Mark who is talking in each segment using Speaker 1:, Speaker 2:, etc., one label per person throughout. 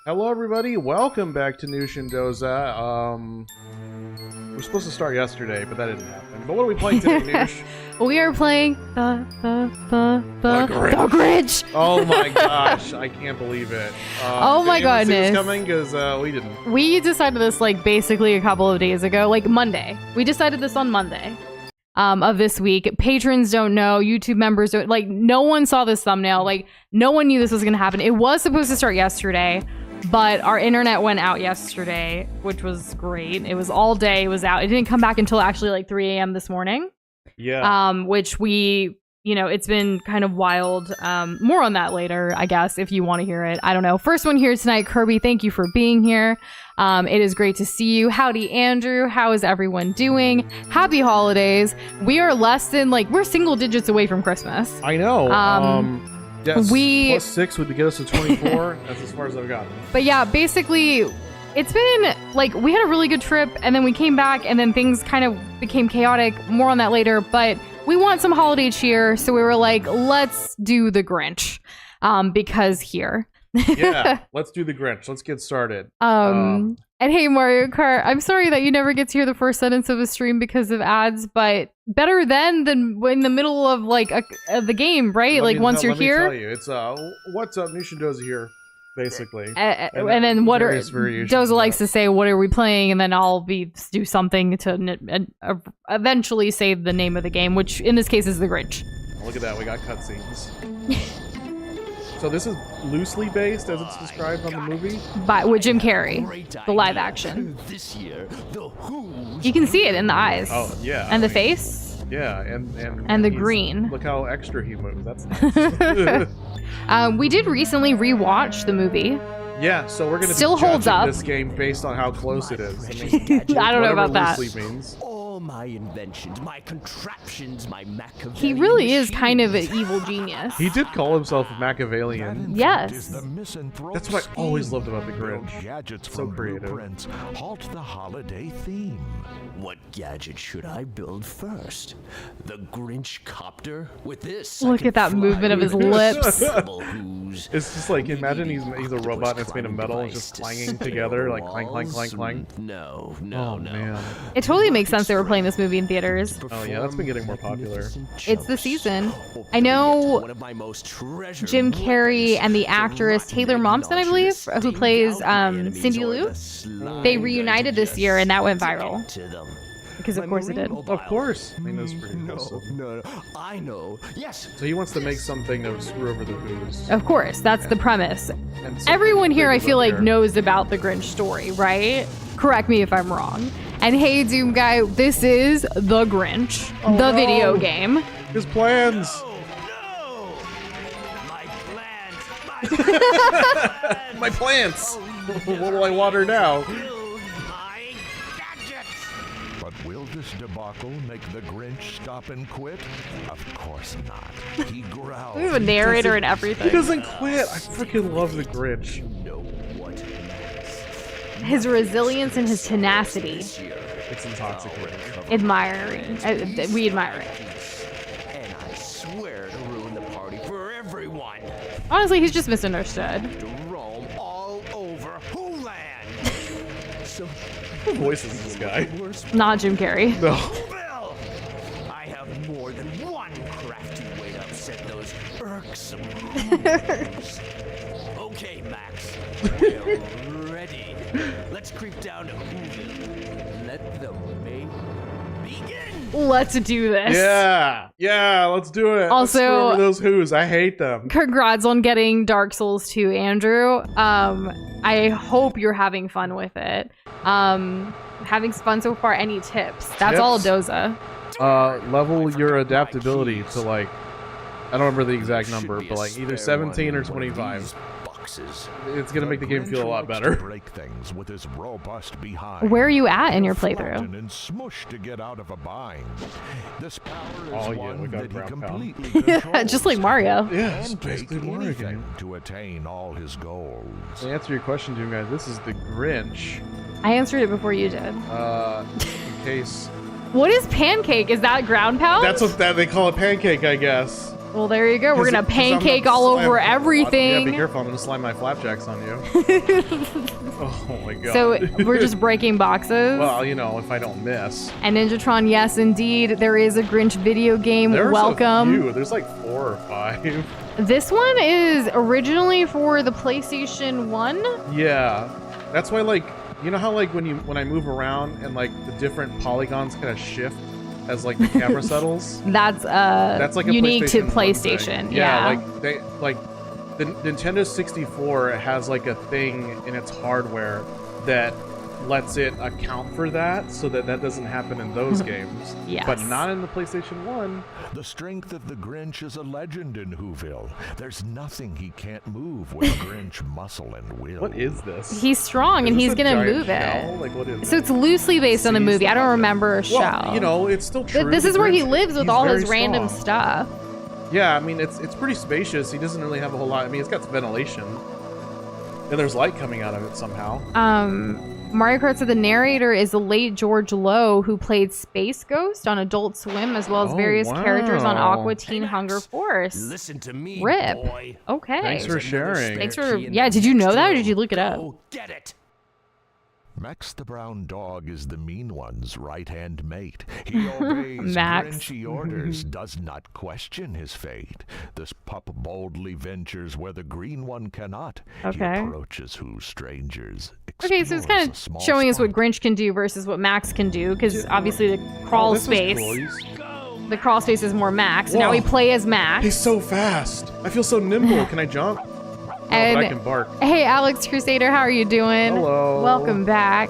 Speaker 1: Hello, everybody. Welcome back to Nush and Doza. We're supposed to start yesterday, but that didn't happen. But what are we playing today, Nush?
Speaker 2: We are playing the Grinch.
Speaker 1: Oh my gosh, I can't believe it.
Speaker 2: Oh my goodness.
Speaker 1: It's coming because we didn't.
Speaker 2: We decided this like basically a couple of days ago, like Monday. We decided this on Monday of this week. Patrons don't know, YouTube members don't, like no one saw this thumbnail. Like no one knew this was going to happen. It was supposed to start yesterday, but our internet went out yesterday, which was great. It was all day. It was out. It didn't come back until actually like 3 a.m. this morning.
Speaker 1: Yeah.
Speaker 2: Which we, you know, it's been kind of wild. More on that later, I guess, if you want to hear it. I don't know. First one here tonight, Kirby, thank you for being here. It is great to see you. Howdy, Andrew. How is everyone doing? Happy holidays. We are less than, like, we're single digits away from Christmas.
Speaker 1: I know. Yes, plus 6 would get us to 24. That's as far as I've gotten.
Speaker 2: But yeah, basically, it's been, like, we had a really good trip, and then we came back, and then things kind of became chaotic. More on that later, but we want some holiday cheer, so we were like, let's do the Grinch, because here.
Speaker 1: Yeah, let's do the Grinch. Let's get started.
Speaker 2: And hey, Mario Kart, I'm sorry that you never get to hear the first sentence of a stream because of ads, but better then than in the middle of like the game, right? Like once you're here.
Speaker 1: Let me tell you, it's what's up, Nush and Doza here, basically.
Speaker 2: And then what are Doza likes to say, what are we playing? And then I'll do something to eventually say the name of the game, which in this case is the Grinch.
Speaker 1: Look at that, we got cutscenes. So this is loosely based, as it's described on the movie?
Speaker 2: With Jim Carrey, the live action. You can see it in the eyes.
Speaker 1: Oh, yeah.
Speaker 2: And the face.
Speaker 1: Yeah,
Speaker 2: and the green.
Speaker 1: Look how extra he moves. That's nice.
Speaker 2: We did recently rewatch the movie.
Speaker 1: Yeah, so we're going to
Speaker 2: still
Speaker 1: be
Speaker 2: holds up
Speaker 1: this game based on how close it is. I mean,
Speaker 2: I don't know about that.
Speaker 1: Means.
Speaker 3: My inventions, my contraptions, my Machiavellian.
Speaker 2: He really is kind of an evil genius.
Speaker 1: He did call himself a Machiavellian.
Speaker 2: Yes.
Speaker 1: That's what I always loved about the Grinch. So creative.
Speaker 3: Halt the holiday theme. What gadget should I build first? The Grinch copter? With this,
Speaker 2: look at that movement of his lips.
Speaker 1: It's just like, imagine he's a robot and it's made of metal and just clanging together, like clang, clang, clang, clang.
Speaker 3: No.
Speaker 1: Man.
Speaker 2: It totally makes sense they were playing this movie in theaters.
Speaker 1: Oh yeah, that's been getting more popular.
Speaker 2: It's the season. I know Jim Carrey and the actress Taylor Momsen, I believe, who plays Cindy Lou, they reunited this year and that went viral. Because of course it did.
Speaker 1: Of course. I mean, that's pretty impressive.
Speaker 3: No, I know. Yes.
Speaker 1: So he wants to make something that would screw over the Who's.
Speaker 2: Of course, that's the premise. Everyone here, I feel like, knows about the Grinch story, right? Correct me if I'm wrong. And hey, Doom Guy, this is the Grinch, the video game.
Speaker 1: His plans.
Speaker 3: No. My plants.
Speaker 1: My plants. What will I water now?
Speaker 4: But will this debacle make the Grinch stop and quit? Of course not. He growls.
Speaker 2: We have a narrator and everything.
Speaker 1: He doesn't quit. I freaking love the Grinch.
Speaker 2: His resilience and his tenacity.
Speaker 1: It's intoxicating.
Speaker 2: We admire it.
Speaker 3: And I swear to ruin the party for everyone.
Speaker 2: Honestly, he's just misunderstood.
Speaker 3: To roam all over Hooland. So
Speaker 1: What voice is this guy?
Speaker 2: Not Jim Carrey.
Speaker 1: No.
Speaker 3: Bill, I have more than one crafty way to upset those irksome Hoolers. Okay, Max. We're ready. Let's creep down to Whoville. Let the May begin.
Speaker 2: Let's do this.
Speaker 1: Yeah, let's do it.
Speaker 2: Also,
Speaker 1: let's screw over those Who's. I hate them.
Speaker 2: Congrats on getting Dark Souls 2, Andrew. I hope you're having fun with it. Having fun so far. Any tips? That's all Doza.
Speaker 1: Level your adaptability to, like, I don't remember the exact number, but like either 17 or 25. It's gonna make the game feel a lot better.
Speaker 4: Break things with his robust behind.
Speaker 2: Where are you at in your playthrough?
Speaker 4: And smush to get out of a bind. This power is
Speaker 1: Oh yeah, we
Speaker 4: one
Speaker 1: got
Speaker 4: that he
Speaker 1: ground pound.
Speaker 4: completely controls.
Speaker 2: Just like Mario.
Speaker 1: Yeah, it's
Speaker 4: And
Speaker 1: basically
Speaker 4: take
Speaker 1: Mario
Speaker 4: anything
Speaker 1: game.
Speaker 4: to attain all his goals.
Speaker 1: To answer your question, Doom guys, this is the Grinch.
Speaker 2: I answered it before you did.
Speaker 1: In case.
Speaker 2: What is pancake? Is that ground pound?
Speaker 1: That's what they call a pancake, I guess.
Speaker 2: Well, there you go. We're gonna
Speaker 1: 'Cause I'm
Speaker 2: pancake
Speaker 1: gonna
Speaker 2: all over
Speaker 1: slam-
Speaker 2: everything.
Speaker 1: Yeah, be careful. I'm gonna slime my flapjacks on you. Oh my god.
Speaker 2: So we're just breaking boxes.
Speaker 1: Well, you know, if I don't miss.
Speaker 2: And Ninjatron, yes, indeed, there is a Grinch video game.
Speaker 1: There's
Speaker 2: Welcome.
Speaker 1: a few. There's like 4 or 5.
Speaker 2: This one is originally for the PlayStation 1.
Speaker 1: Yeah, that's why, like, you know how like when I move around and like the different polygons kind of shift as like the camera settles.
Speaker 2: That's
Speaker 1: like a
Speaker 2: unique to
Speaker 1: PlayStation 1
Speaker 2: PlayStation.
Speaker 1: thing.
Speaker 2: Yeah.
Speaker 1: Like they like the Nintendo 64 has like a thing in its hardware that lets it account for that, so that doesn't happen in those games.
Speaker 2: Yes.
Speaker 1: But not in the PlayStation 1.
Speaker 4: The strength of the Grinch is a legend in Whoville. There's nothing he can't move with Grinch muscle and will.
Speaker 1: What is this?
Speaker 2: He's strong and
Speaker 1: Is
Speaker 2: he's
Speaker 1: this a
Speaker 2: gonna
Speaker 1: giant
Speaker 2: move
Speaker 1: shell?
Speaker 2: it.
Speaker 1: Like, what is
Speaker 2: So
Speaker 1: it?
Speaker 2: it's loosely based on the
Speaker 1: Sees
Speaker 2: movie. I don't
Speaker 1: the-
Speaker 2: remember a shell.
Speaker 1: Well, you know, it's still true.
Speaker 2: This is
Speaker 1: The
Speaker 2: where he
Speaker 1: Grinch-
Speaker 2: lives with
Speaker 1: he's
Speaker 2: all
Speaker 1: very
Speaker 2: his random
Speaker 1: strong.
Speaker 2: stuff.
Speaker 1: Yeah, I mean, it's pretty spacious. He doesn't really have a whole lot. I mean, it's got some ventilation. And there's light coming out of it somehow.
Speaker 2: Mario Kart said the narrator is the late George Lowe, who played Space Ghost on Adult Swim, as well as
Speaker 1: Oh,
Speaker 2: various characters on
Speaker 1: wow.
Speaker 2: Aqua Teen Hunger Force.
Speaker 3: Listen to me,
Speaker 2: Rip.
Speaker 3: boy.
Speaker 2: Okay.
Speaker 1: Thanks for sharing.
Speaker 2: Thanks for. Yeah, did you know that, or did you look it up?
Speaker 3: Go get it.
Speaker 4: Max the brown dog is the mean one's right-hand mate. He obeys
Speaker 2: Max.
Speaker 4: Grinchy orders, does not question his fate. This pup boldly ventures where the green one cannot.
Speaker 2: Okay.
Speaker 4: He approaches who strangers
Speaker 2: Okay, so it's
Speaker 4: explores
Speaker 2: kind
Speaker 4: a
Speaker 2: of
Speaker 4: small
Speaker 2: showing us what
Speaker 4: spot.
Speaker 2: Grinch can do versus what Max can do, because obviously the crawl
Speaker 1: this is
Speaker 2: space,
Speaker 1: cool. He's-
Speaker 2: the crawl space is more Max. Now we
Speaker 1: Whoa.
Speaker 2: play as Max.
Speaker 1: He's so fast. I feel so nimble. Can I jump? No,
Speaker 2: And-
Speaker 1: but I can bark.
Speaker 2: Hey, Alex Crusader, how are you doing?
Speaker 1: Hello.
Speaker 2: Welcome back.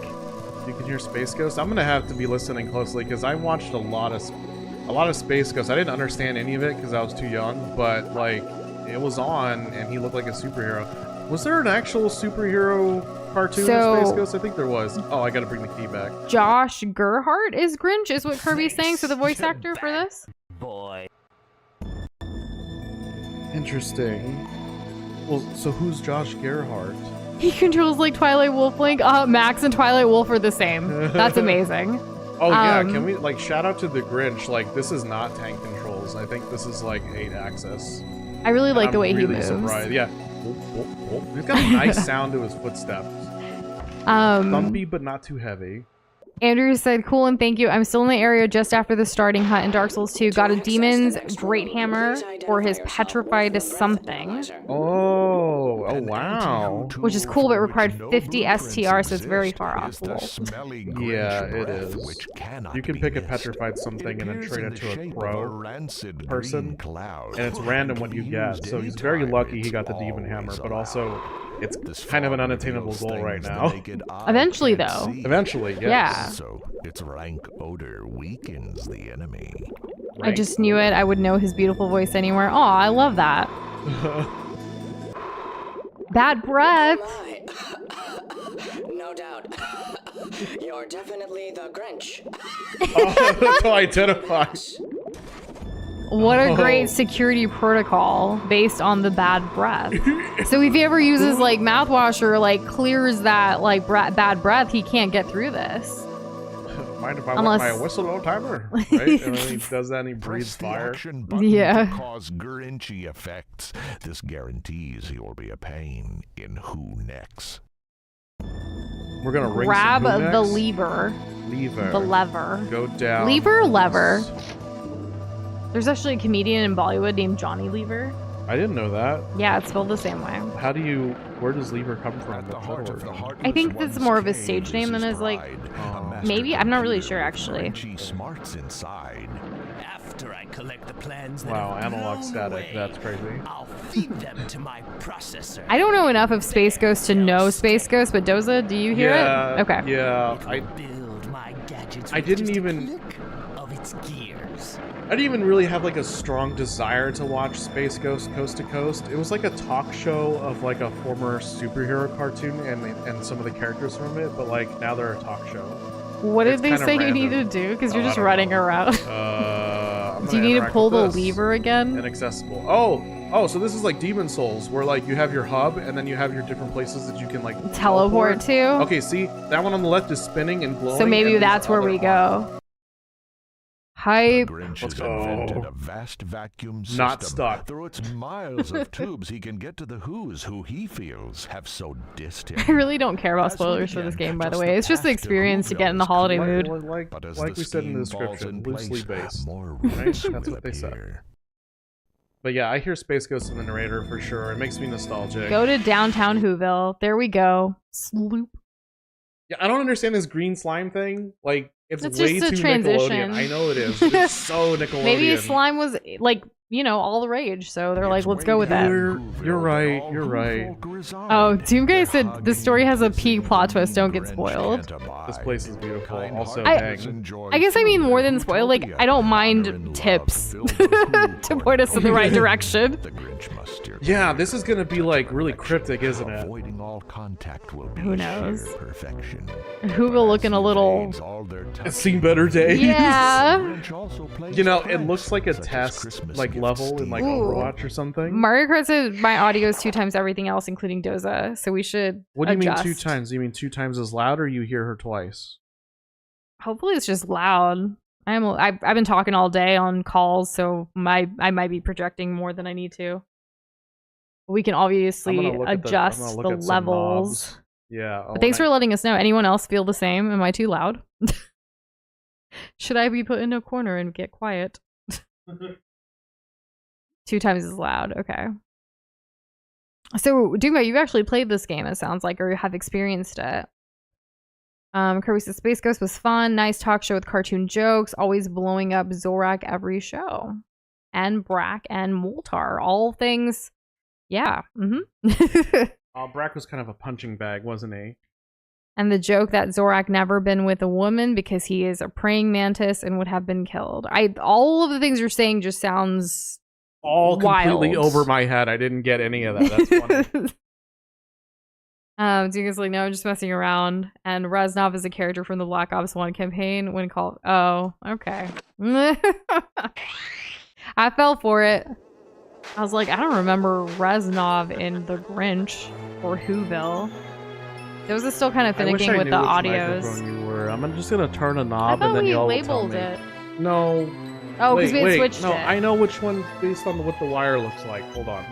Speaker 1: You can hear Space Ghost. I'm gonna have to be listening closely because I watched a lot of Space Ghost. I didn't understand any of it because I was too young, but like it was on and he looked like a superhero. Was there an actual superhero cartoon
Speaker 2: So-
Speaker 1: of Space Ghost? I think there was. Oh, I gotta bring the key back.
Speaker 2: Josh Gerhardt is Grinch, is what Kirby's saying. So the voice actor for this.
Speaker 3: Boy.
Speaker 1: Interesting. Well, so who's Josh Gerhardt?
Speaker 2: He controls like Twilight Wolf Link. Max and Twilight Wolf are the same. That's amazing.
Speaker 1: Oh yeah,
Speaker 2: Um,
Speaker 1: can we like shout out to the Grinch? Like this is not tank controls. I think this is like 8-axis.
Speaker 2: I really
Speaker 1: And
Speaker 2: like
Speaker 1: I'm
Speaker 2: the way
Speaker 1: really
Speaker 2: he moves.
Speaker 1: Surprised. Yeah. Whoop, whoop, whoop. He's got a nice sound to his footsteps. Thumpy, but not too heavy.
Speaker 2: Andrew said, cool and thank you. I'm still in the area just after the starting hut in Dark Souls 2. Got a demon's great hammer for his petrified something,
Speaker 1: Oh
Speaker 4: An
Speaker 1: wow.
Speaker 4: anti-U2
Speaker 2: which is cool, but
Speaker 4: for
Speaker 2: required
Speaker 4: which no
Speaker 2: 50
Speaker 4: blueprints
Speaker 2: STR, so it's very
Speaker 4: exist
Speaker 2: far off.
Speaker 4: is the
Speaker 2: Lol.
Speaker 4: smelly
Speaker 1: Yeah,
Speaker 4: Grinch
Speaker 1: it
Speaker 4: breath,
Speaker 1: is.
Speaker 4: which cannot
Speaker 1: You can
Speaker 4: be
Speaker 1: pick a
Speaker 4: missed.
Speaker 1: petrified something and then
Speaker 4: Appears
Speaker 1: turn
Speaker 4: in
Speaker 1: it
Speaker 4: the
Speaker 1: into a
Speaker 4: shape of
Speaker 1: crow
Speaker 4: rancid
Speaker 1: person,
Speaker 4: green cloud,
Speaker 1: and it's random what you
Speaker 4: can be
Speaker 1: get.
Speaker 4: used
Speaker 1: So he's very
Speaker 4: anytime.
Speaker 1: lucky he
Speaker 4: It's
Speaker 1: got the demon hammer,
Speaker 4: always
Speaker 1: but
Speaker 4: allowed.
Speaker 1: also it's
Speaker 4: This
Speaker 1: kind of an
Speaker 4: fog
Speaker 1: unattainable
Speaker 4: reveals
Speaker 1: goal right
Speaker 4: things the
Speaker 1: now.
Speaker 4: naked eye
Speaker 2: Eventually,
Speaker 4: can't
Speaker 2: though.
Speaker 4: see.
Speaker 1: Eventually, yes.
Speaker 2: Yeah.
Speaker 4: So its rank odor weakens the enemy.
Speaker 2: I just knew it. I would know his beautiful voice anywhere. Aw, I love that. That breath.
Speaker 5: No doubt. You're definitely the Grinch.
Speaker 1: Oh, to identify.
Speaker 2: What a
Speaker 1: Oh.
Speaker 2: great security protocol based on the bad breath. So if he ever uses like mouthwash or like clears that like bad breath, he can't get through this.
Speaker 1: Mind if I
Speaker 2: Unless-
Speaker 1: wet my whistle old timer? Right? And then he does that and he breathes
Speaker 4: Press the
Speaker 1: fire.
Speaker 4: action button
Speaker 2: Yeah.
Speaker 4: to cause Grinchy effects. This guarantees you'll be a pain in Who Next.
Speaker 1: We're gonna ring
Speaker 2: Grab
Speaker 1: some
Speaker 2: the
Speaker 1: Who
Speaker 2: lever.
Speaker 1: next? Lever.
Speaker 2: The lever.
Speaker 1: Go down.
Speaker 2: Lever or lever? There's actually a comedian in Bollywood named Johnny Lever.
Speaker 1: I didn't know that.
Speaker 2: Yeah, it's spelled the same way.
Speaker 1: How do you? Where does lever come from?
Speaker 4: At the
Speaker 1: What's
Speaker 4: heart
Speaker 1: that
Speaker 4: of the
Speaker 1: origin?
Speaker 4: heartless
Speaker 2: I think that's
Speaker 4: one's
Speaker 2: more of his
Speaker 4: cave
Speaker 2: stage name
Speaker 4: is
Speaker 2: than
Speaker 4: his
Speaker 2: his, like-
Speaker 4: pride.
Speaker 1: Oh.
Speaker 4: A master
Speaker 2: Maybe? I'm not really
Speaker 4: computer
Speaker 2: sure,
Speaker 4: with
Speaker 2: actually.
Speaker 4: Grinchy smarts inside.
Speaker 3: After I collect the plans that
Speaker 1: Wow,
Speaker 3: have
Speaker 1: analog
Speaker 3: blown
Speaker 1: static.
Speaker 3: away,
Speaker 1: That's crazy.
Speaker 3: I'll feed them to my processor.
Speaker 2: I don't know enough of Space Ghost to know Space Ghost, but Doza, do you hear
Speaker 1: Yeah.
Speaker 2: it? Okay.
Speaker 1: Yeah.
Speaker 3: It will build my gadgets
Speaker 1: I
Speaker 3: with
Speaker 1: didn't
Speaker 3: just a
Speaker 1: even-
Speaker 3: click of its gears.
Speaker 1: I didn't even really have like a strong desire to watch Space Ghost Coast to Coast. It was like a talk show of like a former superhero cartoon and some of the characters from it, but like now they're a talk show.
Speaker 2: What did
Speaker 1: It's
Speaker 2: they
Speaker 1: kinda
Speaker 2: say you need to
Speaker 1: random.
Speaker 2: do? Because
Speaker 1: Oh,
Speaker 2: you're
Speaker 1: I
Speaker 2: just
Speaker 1: don't
Speaker 2: running
Speaker 1: know.
Speaker 2: around.
Speaker 1: I'm
Speaker 2: Do
Speaker 1: gonna
Speaker 2: you need to
Speaker 1: interact
Speaker 2: pull the
Speaker 1: with this.
Speaker 2: lever again?
Speaker 1: Inaccessible. Oh, so this is like Demon Souls, where like you have your hub and then you have your different places that you can like
Speaker 2: Teleport to?
Speaker 1: Okay, see that one on the left is spinning and glowing.
Speaker 2: So maybe
Speaker 1: and these
Speaker 2: that's where
Speaker 1: other
Speaker 2: we
Speaker 1: aren't.
Speaker 2: go. Hype.
Speaker 4: The Grinch
Speaker 1: Let's
Speaker 4: has
Speaker 1: go.
Speaker 4: invented a vast vacuum system.
Speaker 1: Not stuck.
Speaker 4: Through its miles of tubes, he can get to the Who's who he feels have so dissed him.
Speaker 2: I really don't care about
Speaker 4: As we
Speaker 2: spoilers for this
Speaker 4: begin,
Speaker 2: game, by the
Speaker 4: just
Speaker 2: way. It's just the
Speaker 4: path to
Speaker 2: experience to get in the
Speaker 4: Whoville
Speaker 2: holiday
Speaker 4: is
Speaker 2: mood.
Speaker 4: clear. But as
Speaker 1: Like
Speaker 4: the
Speaker 1: we said in the
Speaker 4: scheme falls
Speaker 1: description,
Speaker 4: in
Speaker 1: loosely
Speaker 4: place,
Speaker 1: based.
Speaker 4: more
Speaker 1: Right?
Speaker 4: rules
Speaker 1: That's
Speaker 4: will
Speaker 1: what they said.
Speaker 4: appear.
Speaker 1: But yeah, I hear Space Ghost in the narrator for sure. It makes me nostalgic.
Speaker 2: Go to downtown Whoville. There we go. Sloop.
Speaker 1: Yeah, I don't understand this green slime thing. Like, it's
Speaker 2: It's
Speaker 1: way
Speaker 2: just a
Speaker 1: too
Speaker 2: transition.
Speaker 1: Nickelodeon. I know it is. But it's so Nickelodeon.
Speaker 2: Maybe slime was like, you know, all the rage, so they're like, let's go with that.
Speaker 1: You're right, you're right.
Speaker 2: Oh, Doom Guy said the story has a peak plot twist, don't get spoiled.
Speaker 1: This place is beautiful. Also,
Speaker 2: I guess I mean more than spoil, like, I don't mind tips to point us in the right direction.
Speaker 1: Yeah, this is gonna be like really cryptic, isn't it?
Speaker 4: Avoiding all contact will be
Speaker 2: Who knows?
Speaker 4: sheer perfection.
Speaker 2: Whoville looking a little...
Speaker 1: It's seen better days.
Speaker 2: Yeah.
Speaker 1: You know, it looks like a test, like level in like
Speaker 2: Ooh.
Speaker 1: Overwatch or something.
Speaker 2: Mario Kart said my audio is 2 times everything else, including Doza, so we should
Speaker 1: What do you
Speaker 2: adjust.
Speaker 1: mean 2 times? Do you mean 2 times as loud, or you hear her twice?
Speaker 2: Hopefully it's just loud. I've been talking all day on calls, so I might be projecting more than I need to. We can obviously
Speaker 1: I'm gonna look at
Speaker 2: adjust
Speaker 1: I'm gonna look
Speaker 2: the
Speaker 1: at some
Speaker 2: levels.
Speaker 1: knobs. Yeah.
Speaker 2: But thanks for letting us know. Anyone else feel the same? Am I too loud? Should I be put in a corner and get quiet? 2 times as loud. Okay. So, Doomba, you've actually played this game, it sounds like, or have experienced it. Kirby says Space Ghost was fun. Nice talk show with cartoon jokes. Always blowing up Zorak every show. And Brack and Moltar. All things. Yeah.
Speaker 1: Brack was kind of a punching bag, wasn't he?
Speaker 2: And the joke that Zorak never been with a woman because he is a praying mantis and would have been killed. All of the things you're saying just sounds
Speaker 1: all completely
Speaker 2: wild.
Speaker 1: over my head. I didn't get any of that. That's funny.
Speaker 2: Duga's like, no, I'm just messing around. And Reznov is a character from the Black Ops 1 campaign when called. Oh, okay. I fell for it. I was like, I don't remember Reznov in The Grinch or Whoville. Those are still kind of finicking with the audios.
Speaker 1: You were. I'm just gonna turn a
Speaker 2: I
Speaker 1: knob
Speaker 2: thought
Speaker 1: and then
Speaker 2: we
Speaker 1: y'all will
Speaker 2: labeled
Speaker 1: tell me.
Speaker 2: it.
Speaker 1: No.
Speaker 2: Oh, because we had switched
Speaker 1: no,
Speaker 2: it.
Speaker 1: I know which one based on what the wire looks like. Hold on.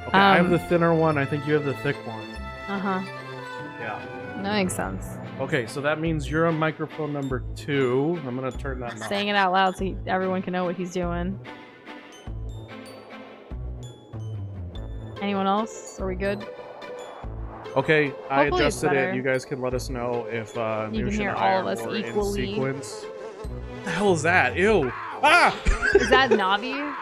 Speaker 1: Okay, I have the thinner one. I think you have the thick one.
Speaker 2: Uh-huh.
Speaker 1: Yeah.
Speaker 2: That makes sense.
Speaker 1: Okay, so that means you're on microphone number 2. I'm gonna turn that knob.
Speaker 2: Saying it out loud so everyone can know what he's doing. Anyone else? Are we good?
Speaker 1: Okay, I
Speaker 2: Hopefully it's
Speaker 1: adjusted
Speaker 2: better.
Speaker 1: it. You guys can let us know if
Speaker 2: You can
Speaker 1: Nush
Speaker 2: hear
Speaker 1: and I
Speaker 2: all of
Speaker 1: are
Speaker 2: us
Speaker 1: more
Speaker 2: equally.
Speaker 1: in sequence. What the hell is that? Ew! Ah!
Speaker 2: Is that Navi?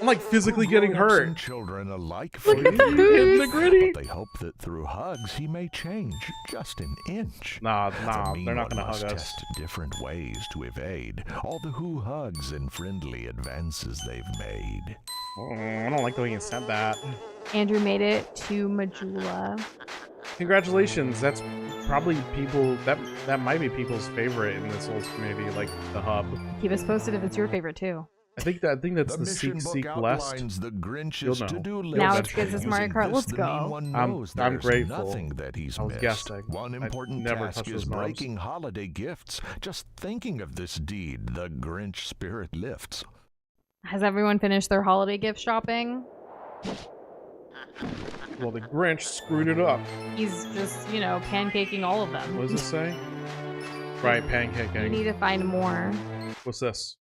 Speaker 1: I'm like physically getting
Speaker 4: Grown-ups
Speaker 1: hurt.
Speaker 4: and children alike
Speaker 2: Look at the
Speaker 4: flee,
Speaker 2: boobs.
Speaker 1: The gritty.
Speaker 4: but they hope that through hugs he may change just an inch.
Speaker 1: Nah,
Speaker 4: The mean
Speaker 1: they're not
Speaker 4: one
Speaker 1: gonna
Speaker 4: must
Speaker 1: hug us.
Speaker 4: test different ways to evade all the who hugs and friendly advances they've made.
Speaker 1: I don't like the way you said that.
Speaker 2: Andrew made it to Majula.
Speaker 1: Congratulations. That's probably people that might be people's favorite in this whole community, like the hub.
Speaker 2: Keep us posted if it's your favorite too.
Speaker 1: I think that's
Speaker 4: The
Speaker 1: the
Speaker 4: mission
Speaker 1: seek
Speaker 4: book
Speaker 1: blessed.
Speaker 4: outlines the Grinch's
Speaker 1: You'll know.
Speaker 4: to-do list.
Speaker 2: Now
Speaker 1: it's
Speaker 2: Business Mario
Speaker 4: Using
Speaker 2: Kart.
Speaker 4: this,
Speaker 2: Let's
Speaker 4: the
Speaker 2: go.
Speaker 4: mean one
Speaker 1: I'm
Speaker 4: knows there's
Speaker 1: grateful.
Speaker 4: nothing that he's
Speaker 1: I was
Speaker 4: missed.
Speaker 1: guessing.
Speaker 4: One
Speaker 1: I'd
Speaker 4: important
Speaker 1: never
Speaker 4: task
Speaker 1: touch
Speaker 4: is
Speaker 1: those knobs.
Speaker 4: breaking holiday gifts. Just thinking of this deed, the Grinch spirit lifts.
Speaker 2: Has everyone finished their holiday gift shopping?
Speaker 1: Well, the Grinch screwed it up.
Speaker 2: He's just, you know, pancaking all of them.
Speaker 1: What does it say? Right,
Speaker 2: You
Speaker 1: pancaking.
Speaker 2: need to find more.
Speaker 1: What's this?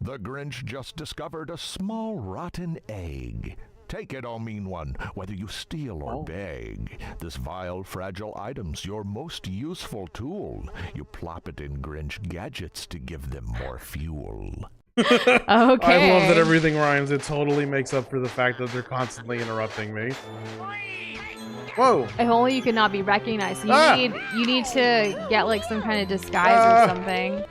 Speaker 4: The Grinch just discovered a small rotten egg. Take it, oh mean one, whether you steal or beg. This vile, fragile item's your most useful tool. You plop it in Grinch gadgets to give them more fuel.
Speaker 2: Okay.
Speaker 1: I love that everything rhymes. It totally makes up for the fact that they're constantly interrupting me. Whoa!
Speaker 2: If only you could not be recognized. You
Speaker 1: Ah!
Speaker 2: you need to get like some kind of disguise or something.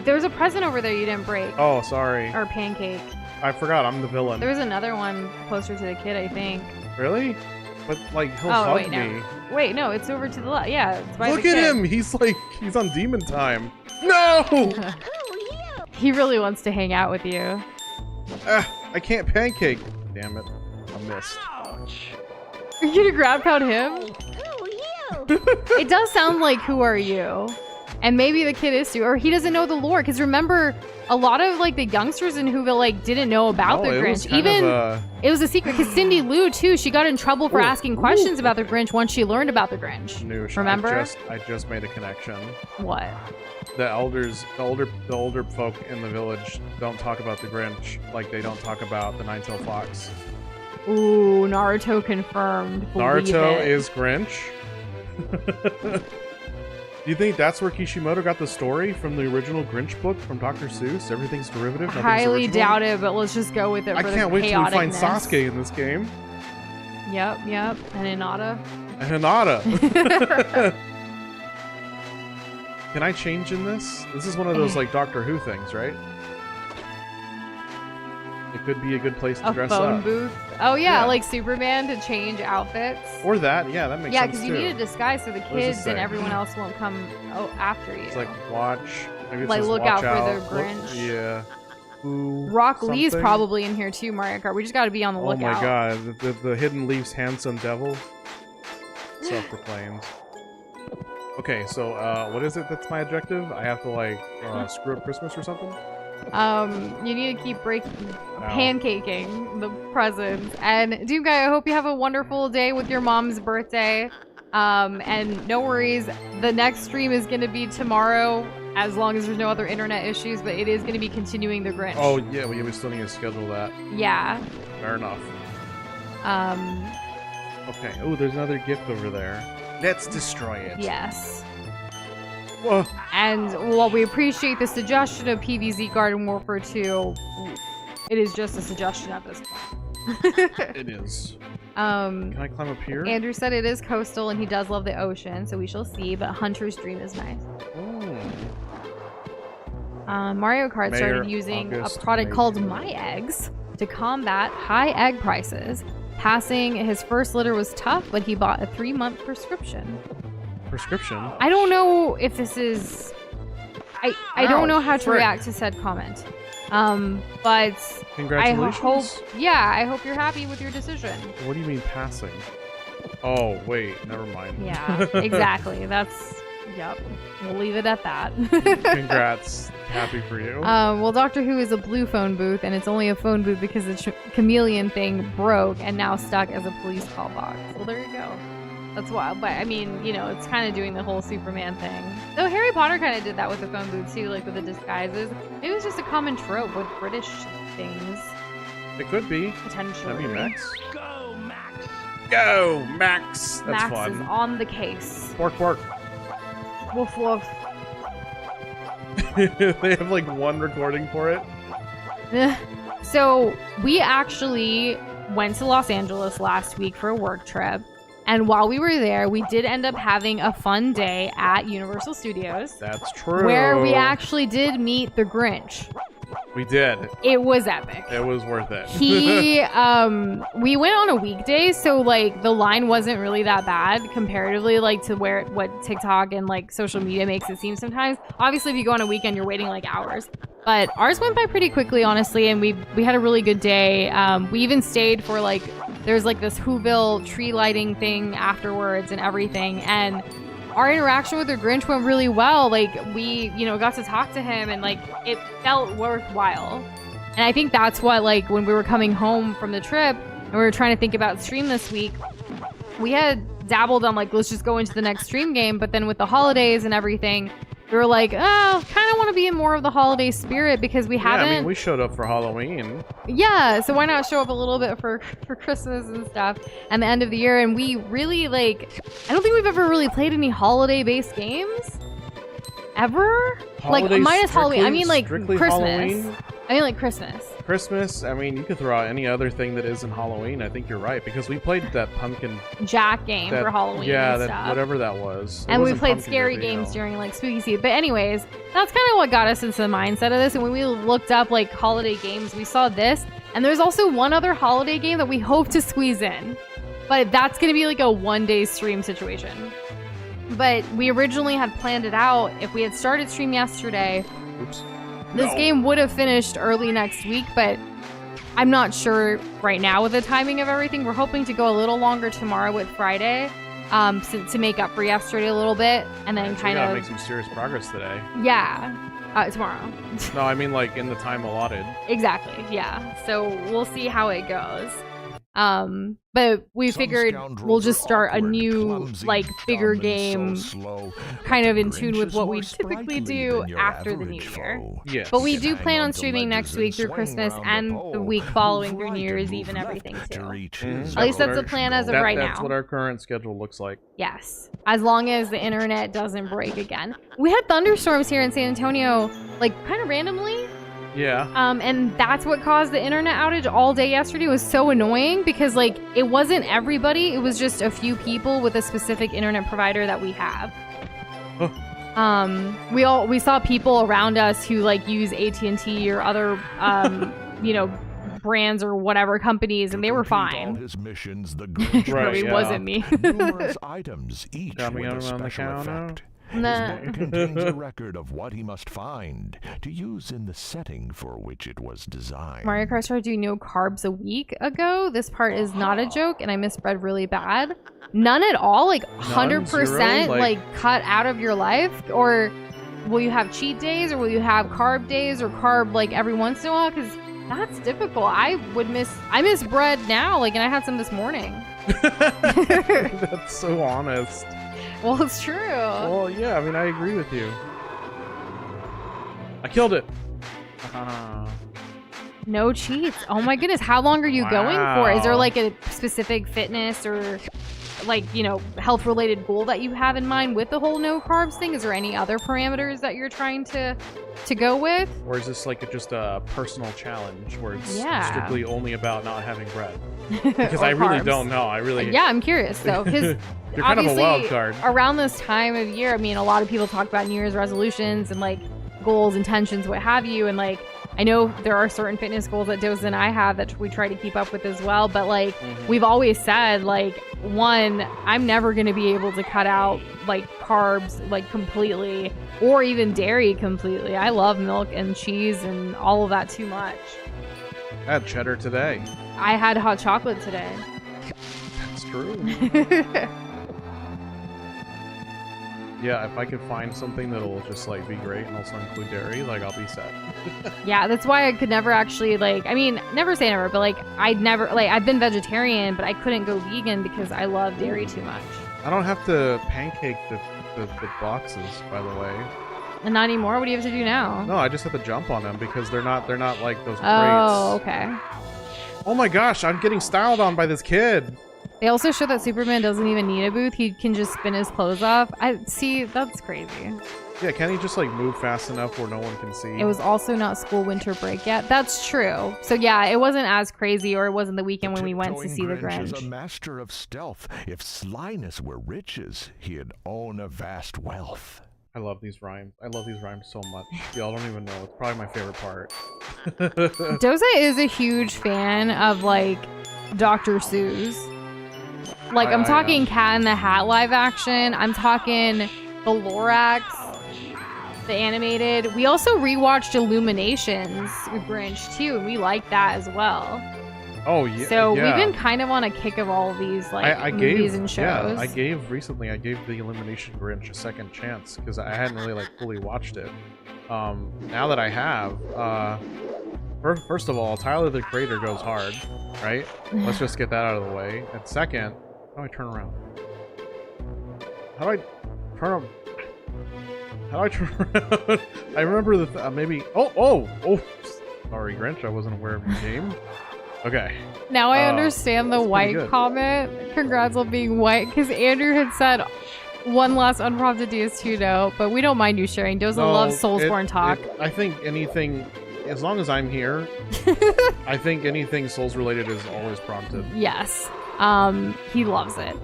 Speaker 2: There's a present over there you didn't break.
Speaker 1: Oh, sorry.
Speaker 2: Or pancake.
Speaker 1: I forgot. I'm the villain.
Speaker 2: There was another one closer to the kid, I think.
Speaker 1: Really? But like he'll
Speaker 2: Oh,
Speaker 1: hug
Speaker 2: wait,
Speaker 1: me.
Speaker 2: no. Wait, no, it's over to the left. Yeah, it's by
Speaker 1: Look
Speaker 2: the
Speaker 1: at
Speaker 2: kid.
Speaker 1: him! He's on demon time. No!
Speaker 2: He really wants to hang out with you.
Speaker 1: I can't pancake. Damn it! I missed.
Speaker 2: Are you gonna ground pound him? It does sound like Who Are You? And maybe the kid is too, or he doesn't know the lore. Because remember, a lot of like the youngsters in Whoville like didn't know about the Grinch. It was a secret. Because Cindy Lou too, she got in trouble for asking questions about the Grinch once she learned about the Grinch.
Speaker 1: Noosh,
Speaker 2: remember?
Speaker 1: I just made a connection.
Speaker 2: What?
Speaker 1: The older folk in the village don't talk about the Grinch like they don't talk about the Nine-Tailed Fox.
Speaker 2: Ooh, Naruto confirmed.
Speaker 1: Naruto is Grinch. Do you think that's where Kishimoto got the story from the original Grinch book from Dr. Seuss? Everything's derivative, nothing's
Speaker 2: Highly
Speaker 1: original?
Speaker 2: doubt it, but let's just go with it for the chaoticness.
Speaker 1: I can't wait till we find Sasuke in this game.
Speaker 2: Yep. And Hinata.
Speaker 1: Can I change in this? This is one of those like Doctor Who things, right? It could be a good place to dress up.
Speaker 2: A phone booth. Oh yeah, like Superman to change outfits.
Speaker 1: Or that, yeah, that makes sense.
Speaker 2: Yeah, because you need a disguise so the kids and everyone else won't come after you.
Speaker 1: It's like watch. Maybe it
Speaker 2: like
Speaker 1: says
Speaker 2: look
Speaker 1: watch
Speaker 2: out for the Grinch.
Speaker 1: Yeah. Ooh,
Speaker 2: Rock Lee's probably in here too, Mario Kart. We just got to be on the lookout.
Speaker 1: Oh my god, the Hidden Leaf's handsome devil. Self-proclaimed. Okay, so what is it that's my objective? I have to like screw up Christmas or something?
Speaker 2: You need to keep pancaking the presents. And Doom Guy, I hope you have a wonderful day with your mom's birthday. And no worries, the next stream is going to be tomorrow, as long as there's no other internet issues, but it is going to be continuing the Grinch.
Speaker 1: Oh yeah, we still need to schedule that.
Speaker 2: Yeah.
Speaker 1: Fair enough. Okay. Oh, there's another gift over there. Let's destroy it.
Speaker 2: Yes.
Speaker 1: Whoa.
Speaker 2: And while we appreciate the suggestion of PvZ Garden Warfare 2, it is just a suggestion at this point.
Speaker 1: It is.
Speaker 2: Can
Speaker 1: I climb up here?
Speaker 2: Andrew said it is coastal and he does love the ocean, so we shall see, but Hunter's Dream is nice. Mario Kart started using a product called My Eggs to combat high egg prices. Passing his first litter was tough, but he bought a 3-month prescription.
Speaker 1: Prescription?
Speaker 2: I don't know if this is... I don't know how to react to said comment. But
Speaker 1: congratulations.
Speaker 2: I hope you're happy with your decision.
Speaker 1: What do you mean passing? Oh, wait, never mind.
Speaker 2: Yeah, exactly. Yep. We'll leave it at that.
Speaker 1: Congrats. Happy for you.
Speaker 2: Well, Doctor Who is a blue phone booth, and it's only a phone booth because the chameleon thing broke and now stuck as a police call box. Well, there you go. That's wild. But, I mean, you know, it's kind of doing the whole Superman thing. Though Harry Potter kind of did that with the phone booth, too, like with the disguises. Maybe it was just a common trope with British things.
Speaker 1: It could be.
Speaker 2: Potentially.
Speaker 1: That'd be Max.
Speaker 3: Go, Max!
Speaker 1: Go, Max! That's
Speaker 2: Max
Speaker 1: fun.
Speaker 2: is on the case.
Speaker 1: Pork, pork.
Speaker 2: Woof, woof.
Speaker 1: They have like one recording for it.
Speaker 2: So we actually went to Los Angeles last week for a work trip. And while we were there, we did end up having a fun day at Universal Studios.
Speaker 1: That's true.
Speaker 2: Where we actually did meet the Grinch.
Speaker 1: We did.
Speaker 2: It was epic.
Speaker 1: It was worth it.
Speaker 2: We went on a weekday, so like the line wasn't really that bad comparatively, like to what TikTok and like social media makes it seem sometimes. Obviously, if you go on a weekend, you're waiting like hours. But ours went by pretty quickly, honestly, and we had a really good day. We even stayed for like there's like this Whoville tree lighting thing afterwards and everything, and our interaction with the Grinch went really well. Like we, got to talk to him and like it felt worthwhile. And I think that's what like when we were coming home from the trip and we were trying to think about stream this week, we had dabbled on like, let's just go into the next stream game. But then with the holidays and everything, we were like, oh, kind of want to be in more of the holiday spirit because we haven't.
Speaker 1: Yeah, I mean, we showed up for Halloween.
Speaker 2: Yeah, so why not show up a little bit for Christmas and stuff and the end of the year? And we really like, I don't think we've ever really played any holiday-based games. Ever? Like, minus Halloween. I mean, like, Christmas.
Speaker 1: Halloween?
Speaker 2: I mean, like, Christmas.
Speaker 1: Christmas, I mean, you could throw out any other thing that isn't Halloween. I think you're right, because we played that pumpkin...
Speaker 2: Jack game for Halloween and stuff.
Speaker 1: Whatever that was.
Speaker 2: And we played scary games during, like, spooky season. But anyways, that's kind of what got us into the mindset of this. And when we looked up, like, holiday games, we saw this. And there's also one other holiday game that we hope to squeeze in. But that's going to be, like, a one-day stream situation. But we originally had planned it out. If we had started stream yesterday...
Speaker 1: Oops.
Speaker 2: This game would have finished early next week, but I'm not sure right now with the timing of everything. We're hoping to go a little longer tomorrow with Friday. to make up for yesterday a little bit, and then
Speaker 1: So we
Speaker 2: kind
Speaker 1: gotta
Speaker 2: of
Speaker 1: make some serious progress today.
Speaker 2: tomorrow.
Speaker 1: No, I mean like in the time allotted.
Speaker 2: Exactly. Yeah. So we'll see how it goes. But we
Speaker 4: Some
Speaker 2: figured
Speaker 4: scoundrels
Speaker 2: we'll just
Speaker 4: are
Speaker 2: start a
Speaker 4: awkward,
Speaker 2: new
Speaker 4: clumsy,
Speaker 2: like bigger
Speaker 4: dumb, and
Speaker 2: game,
Speaker 4: so slow,
Speaker 2: kind
Speaker 4: but
Speaker 2: of
Speaker 4: the
Speaker 2: in tune
Speaker 4: Grinch
Speaker 2: with
Speaker 4: is
Speaker 2: what we
Speaker 4: more
Speaker 2: typically
Speaker 4: sprightly
Speaker 2: do
Speaker 4: than your
Speaker 2: after the new
Speaker 4: average
Speaker 2: year.
Speaker 4: foe.
Speaker 1: Yes.
Speaker 2: But we
Speaker 4: Can
Speaker 2: do
Speaker 4: hang
Speaker 2: plan on
Speaker 4: onto
Speaker 2: streaming next
Speaker 4: ledges and
Speaker 2: week through
Speaker 4: swing
Speaker 2: Christmas
Speaker 4: round
Speaker 2: and the
Speaker 4: pole.
Speaker 2: week following
Speaker 4: Move
Speaker 2: through
Speaker 4: right
Speaker 2: New
Speaker 4: and
Speaker 2: Year's
Speaker 4: move
Speaker 2: Eve and
Speaker 4: left
Speaker 2: everything
Speaker 4: to
Speaker 2: too.
Speaker 4: reach
Speaker 1: Mhm.
Speaker 4: his
Speaker 2: At least that's the
Speaker 4: direction.
Speaker 2: plan as of
Speaker 1: That,
Speaker 2: right
Speaker 1: that's
Speaker 2: now.
Speaker 1: what our current schedule looks like.
Speaker 2: Yes. As long as the internet doesn't break again. We had thunderstorms here in San Antonio, like kind of randomly.
Speaker 1: Yeah.
Speaker 2: And that's what caused the internet outage all day yesterday. It was so annoying because like it wasn't everybody, it was just a few people with a specific internet provider that we have. We saw people around us who like use AT&T or other brands or whatever companies, and they were
Speaker 4: To complete all
Speaker 2: fine.
Speaker 4: his missions, the Grinch
Speaker 1: Right,
Speaker 2: Probably
Speaker 1: yeah.
Speaker 2: wasn't me.
Speaker 4: numerous items, each
Speaker 1: Coming
Speaker 4: with a
Speaker 1: out around the
Speaker 4: special
Speaker 1: counter.
Speaker 4: effect.
Speaker 2: Nah.
Speaker 4: His book contains a record of what he must find to use in the setting for which it was designed.
Speaker 2: Mario Kart started doing no carbs a week ago. This part is not a joke, and I misread really bad. None at all, like 100%,
Speaker 1: Zero?
Speaker 2: like cut out of your life, or will you have cheat days, or will you have carb days, or carb like every once in a while? Because that's difficult. I miss bread now, like, and I had some this morning.
Speaker 1: That's so honest.
Speaker 2: Well, it's true.
Speaker 1: Well, yeah, I mean, I agree with you. I killed it.
Speaker 2: No cheats. Oh my goodness, how long are you going for? Is there
Speaker 1: Wow.
Speaker 2: like a specific fitness or like, health related goal that you have in mind with the whole no carbs thing? Is there any other parameters that you're trying to go with?
Speaker 1: Or is this like just a personal challenge where it's
Speaker 2: Yeah.
Speaker 1: strictly only about not having bread? Because I really don't know. I really...
Speaker 2: Yeah, I'm curious though, because
Speaker 1: You're kind of a
Speaker 2: obviously
Speaker 1: wild card.
Speaker 2: around this time of year, I mean, a lot of people talk about New Year's resolutions and like goals, intentions, what have you, and like I know there are certain fitness goals that Doza and I have that we try to keep up with as well, but like we've always said, like, one, I'm never going to be able to cut out like carbs like completely or even dairy completely. I love milk and cheese and all of that too much.
Speaker 1: I had cheddar today.
Speaker 2: I had hot chocolate today.
Speaker 1: That's true. Yeah, if I could find something that'll just like be great and also include dairy, like I'll be set.
Speaker 2: Yeah, that's why I could never actually never say never, but like I've been vegetarian, but I couldn't go vegan because I love dairy too much.
Speaker 1: I don't have to pancake the boxes, by the way.
Speaker 2: And not anymore. What do you have to do now?
Speaker 1: No, I just have to jump on them because they're not like those crates.
Speaker 2: Oh, okay.
Speaker 1: Oh my gosh, I'm getting styled on by this kid.
Speaker 2: They also show that Superman doesn't even need a booth. He can just spin his clothes off. I see. That's crazy.
Speaker 1: Yeah, can't he just like move fast enough where no one can see?
Speaker 2: It was also not school winter break yet. That's true. So yeah, it wasn't as crazy, or it wasn't the weekend when we went to see the
Speaker 4: Grinch is a
Speaker 2: Grinch.
Speaker 4: master of stealth. If slyness were riches, he'd own a vast wealth.
Speaker 1: I love these rhymes. I love these rhymes so much. Y'all don't even know. It's probably my favorite part.
Speaker 2: Doza is a huge fan of like Dr. Seuss. Like I'm talking Cat in the Hat live action. I'm talking the Lorax, the animated. We also rewatched Illuminations with Grinch too, and we like that as well.
Speaker 1: Oh yeah.
Speaker 2: So
Speaker 1: yeah.
Speaker 2: we've been kind of on a kick of all of these like movies and shows.
Speaker 1: Yeah, I gave the Elimination Grinch a second chance because I hadn't really like fully watched it. Now that I have, first of all, Tyler the Creator goes hard, right? Let's just get that out of the way. And second, how do I turn around? How do I turn? How do I turn around? I remember the maybe. Oh! Sorry, Grinch. I wasn't aware of your game. Okay.
Speaker 2: Now I understand the white
Speaker 1: good.
Speaker 2: comment. Congrats on being white, because Andrew had said one last unprompted DS2 note, but we don't mind you sharing. Doza loves Soulsborne talk.
Speaker 1: I think anything, as long as I'm here, I think anything Souls related is always prompted.
Speaker 2: Yes. He loves it.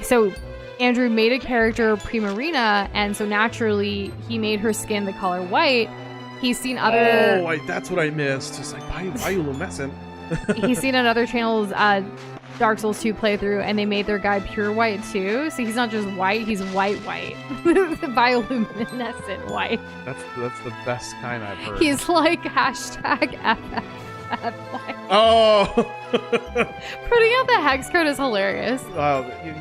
Speaker 2: So Andrew made a character Primarina, and so naturally he made her skin the color white. He's seen other...
Speaker 1: Oh, that's what I missed. It's like, bioluminescent.
Speaker 2: He's seen on other channels Dark Souls 2 playthrough, and they made their guy pure white too. So he's not just white, he's white. Bioluminescent white.
Speaker 1: That's the best kind I've heard.
Speaker 2: He's like #FF. bad line.
Speaker 1: Oh!
Speaker 2: Putting out the hex code is hilarious.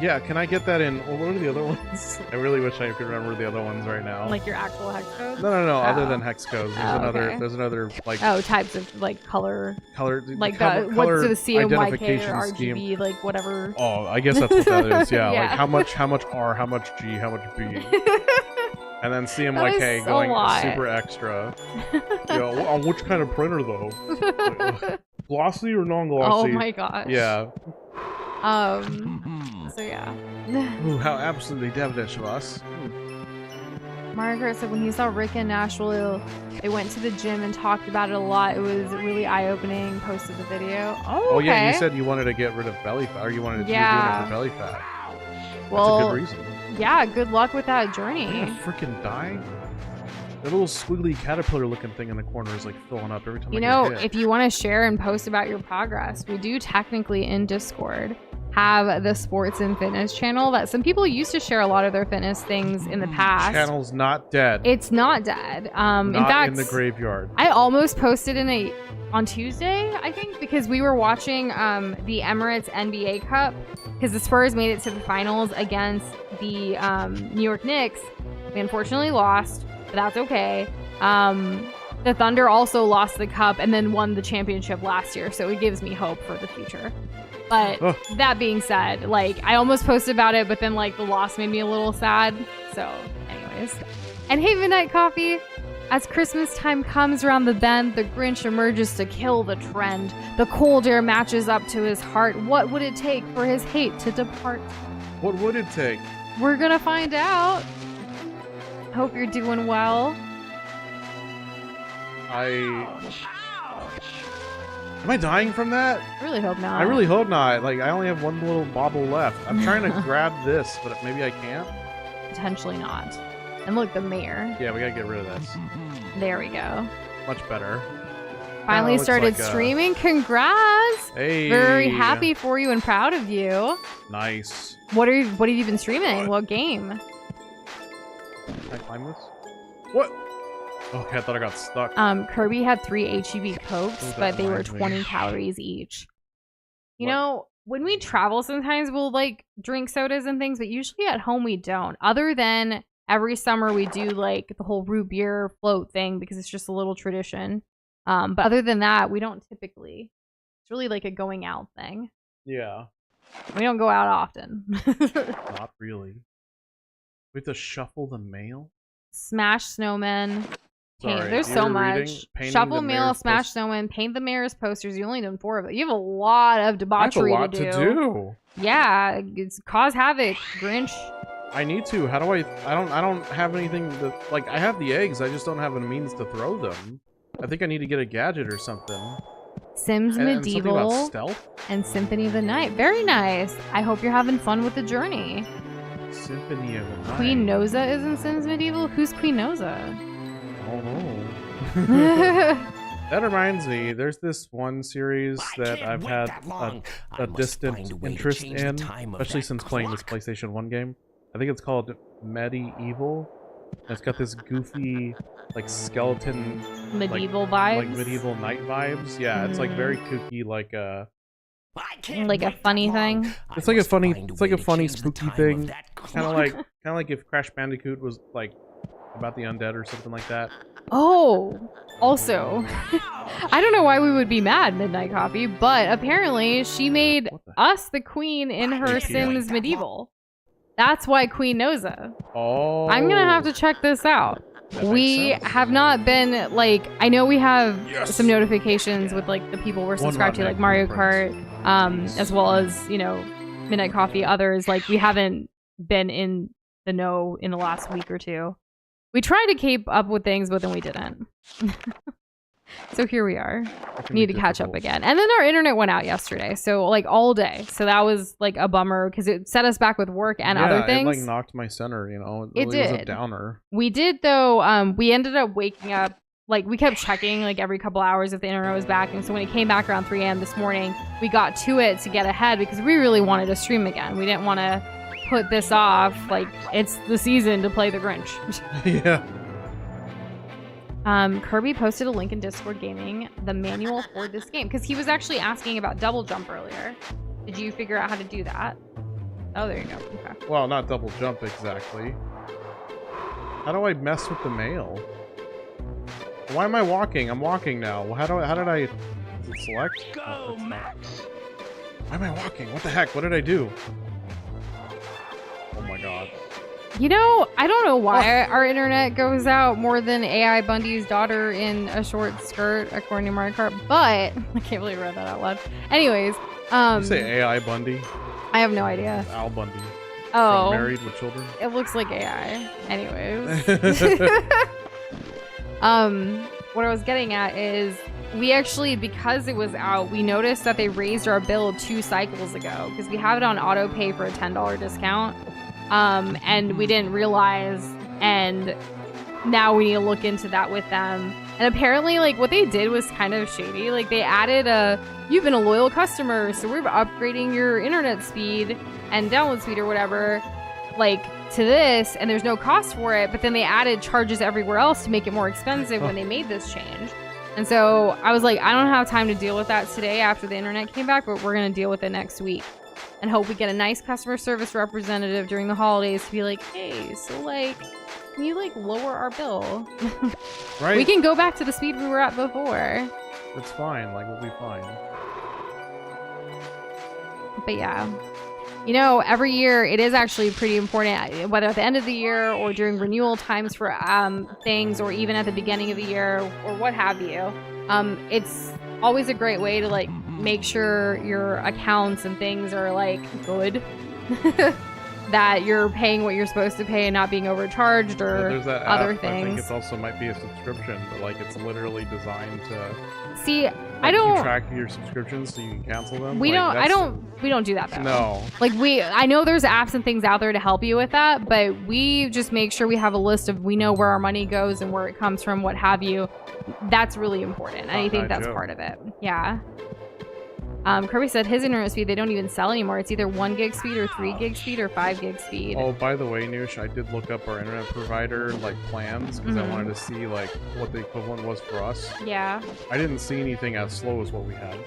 Speaker 1: Yeah, can I get that in... Well, what are the other ones? I really wish I could remember the other ones right now.
Speaker 2: Like your actual hex code?
Speaker 1: No,
Speaker 2: Oh.
Speaker 1: other than hex codes. There's another, like...
Speaker 2: Oh, types of, like, color.
Speaker 1: Like,
Speaker 2: color
Speaker 1: color
Speaker 2: what's the CMYK
Speaker 1: identification
Speaker 2: or RGB,
Speaker 1: scheme.
Speaker 2: like, whatever.
Speaker 1: Oh, I guess that's what that is, yeah.
Speaker 2: Yeah.
Speaker 1: Like, how much R, how much G, how much B. And then
Speaker 2: That
Speaker 1: CMYK
Speaker 2: is
Speaker 1: going
Speaker 2: a lot.
Speaker 1: super extra. Yeah, on which kind of printer, though? Like, glossy or non-glossy?
Speaker 2: Oh my gosh.
Speaker 1: Yeah.
Speaker 2: So yeah.
Speaker 1: Ooh, how absolutely devilish of us.
Speaker 2: Mario Kart said when he saw Rick and Nashville, they went to the gym and talked about it a lot. It was really eye-opening. Posted the video. Oh, okay.
Speaker 1: Oh yeah, you said you wanted to get rid of belly fat, or you wanted to do it for belly fat.
Speaker 2: Well,
Speaker 1: that's a good reason.
Speaker 2: Yeah, good luck with that journey.
Speaker 1: Are you gonna freaking die? That little squiggly caterpillar-looking thing in the corner is like filling up every time.
Speaker 2: You
Speaker 1: I
Speaker 2: know,
Speaker 1: get hit.
Speaker 2: if you want to share and post about your progress, we do technically in Discord have the sports and fitness channel that some people used to share a lot of their fitness things in the past.
Speaker 1: Channel's not dead.
Speaker 2: It's not dead.
Speaker 1: Not
Speaker 2: in fact,
Speaker 1: in the graveyard.
Speaker 2: I almost posted on Tuesday, I think, because we were watching the Emirates NBA Cup because the Spurs made it to the finals against the New York Knicks. We unfortunately lost, but that's okay. The Thunder also lost the cup and then won the championship last year, so it gives me hope for the future. But that being said, like, I almost posted about it, but then, like, the loss made me a little sad. So, anyways. And hey, Midnight Coffee, as Christmas time comes around the bend, the Grinch emerges to kill the trend. The cold air matches up to his heart. What would it take for his hate to depart?
Speaker 1: What would it take?
Speaker 2: We're gonna find out. Hope you're doing well.
Speaker 1: Am I dying from that?
Speaker 2: I really hope not.
Speaker 1: I really hope not. Like, I only have one little bobble left. I'm trying to grab this, but maybe I can't.
Speaker 2: Potentially not. And look, the mayor.
Speaker 1: Yeah, we gotta get rid of this.
Speaker 2: There we go.
Speaker 1: Much better.
Speaker 2: Finally
Speaker 1: looks
Speaker 2: started
Speaker 1: like,
Speaker 2: streaming. Congrats!
Speaker 1: Hey.
Speaker 2: Very happy for you and proud of you.
Speaker 1: Nice.
Speaker 2: What have you been streaming? What game?
Speaker 1: Can I climb this? What? Okay, I thought I got stuck.
Speaker 2: Kirby had 3 HEB Cokes,
Speaker 1: Oh,
Speaker 2: but they were
Speaker 1: reminds me.
Speaker 2: 20 calories each. You
Speaker 1: What?
Speaker 2: know, when we travel, sometimes we'll like drink sodas and things, but usually at home we don't. Other than every summer we do like the whole root beer float thing because it's just a little tradition. But other than that, we don't typically. It's really like a going out thing.
Speaker 1: Yeah.
Speaker 2: We don't go out often.
Speaker 1: Not really. We have to shuffle the mail?
Speaker 2: Smash snowmen. Paint.
Speaker 1: Sorry,
Speaker 2: There's
Speaker 1: you
Speaker 2: so
Speaker 1: were
Speaker 2: much.
Speaker 1: reading Painting
Speaker 2: Shuffle
Speaker 1: the
Speaker 2: mail,
Speaker 1: Mayor's
Speaker 2: smash snowmen, paint the mayor's posters. You only done 4 of it. You have a lot of debauchery
Speaker 1: That's a lot to do.
Speaker 2: Yeah, it's cause havoc, Grinch.
Speaker 1: I need to. How do I don't have anything that, like, I have the eggs, I just don't have a means to throw them. I think I need to get a gadget or something.
Speaker 2: Sims
Speaker 1: And something
Speaker 2: Medieval
Speaker 1: about stealth?
Speaker 2: and Symphony of the Night. Very nice. I hope you're having fun with the journey.
Speaker 1: Symphony of the Night.
Speaker 2: Queen Noza is in Sims Medieval? Who's Queen Noza?
Speaker 1: Oh no. That reminds me, there's this one series that I've had a distant interest in, especially since playing this PlayStation 1 game. I think it's called Medieval. And it's got this goofy, like, skeleton,
Speaker 2: Medieval
Speaker 1: like
Speaker 2: vibes?
Speaker 1: medieval night vibes. Yeah, it's like very kooky, like
Speaker 2: Like a funny thing?
Speaker 1: it's like a funny spooky thing. Kind of like if Crash Bandicoot was like about the undead or something like that.
Speaker 2: Oh, also, I don't know why we would be mad, Midnight Coffee, but apparently she made us the queen in her Sims Medieval. That's why Queen Noza.
Speaker 1: Oh.
Speaker 2: I'm gonna have to check this out. We have not been, like, I know we have some notifications with, like, the people we're subscribed to, like Mario Kart, as well as, you know, Midnight Coffee, others. Like, we haven't been in the know in the last week or two. We tried to keep up with things, but then we didn't. So here we are. Need to catch up again. And then our internet went out yesterday, so like all day. So that was like a bummer because it set us back with work and other things.
Speaker 1: It like knocked my center, you know.
Speaker 2: It
Speaker 1: really was
Speaker 2: did.
Speaker 1: a downer.
Speaker 2: We did though. We ended up waking up. Like, we kept checking like every couple hours if the internet was back, and so when it came back around 3 a.m. this morning, we got to it to get ahead because we really wanted to stream again. We didn't want to put this off. Like, it's the season to play the Grinch.
Speaker 1: Yeah.
Speaker 2: Kirby posted a link in Discord Gaming, the manual for this game, because he was actually asking about double jump earlier. Did you figure out how to do that? Oh, there you go. Okay.
Speaker 1: Well, not double jump exactly. How do I mess with the mail? Why am I walking? I'm walking now. Well, how did I... Is it select?
Speaker 3: Go, Max!
Speaker 1: Why am I walking? What the heck? What did I do? Oh my god.
Speaker 2: You know, I don't know why our internet goes out more than AI Bundy's daughter in a short skirt, according to Mario Kart, but I can't believe I read that out loud. Anyways,
Speaker 1: You say AI Bundy?
Speaker 2: I have no idea.
Speaker 1: Al Bundy.
Speaker 2: Oh,
Speaker 1: From Married with Children?
Speaker 2: it looks like AI. Anyways. What I was getting at is we actually, because it was out, we noticed that they raised our bill 2 cycles ago because we have it on auto pay for a $10 discount. And we didn't realize, and now we need to look into that with them. And apparently, like, what they did was kind of shady. Like, they added you've been a loyal customer, so we're upgrading your internet speed and download speed or whatever, like, to this, and there's no cost for it, but then they added charges everywhere else to make it more expensive when they made this change. And so I was like, I don't have time to deal with that today after the internet came back, but we're going to deal with it next week. And hope we get a nice customer service representative during the holidays to be like, hey, so like, can you like lower our bill?
Speaker 1: Right?
Speaker 2: We can go back to the speed we were at before.
Speaker 1: It's fine. Like, we'll be fine.
Speaker 2: But yeah, you know, every year it is actually pretty important, whether at the end of the year or during renewal times for things, or even at the beginning of the year or what have you. It's always a great way to like make sure your accounts and things are like good. That you're paying what you're supposed to pay and not being overcharged or
Speaker 1: There's that
Speaker 2: other
Speaker 1: app,
Speaker 2: things.
Speaker 1: I think it also might be a subscription, but like it's literally designed to
Speaker 2: See,
Speaker 1: like,
Speaker 2: I don't
Speaker 1: keep track of your subscriptions so you can cancel them.
Speaker 2: we
Speaker 1: Like,
Speaker 2: we don't do that though.
Speaker 1: No.
Speaker 2: Like I know there's apps and things out there to help you with that, but we just make sure we have a list of, we know where our money goes and where it comes from, what have you. That's really important. And I think that's part of it. Yeah. Kirby said his internet speed, they don't even sell anymore. It's either 1 gig speed or 3 gig speed or 5 gig speed.
Speaker 1: Oh, by the way, Nush, I did look up our internet provider like plans because I wanted to see like what the equivalent was for us.
Speaker 2: Yeah.
Speaker 1: I didn't see anything as slow as what we had.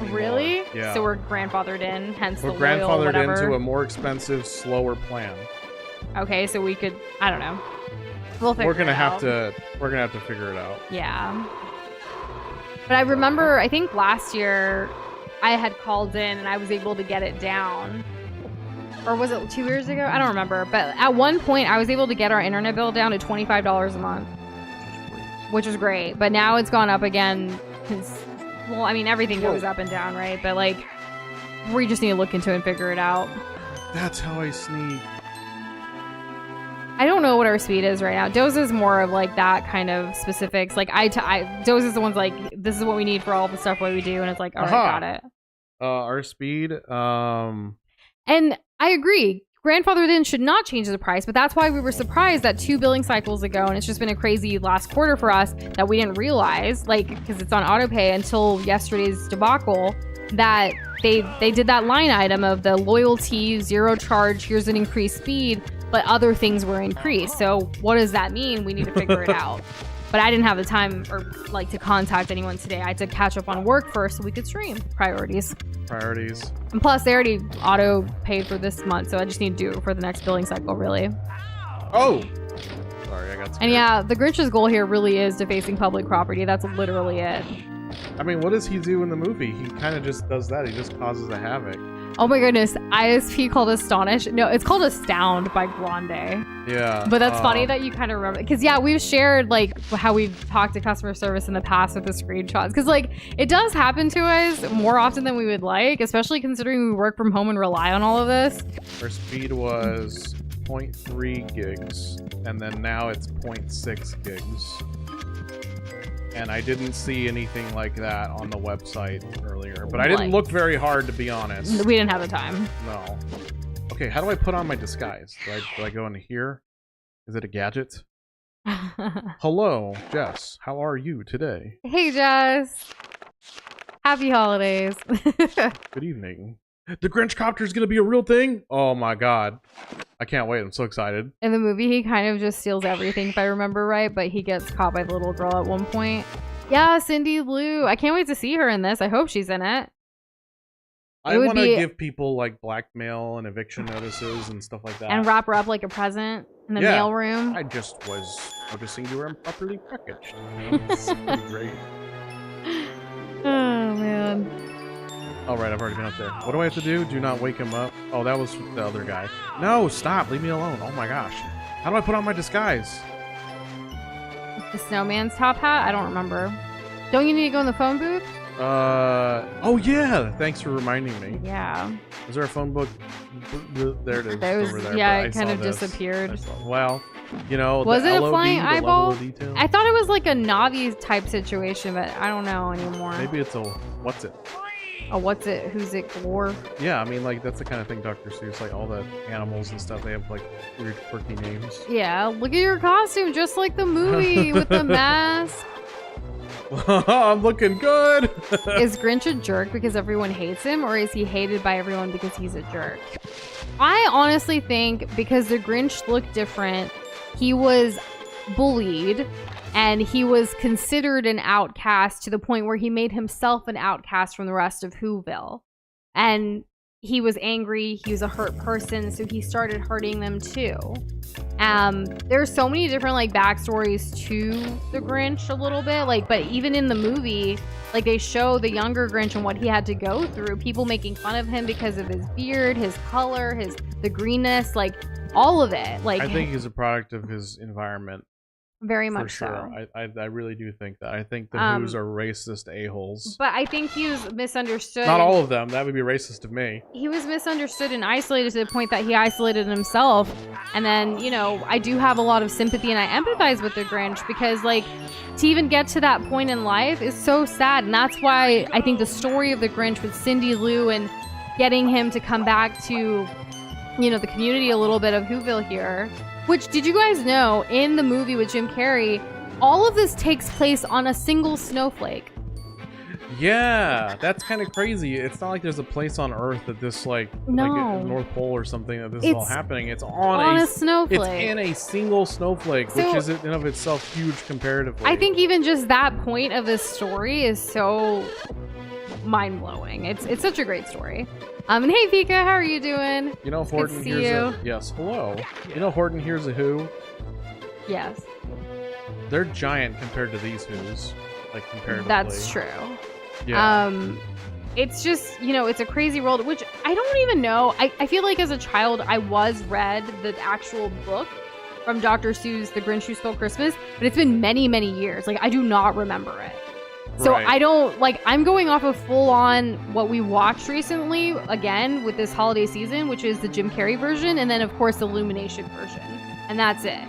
Speaker 1: anymore.
Speaker 2: Really?
Speaker 1: Yeah.
Speaker 2: So we're grandfathered in, hence
Speaker 1: We're
Speaker 2: the loyal
Speaker 1: grandfathered
Speaker 2: whatever.
Speaker 1: into a more expensive, slower plan.
Speaker 2: Okay, so we could, I don't know. We'll figure
Speaker 1: We're gonna
Speaker 2: it
Speaker 1: have
Speaker 2: out.
Speaker 1: to. We're gonna have to figure it out.
Speaker 2: Yeah. But I remember, I think last year I had called in and I was able to get it down. Or was it 2 years ago? I don't remember. But at one point I was able to get our internet bill down to $25 a month. Which was great. But now it's gone up again. Well, I mean, everything goes up and down, right? But like, we just need to look into it and figure it out.
Speaker 1: That's how I sneak.
Speaker 2: I don't know what our speed is right now. Doza is more of like that kind of specifics. Like Doza is the one's like, this is what we need for all the stuff what we do, and it's like, all right, got it.
Speaker 1: Our speed.
Speaker 2: And I agree. Grandfathered in should not change the price, but that's why we were surprised that 2 billing cycles ago, and it's just been a crazy last quarter for us that we didn't realize, like, because it's on autopay until yesterday's debacle, that they did that line item of the loyalty, 0 charge, here's an increased speed, but other things were increased. So what does that mean? We need to figure it out. But I didn't have the time or like to contact anyone today. I had to catch up on work first so we could stream. Priorities. And plus, they already auto paid for this month, so I just need to do it for the next billing cycle, really.
Speaker 1: Oh! Sorry, I got scared.
Speaker 2: And yeah, the Grinch's goal here really is defacing public property. That's literally it.
Speaker 1: I mean, what does he do in the movie? He kind of just does that. He just causes a havoc.
Speaker 2: Oh my goodness, ISP called Astonish. No, it's called Astound by Grande.
Speaker 1: Yeah.
Speaker 2: But that's funny that you kind of remember. Because yeah, we've shared like how we've talked to customer service in the past with the screenshots. Because like, it does happen to us more often than we would like, especially considering we work from home and rely on all of this.
Speaker 1: Our speed was 0.3 gigs, and then now it's 0.6 gigs. And I didn't see anything like that on the website earlier. But I didn't look very hard, to be honest.
Speaker 2: We didn't have the time.
Speaker 1: No. Okay, how do I put on my disguise? Do I go into here? Is it a gadget? Hello, Jess. How are you today?
Speaker 2: Hey, Jess. Happy holidays.
Speaker 1: Good evening. The Grinch copter is gonna be a real thing. Oh my god, I can't wait. I'm so excited.
Speaker 2: In the movie, he kind of just steals everything, if I remember right, but he gets caught by the little girl at one point. Yeah, Cindy Lou. I can't wait to see her in this. I hope she's in it.
Speaker 1: I want to give people like blackmail and eviction notices and stuff like that.
Speaker 2: And wrap her up like a present in the mailroom.
Speaker 1: I just was noticing you were improperly packaged. It's pretty great.
Speaker 2: Oh, man.
Speaker 1: All right, I've already been up there. What do I have to do? Do not wake him up. Oh, that was the other guy. No, stop. Leave me alone. Oh my gosh. How do I put on my disguise?
Speaker 2: The snowman's top hat? I don't remember. Don't you need to go in the phone booth?
Speaker 1: Oh yeah. Thanks for reminding me.
Speaker 2: Yeah.
Speaker 1: Is there a phone book? There it is. Over there.
Speaker 2: Yeah, it kind of disappeared.
Speaker 1: Well, you know,
Speaker 2: was it a
Speaker 1: LOD,
Speaker 2: flying eyeball?
Speaker 1: detail.
Speaker 2: I thought it was like a Navi type situation, but I don't know anymore.
Speaker 1: Maybe it's a what's it?
Speaker 2: Oh, what's it? Who's it? Glor?
Speaker 1: Yeah, I mean, like that's the kind of thing Dr. Seuss, like all the animals and stuff, they have like weird, quirky names.
Speaker 2: Yeah, look at your costume, just like the movie with the mask.
Speaker 1: I'm looking good.
Speaker 2: Is Grinch a jerk because everyone hates him, or is he hated by everyone because he's a jerk? I honestly think because the Grinch looked different, he was bullied and he was considered an outcast to the point where he made himself an outcast from the rest of Whoville. And he was angry, he was a hurt person, so he started hurting them too. There's so many different like backstories to the Grinch a little bit, like, but even in the movie, like they show the younger Grinch and what he had to go through, people making fun of him because of his beard, his color, the greenness, like all of it. Like
Speaker 1: I think he's a product of his environment.
Speaker 2: Very much
Speaker 1: sure.
Speaker 2: so.
Speaker 1: I really do think that. I think the Who's are racist a-holes.
Speaker 2: But I think he was misunderstood.
Speaker 1: Not all of them. That would be racist of me.
Speaker 2: He was misunderstood and isolated to the point that he isolated himself. And then, you know, I do have a lot of sympathy and I empathize with the Grinch because, like, to even get to that point in life is so sad. And that's why I think the story of the Grinch with Cindy Lou and getting him to come back to, you know, the community a little bit of Whoville here. Which, did you guys know, in the movie with Jim Carrey, all of this takes place on a single snowflake?
Speaker 1: Yeah, that's kind of crazy. It's not like there's a place on Earth that this, like a North Pole or something that this is all happening. It's on a snowflake. It's in a single snowflake, which is in and of itself huge comparatively.
Speaker 2: I think even just that point of this story is so mind-blowing. It's such a great story. And hey, Pika, how are you doing?
Speaker 1: You know, Horton hears yes, hello. You know, Horton hears a Who.
Speaker 2: Yes.
Speaker 1: They're giant compared to these Who's, like comparatively.
Speaker 2: That's true.
Speaker 1: Yeah.
Speaker 2: It's just, you know, it's a crazy world, which I don't even know. I feel like as a child, I read the actual book from Dr. Seuss, The Grinch Who Stole Christmas, but it's been many, many years. Like, I do not remember it. So right. I don't, like, I'm going off of full on what we watched recently, again, with this holiday season, which is the Jim Carrey version, and then, of course, the Illumination version. And that's it.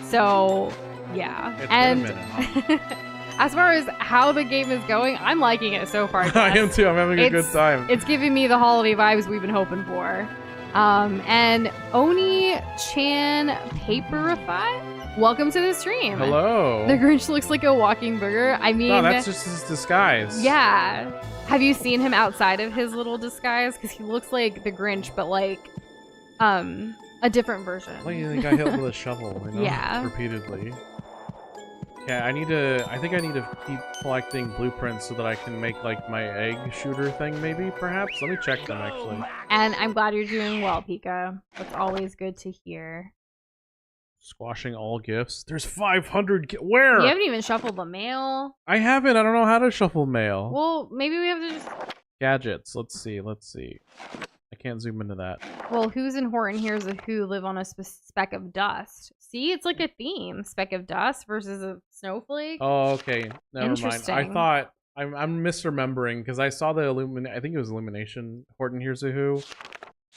Speaker 2: So, yeah.
Speaker 1: It's been a minute, huh?
Speaker 2: As far as how the game is going, I'm liking it so far.
Speaker 1: I am too. I'm having a good time.
Speaker 2: It's giving me the holiday vibes we've been hoping for. And Oni-chan Paperify, welcome to the stream.
Speaker 1: Hello.
Speaker 2: The Grinch looks like a walking burger. I mean,
Speaker 1: no, that's just his disguise.
Speaker 2: Yeah. Have you seen him outside of his little disguise? Because he looks like the Grinch, but like a different version.
Speaker 1: Like the guy hit with a shovel, you know?
Speaker 2: Yeah.
Speaker 1: Repeatedly. Yeah, I think I need to keep collecting blueprints so that I can make like my egg shooter thing maybe, perhaps. Let me check them actually.
Speaker 2: And I'm glad you're doing well, Pika. That's always good to hear.
Speaker 1: Squashing all gifts. There's 500 where?
Speaker 2: You haven't even shuffled the mail.
Speaker 1: I haven't. I don't know how to shuffle mail.
Speaker 2: Well, maybe we have to just...
Speaker 1: Gadgets. Let's see. I can't zoom into that.
Speaker 2: Well, Who's in Horton Hears a Who live on a speck of dust. See, it's like a theme. Speck of dust versus a snowflake.
Speaker 1: Oh, okay. Never mind. I thought I'm misremembering because I saw the I think it was Illumination Horton Hears a Who,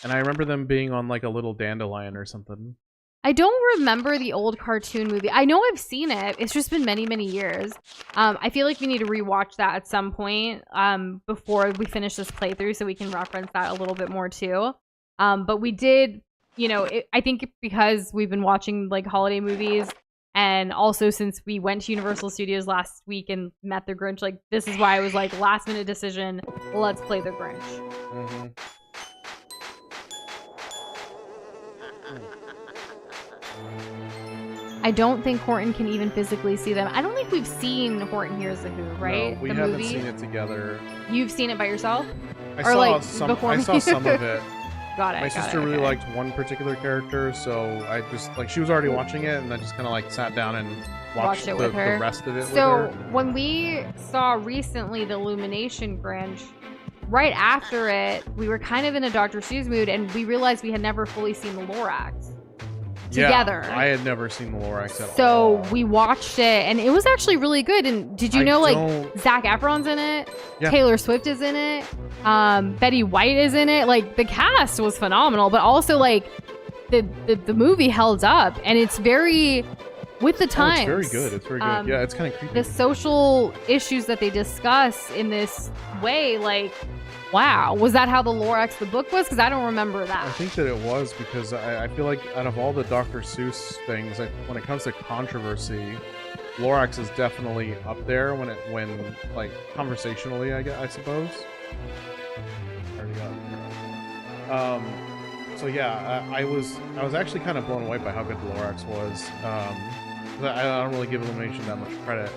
Speaker 1: and I remember them being on like a little dandelion or something.
Speaker 2: I don't remember the old cartoon movie. I know I've seen it. It's just been many, many years. I feel like we need to rewatch that at some point before we finish this playthrough so we can reference that a little bit more too. But we did, you know, I think because we've been watching like holiday movies And also, since we went to Universal Studios last week and met the Grinch, like, this is why I was like, last minute decision, let's play the Grinch.
Speaker 1: Mm-hmm.
Speaker 2: I don't think Horton can even physically see them. I don't think we've seen Horton Hears the Who, right?
Speaker 1: No, we
Speaker 2: the
Speaker 1: haven't
Speaker 2: movie?
Speaker 1: seen it together.
Speaker 2: You've seen it by yourself?
Speaker 1: I
Speaker 2: Or,
Speaker 1: saw
Speaker 2: like,
Speaker 1: some.
Speaker 2: before
Speaker 1: I
Speaker 2: me?
Speaker 1: saw some of it.
Speaker 2: Got it.
Speaker 1: My
Speaker 2: got
Speaker 1: sister
Speaker 2: it,
Speaker 1: really
Speaker 2: okay.
Speaker 1: liked one particular character, so I just like she was already watching it, and I just kind of like sat down and watched
Speaker 2: it
Speaker 1: the
Speaker 2: with her.
Speaker 1: rest of it with
Speaker 2: So
Speaker 1: her.
Speaker 2: when we saw recently the Illumination Grinch, right after it, we were kind of in a Dr. Seuss mood, and we realized we had never fully seen the Lorax together.
Speaker 1: Yeah, I had never seen the Lorax at all.
Speaker 2: So we watched it, and it was actually really good. And did you know, like,
Speaker 1: don't-
Speaker 2: Zac Efron's in it?
Speaker 1: Yeah.
Speaker 2: Taylor Swift is in it. Betty White is in it. Like, the cast was phenomenal, but also, like, the movie held up, and it's very with the times.
Speaker 1: Oh, it's very good. It's very good. Yeah, it's kind of creepy.
Speaker 2: The social issues that they discuss in this way, like, wow, was that how the Lorax the book was? Because I don't remember
Speaker 1: I
Speaker 2: that.
Speaker 1: think that it was because I feel like out of all the Dr. Seuss things, like, when it comes to controversy, Lorax is definitely up there when like conversationally, I suppose. Already got it. So yeah, I was actually kind of blown away by how good Lorax was. I don't really give Illumination that much credit.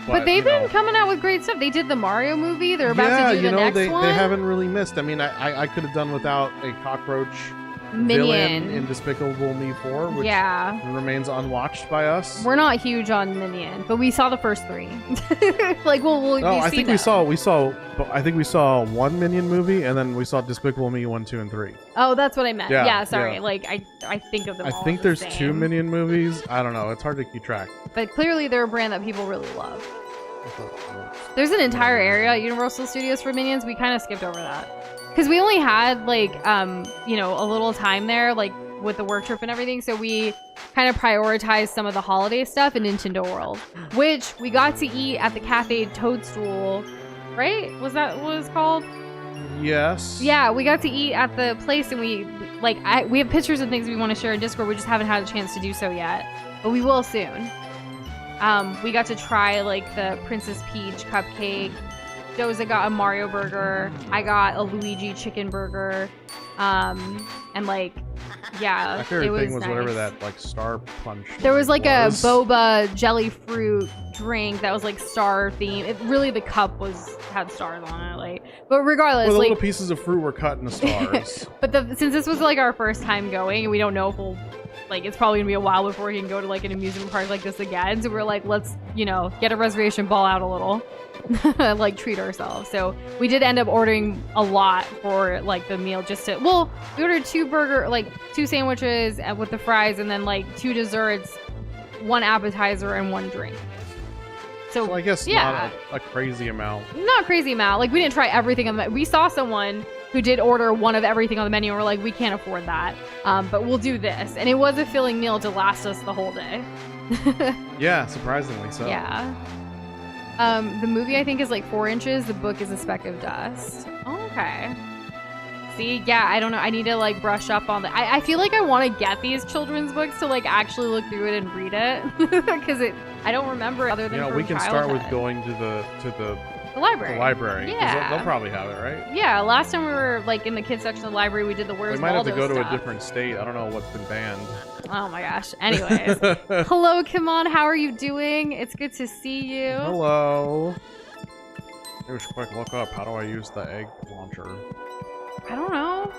Speaker 2: But they've
Speaker 1: you
Speaker 2: been
Speaker 1: know,
Speaker 2: coming out with great stuff. They did the Mario movie. They're about to do the next
Speaker 1: they
Speaker 2: one.
Speaker 1: haven't really missed. I mean, I could have done without a cockroach villain in Despicable Me 4, which remains unwatched by us.
Speaker 2: We're not huge on Minion, but we saw the first 3. Like, we'll
Speaker 1: No, I
Speaker 2: see
Speaker 1: think
Speaker 2: them.
Speaker 1: I think we saw one Minion movie, and then we saw Despicable Me 1, 2, and 3.
Speaker 2: Oh, that's what I meant.
Speaker 1: Yeah,
Speaker 2: Yeah, sorry.
Speaker 1: yeah.
Speaker 2: Like, I think of them
Speaker 1: I
Speaker 2: all
Speaker 1: think
Speaker 2: the
Speaker 1: there's
Speaker 2: same.
Speaker 1: 2 Minion movies. I don't know. It's hard to keep track.
Speaker 2: But clearly they're a brand that people really love. There's an entire area at Universal Studios for Minions. We kind of skipped over that. Because we only had, like, a little time there, like, with the work trip and everything. So we kind of prioritized some of the holiday stuff in Nintendo World. Which we got to eat at the Cafe Toadstool, right? Was that what it was called?
Speaker 1: Yes.
Speaker 2: Yeah, we got to eat at the place, and we have pictures and things we want to share in Discord. We just haven't had a chance to do so yet. But we will soon. We got to try, like, the Princess Peach cupcake. Doza got a Mario burger. I got a Luigi chicken burger. And, like, yeah,
Speaker 1: My favorite
Speaker 2: it was
Speaker 1: thing was
Speaker 2: nice.
Speaker 1: whatever that, like, Star Punch.
Speaker 2: There was, like, a
Speaker 1: was.
Speaker 2: boba jelly fruit drink that was, like, star themed. Really, the cup had stars on it, like. But regardless,
Speaker 1: Well, the
Speaker 2: like,
Speaker 1: little pieces of fruit were cut into stars.
Speaker 2: but since this was, like, our first time going, and we don't know if we'll, like, it's probably gonna be a while before we can go to, like, an amusement park like this again. So we're like, let's, get a reservation, ball out a little, like, treat ourselves. So we did end up ordering a lot for, like, the meal. We ordered 2 sandwiches with the fries, and then, like, 2 desserts, 1 appetizer, and 1 drink. So
Speaker 1: Well, I guess
Speaker 2: yeah,
Speaker 1: not a crazy amount.
Speaker 2: not a crazy amount. Like, we didn't try everything on the. We saw someone who did order one of everything on the menu, and we're like, we can't afford that. But we'll do this, and it was a filling meal to last us the whole day.
Speaker 1: Yeah, surprisingly so.
Speaker 2: Yeah. The movie, I think, is like 4 inches. The book is a speck of dust. Oh, okay. See, yeah, I don't know. I need to, like, brush up on that. I feel like I want to get these children's books to, like, actually look through it and read it, because I don't remember it other than
Speaker 1: We
Speaker 2: from
Speaker 1: can start with
Speaker 2: childhood.
Speaker 1: going to
Speaker 2: The library.
Speaker 1: the library. 'Cause
Speaker 2: Yeah.
Speaker 1: They'll probably have it, right?
Speaker 2: Yeah, last time we were, like, in the kids section of the library, we did the Where's
Speaker 1: We might have to
Speaker 2: Waldo
Speaker 1: go to
Speaker 2: stuff.
Speaker 1: a different state. I don't know what's been banned.
Speaker 2: Oh my gosh. Anyways. Hello, Kimon. How are you doing? It's good to see you.
Speaker 1: Hello. Maybe we should quick look up. How do I use the egg launcher?
Speaker 2: I don't know.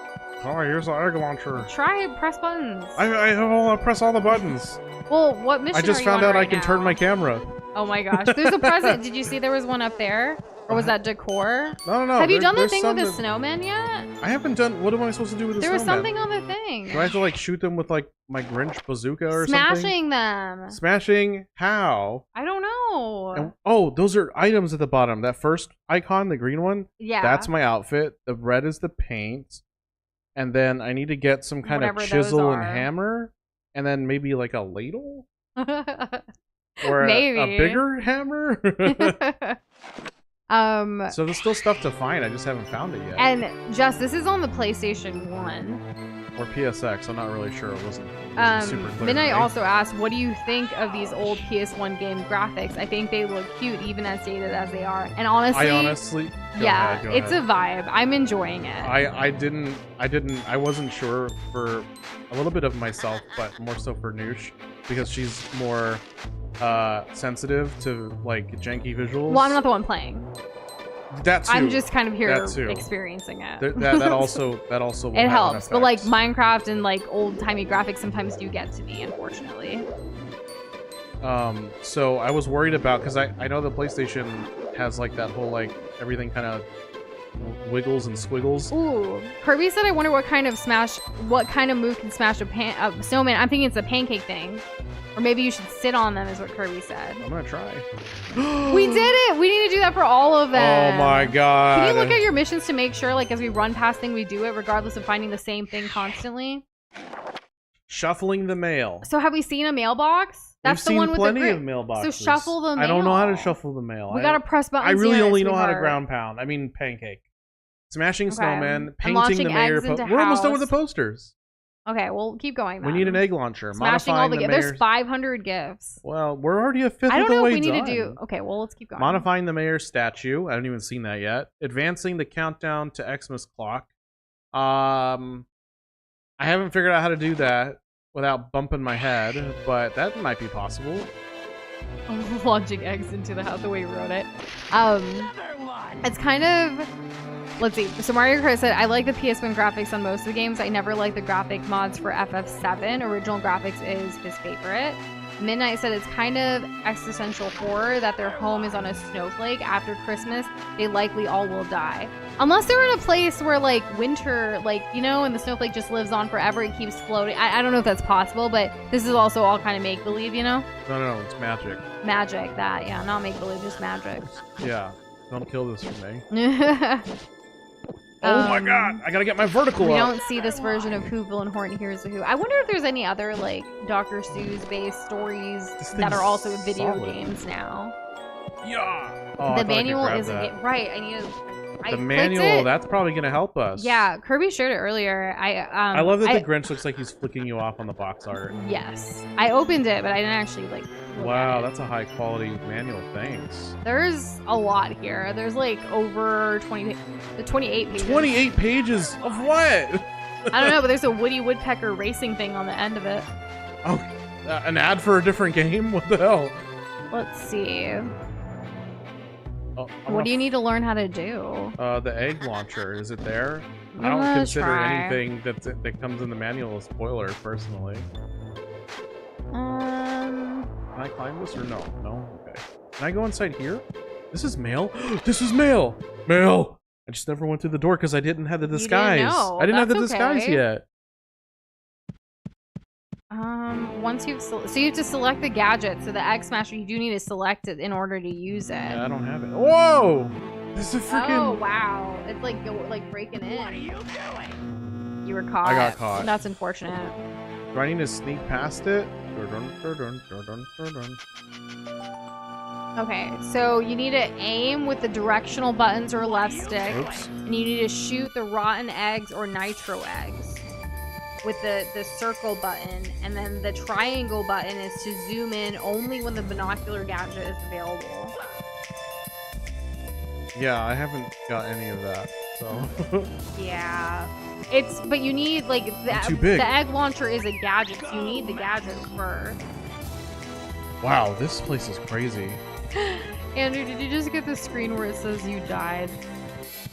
Speaker 1: How do I use the egg launcher?
Speaker 2: Try press buttons.
Speaker 1: I will press all the buttons.
Speaker 2: Well, what mission
Speaker 1: I just
Speaker 2: are you
Speaker 1: found
Speaker 2: on
Speaker 1: out I
Speaker 2: right
Speaker 1: can turn
Speaker 2: now?
Speaker 1: my camera.
Speaker 2: Oh my gosh. There's a present. Did you see there was one up there? Or was that decor?
Speaker 1: No.
Speaker 2: Have you
Speaker 1: there-
Speaker 2: done the
Speaker 1: there's
Speaker 2: thing with the
Speaker 1: something-
Speaker 2: snowman yet?
Speaker 1: I haven't done. What am I supposed to do with the
Speaker 2: There was
Speaker 1: snowman?
Speaker 2: something on the thing.
Speaker 1: Do I have to, like, shoot them with, like, my Grinch bazooka or something?
Speaker 2: Smashing them.
Speaker 1: Smashing? How?
Speaker 2: I don't know.
Speaker 1: And, oh, those are items at the bottom. That first icon, the green one,
Speaker 2: Yeah.
Speaker 1: that's my outfit. The red is the paint. And then I need to get some kind
Speaker 2: Whatever
Speaker 1: of
Speaker 2: those
Speaker 1: chisel and
Speaker 2: are.
Speaker 1: hammer. And then maybe, like, a ladle? Or
Speaker 2: Maybe.
Speaker 1: a bigger hammer? So there's still stuff to find. I just haven't found it yet.
Speaker 2: And Jess, this is on the PlayStation 1.
Speaker 1: Or PSX. I'm not really sure. It wasn't super clear.
Speaker 2: Midnight
Speaker 1: to me.
Speaker 2: also asked, what do you think of these old PS1 game graphics? I think they look cute even as dated as they are. And honestly,
Speaker 1: Go
Speaker 2: yeah,
Speaker 1: ahead,
Speaker 2: it's a vibe. I'm enjoying it.
Speaker 1: I wasn't sure for a little bit of myself, but more so for Nush, because she's more sensitive to like janky visuals.
Speaker 2: Well, I'm not the one playing.
Speaker 1: That too.
Speaker 2: I'm just kind of here
Speaker 1: That too.
Speaker 2: experiencing it.
Speaker 1: That also will
Speaker 2: It
Speaker 1: have an
Speaker 2: helps, but like
Speaker 1: effect.
Speaker 2: Minecraft and like old-timey graphics sometimes do get to me, unfortunately.
Speaker 1: So I was worried about, because I know the PlayStation has like that whole like everything kind of wiggles and squiggles.
Speaker 2: Ooh, Kirby said, I wonder what kind of move can smash a snowman. I'm thinking it's a pancake thing. Or maybe you should sit on them is what Kirby said.
Speaker 1: I'm gonna try.
Speaker 2: We did it! We need to do that for all of them.
Speaker 1: Oh my god.
Speaker 2: Can you look at your missions to make sure, like, as we run past thing, we do it, regardless of finding the same thing constantly?
Speaker 1: Shuffling the mail.
Speaker 2: So have we seen a mailbox? That's
Speaker 1: We've
Speaker 2: the one
Speaker 1: seen
Speaker 2: with
Speaker 1: plenty
Speaker 2: the
Speaker 1: of mailboxes.
Speaker 2: So shuffle the mail.
Speaker 1: I don't know how to shuffle the mail.
Speaker 2: We gotta press buttons.
Speaker 1: I really
Speaker 2: here,
Speaker 1: only know how to
Speaker 2: sweetheart.
Speaker 1: ground pound. I mean pancake. Smashing
Speaker 2: Okay.
Speaker 1: snowmen,
Speaker 2: I'm
Speaker 1: painting
Speaker 2: launching
Speaker 1: the mayor.
Speaker 2: eggs into
Speaker 1: We're almost done with
Speaker 2: house.
Speaker 1: the posters.
Speaker 2: Okay, well, keep going then.
Speaker 1: We need an egg launcher.
Speaker 2: Smashing all
Speaker 1: Modifying
Speaker 2: the
Speaker 1: the
Speaker 2: There's
Speaker 1: mayor's...
Speaker 2: 500 gifts.
Speaker 1: Well, we're already a fifth
Speaker 2: I
Speaker 1: of
Speaker 2: don't
Speaker 1: the
Speaker 2: know
Speaker 1: way
Speaker 2: if we need
Speaker 1: done.
Speaker 2: to do... Okay, well, let's keep going.
Speaker 1: Modifying the mayor's statue. I haven't even seen that yet. Advancing the countdown to Xmas clock. I haven't figured out how to do that without bumping my head, but that might be possible.
Speaker 2: Launching eggs into the house the way you wrote it.
Speaker 3: Another one.
Speaker 2: It's kind of... Let's see. So Mario Kart said, I like the PS1 graphics on most of the games. I never like the graphic mods for FF7. Original graphics is his favorite. Midnight said it's kind of existential horror that their home is on a snowflake. After Christmas, they likely all will die. Unless they're in a place where, like, winter, like, you know, and the snowflake just lives on forever. It keeps floating. I don't know if that's possible, but this is also all kind of make-believe, you know?
Speaker 1: No, it's magic.
Speaker 2: Magic, that. Yeah, not make-believe, just magic.
Speaker 1: Yeah. Don't kill this for me. Oh my god! I gotta get my vertical
Speaker 2: We
Speaker 1: up.
Speaker 2: don't see this version of Whoville and Horton Hears the Who. I wonder if there's any other, like, Dr. Seuss-based stories
Speaker 1: This
Speaker 2: that are
Speaker 1: thing's
Speaker 2: also video
Speaker 1: solid.
Speaker 2: games now.
Speaker 1: Yeah. Oh, I
Speaker 2: The
Speaker 1: thought I could
Speaker 2: manual
Speaker 1: grab
Speaker 2: isn't...
Speaker 1: that.
Speaker 2: Right, I need to... I
Speaker 1: The
Speaker 2: clicked
Speaker 1: manual,
Speaker 2: it.
Speaker 1: that's probably gonna help us.
Speaker 2: Yeah, Kirby showed it earlier.
Speaker 1: I love that the Grinch looks like he's flicking you off on the box art.
Speaker 2: Yes. I opened it, but I didn't actually, like, look
Speaker 1: Wow,
Speaker 2: at it.
Speaker 1: that's a high quality manual. Thanks.
Speaker 2: There's a lot here. There's, like, over 28 pages.
Speaker 1: 28 pages of what?
Speaker 2: I don't know, but there's a Woody Woodpecker racing thing on the end of it.
Speaker 1: Oh, an ad for a different game? What the hell?
Speaker 2: Let's see.
Speaker 1: Oh,
Speaker 2: What do you need to learn how to do?
Speaker 1: The egg launcher, is it there? I
Speaker 2: I'm
Speaker 1: don't
Speaker 2: gonna
Speaker 1: consider
Speaker 2: try.
Speaker 1: anything that comes in the manual a spoiler, personally. Can I climb this or no? No? Okay. Can I go inside here? This is mail? This is mail! Mail! I just never went through the door because I didn't have the
Speaker 2: didn't
Speaker 1: disguise.
Speaker 2: know.
Speaker 1: I didn't have the
Speaker 2: That's
Speaker 1: disguise
Speaker 2: okay.
Speaker 1: yet.
Speaker 2: Once you've so you have to select the gadget. So the Egg Smasher, you do need to select it in order to use it.
Speaker 1: Yeah, I don't have it. Whoa! This is a freaking...
Speaker 2: Oh wow! It's like breaking in.
Speaker 3: What are you doing?
Speaker 2: You were caught.
Speaker 1: I got caught.
Speaker 2: That's unfortunate.
Speaker 1: Do I need to sneak past it? Dun, dun, dun, dun, dun, dun, dun.
Speaker 2: Okay, so you need to aim with the directional buttons or left stick,
Speaker 1: Oops.
Speaker 2: and you need to shoot the rotten eggs or nitro eggs with the circle button, and then the triangle button is to zoom in only when the binocular gadget is available.
Speaker 1: Yeah, I haven't got any of that, so...
Speaker 2: Yeah. But you need, like,
Speaker 1: too big.
Speaker 2: the egg launcher is a gadget, so you need the gadget first.
Speaker 1: Wow, this place is crazy.
Speaker 2: Andrew, did you just get the screen where it says you died?